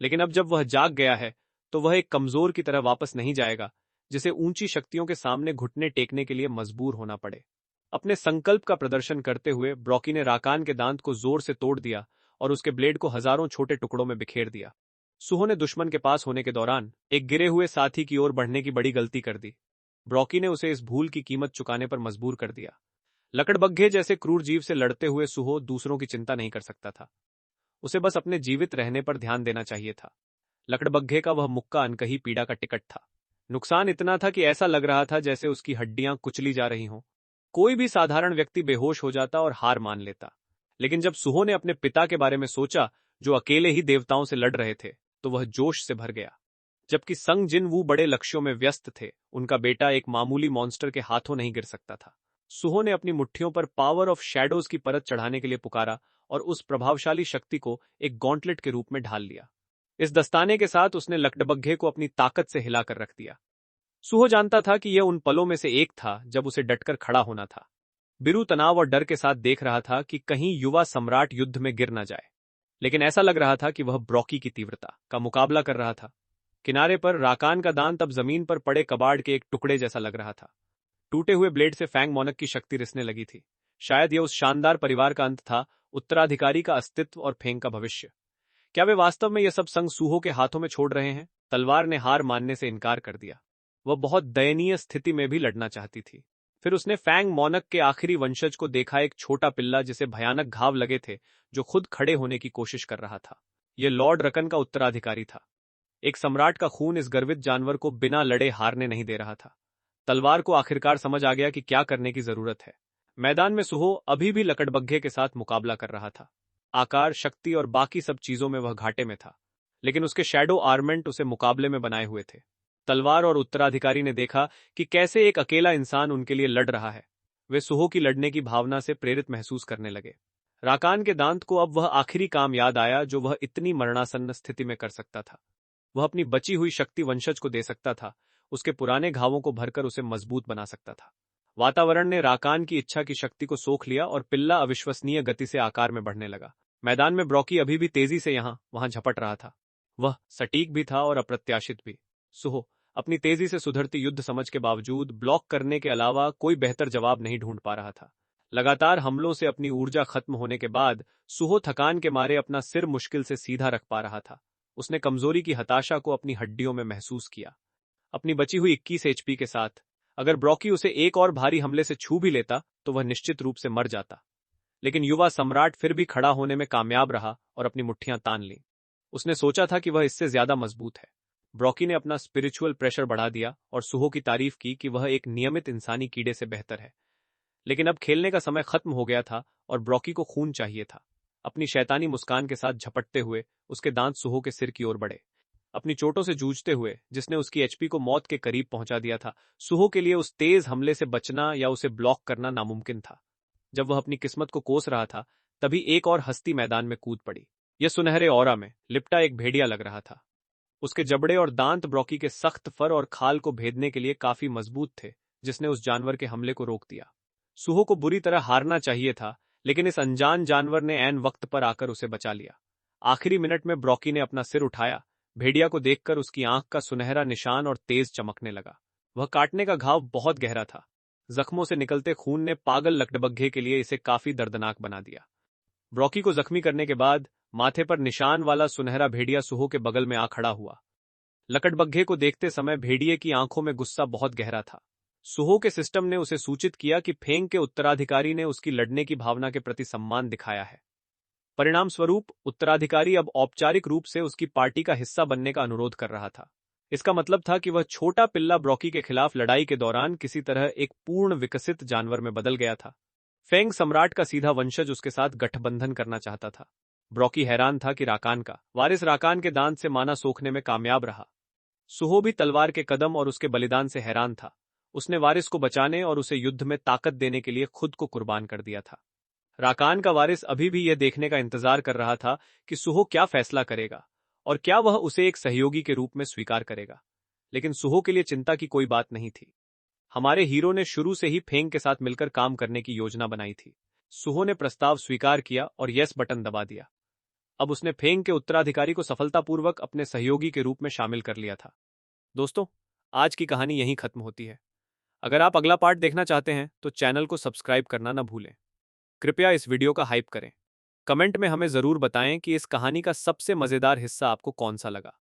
लेकिन अब जब वह जाग गया है तो वह एक कमजोर की तरह वापस नहीं जाएगा, जिसे ऊंची शक्तियों के सामने घुटने टेकने के लिए मजबूर होना पड़े। अपने संकल्प का प्रदर्शन करते हुए ब्रॉकी ने राकान के दांत को जोर से तोड़ दिया और उसके ब्लेड को हजारों छोटे टुकड़ों में बिखेर दिया। सुहो ने दुश्मन के पास होने के दौरान एक गिरे हुए साथी की ओर बढ़ने की बड़ी गलती कर दी। ब्रॉकी ने उसे इस भूल की कीमत चुकाने पर मजबूर कर दिया। लकड़बग्घे जैसे क्रूर जीव से लड़ते हुए सुहो दूसरों की चिंता नहीं कर सकता था। उसे बस अपने जीवित रहने पर ध्यान देना चाहिए था। लकड़बग्घे का वह मुक्का अनकही पीड़ा का टिकट था। नुकसान इतना था कि ऐसा लग रहा था जैसे उसकी हड्डियां कुचली जा रही हों। कोई भी साधारण व्यक्ति बेहोश हो जाता और हार मान लेता। लेकिन जब सुहो ने अपने पिता के बारे में सोचा, जो अकेले ही देवताओं से लड़ रहे थे, तो वह जोश से भर गया। जबकि संग जिन वो बड़े लक्ष्यों में व्यस्त थे, उनका बेटा एक मामूली मॉन्स्टर के हाथों नहीं गिर सकता था। सुहो ने अपनी मुट्ठियों पर पावर ऑफ शैडोज की परत चढ़ाने के लिए पुकारा और उस प्रभावशाली शक्ति को एक गॉन्टलेट के रूप में ढाल लिया। इस दस्ताने के साथ उसने लकड़बग्घे को अपनी ताकत से हिलाकर रख दिया। सुहो जानता था कि यह उन पलों में से एक था जब उसे डटकर खड़ा होना था। बिरु तनाव और डर के साथ देख रहा था कि कहीं युवा सम्राट युद्ध में गिर न जाए, लेकिन ऐसा लग रहा था कि वह ब्रॉकी की तीव्रता का मुकाबला कर रहा था। किनारे पर राकान का दांत अब जमीन पर पड़े कबाड़ के एक टुकड़े जैसा लग रहा था। टूटे हुए ब्लेड से फैंग मोनक की शक्ति रिसने लगी थी। शायद यह उस शानदार परिवार का अंत था, उत्तराधिकारी का अस्तित्व और फेंग का भविष्य। क्या वे वास्तव में यह सब संग सूहो के हाथों में छोड़ रहे हैं? तलवार ने हार मानने से इनकार कर दिया। वह बहुत दयनीय स्थिति में भी लड़ना चाहती थी। फिर उसने फैंग मोनक के आखिरी वंशज को देखा, एक छोटा पिल्ला जिसे भयानक घाव लगे थे, जो खुद खड़े होने की कोशिश कर रहा था। यह लॉर्ड रकन का उत्तराधिकारी था। एक सम्राट का खून इस गर्वित जानवर को बिना लड़े हारने नहीं दे रहा था। तलवार को आखिरकार समझ आ गया कि क्या करने की जरूरत है। मैदान में सुहो अभी भी लकड़बग्घे के साथ मुकाबला कर रहा था। आकार, शक्ति और बाकी सब चीजों में वह घाटे में था, लेकिन उसके शैडो आर्मेंट उसे मुकाबले में बनाए हुए थे। तलवार और उत्तराधिकारी ने देखा कि कैसे एक अकेला इंसान उनके लिए लड़ रहा है। वे सुहो की लड़ने की भावना से प्रेरित महसूस करने लगे। राकान के दांत को अब वह आखिरी काम याद आया जो वह इतनी मरणासन्न स्थिति में कर सकता था। वह अपनी बची हुई शक्ति वंशज को दे सकता था, उसके पुराने घावों को भरकर उसे मजबूत बना सकता था। वातावरण ने राकान की इच्छा की शक्ति को सोख लिया और पिल्ला अविश्वसनीय गति से आकार में बढ़ने लगा। मैदान में ब्रॉकी अभी भी तेजी से यहां वहां झपट रहा था। वह सटीक भी था और अप्रत्याशित भी। सुहो अपनी तेजी से सुधरती युद्ध समझ के बावजूद ब्लॉक करने के अलावा कोई बेहतर जवाब नहीं ढूंढ पा रहा था। लगातार हमलों से अपनी ऊर्जा खत्म होने के बाद सुहो थकान के मारे अपना सिर मुश्किल से सीधा रख पा रहा था। उसने कमजोरी की हताशा को अपनी हड्डियों में महसूस किया। अपनी बची हुई 21 एचपी के साथ अगर ब्रॉकी उसे एक और भारी हमले से छू भी लेता तो वह निश्चित रूप से मर जाता। लेकिन युवा सम्राट फिर भी खड़ा होने में कामयाब रहा और अपनी मुट्ठियां तान ली। उसने सोचा था कि वह इससे ज्यादा मजबूत है। ब्रॉकी ने अपना स्पिरिचुअल प्रेशर बढ़ा दिया और सुहो की तारीफ की कि वह एक नियमित इंसानी कीड़े से बेहतर है। लेकिन अब खेलने का समय खत्म हो गया था और ब्रॉकी को खून चाहिए था। अपनी शैतानी मुस्कान के साथ झपटते हुए उसके दांत सुहो के सिर की ओर बढ़े। अपनी चोटों से जूझते हुए जिसने उसकी एचपी को मौत के करीब पहुंचा दिया था, सुहो के लिए उस तेज हमले से बचना या उसे ब्लॉक करना नामुमकिन था। जब वह अपनी किस्मत को कोस रहा था तभी एक और हस्ती मैदान में कूद पड़ी। यह सुनहरे ऑरा में लिपटा एक भेड़िया लग रहा था। उसके जबड़े और दांत ब्रॉकी के सख्त फर और खाल को भेदने के लिए काफी मजबूत थे, जिसने उस जानवर के हमले को रोक दिया। सुहो को बुरी तरह हारना चाहिए था, लेकिन इस अनजान जानवर ने ऐन वक्त पर आकर उसे बचा लिया। आखिरी मिनट में ब्रॉकी ने अपना सिर उठाया। भेड़िया को देखकर उसकी आंख का सुनहरा निशान और तेज चमकने लगा। वह काटने का घाव बहुत गहरा था। जख्मों से निकलते खून ने पागल लकड़बग्घे के लिए इसे काफी दर्दनाक बना दिया। ब्रॉकी को जख्मी करने के बाद माथे पर निशान वाला सुनहरा भेड़िया सुहो के बगल में आ खड़ा हुआ। लकड़बग्घे को देखते समय भेड़िए की आंखों में गुस्सा बहुत गहरा था। सुहो के सिस्टम ने उसे सूचित किया कि फेंग के उत्तराधिकारी ने उसकी लड़ने की भावना के प्रति सम्मान दिखाया है। परिणाम स्वरूप उत्तराधिकारी अब औपचारिक रूप से उसकी पार्टी का हिस्सा बनने का अनुरोध कर रहा था। इसका मतलब था कि वह छोटा पिल्ला ब्रॉकी के खिलाफ लड़ाई के दौरान किसी तरह एक पूर्ण विकसित जानवर में बदल गया था। फेंग सम्राट का सीधा वंशज उसके साथ गठबंधन करना चाहता था। ब्रॉकी हैरान था कि राकान का वारिस राकान के दांत से माना सोखने में कामयाब रहा। सुहो भी तलवार के कदम और उसके बलिदान से हैरान था। उसने वारिस को बचाने और उसे युद्ध में ताकत देने के लिए खुद को कुर्बान कर दिया था। राकान का वारिस अभी भी यह देखने का इंतजार कर रहा था कि सुहो क्या फैसला करेगा और क्या वह उसे एक सहयोगी के रूप में स्वीकार करेगा। लेकिन सुहो के लिए चिंता की कोई बात नहीं थी। हमारे हीरो ने शुरू से ही फेंग के साथ मिलकर काम करने की योजना बनाई थी। सुहो ने प्रस्ताव स्वीकार किया और यस बटन दबा दिया। अब उसने फेंग के उत्तराधिकारी को सफलतापूर्वक अपने सहयोगी के रूप में शामिल कर लिया था। दोस्तों, आज की कहानी यहीं खत्म होती है। अगर आप अगला पार्ट देखना चाहते हैं तो चैनल को सब्सक्राइब करना न भूलें। कृपया इस वीडियो का हाइप करें। कमेंट में हमें जरूर बताएं कि इस कहानी का सबसे मजेदार हिस्सा आपको कौन सा लगा।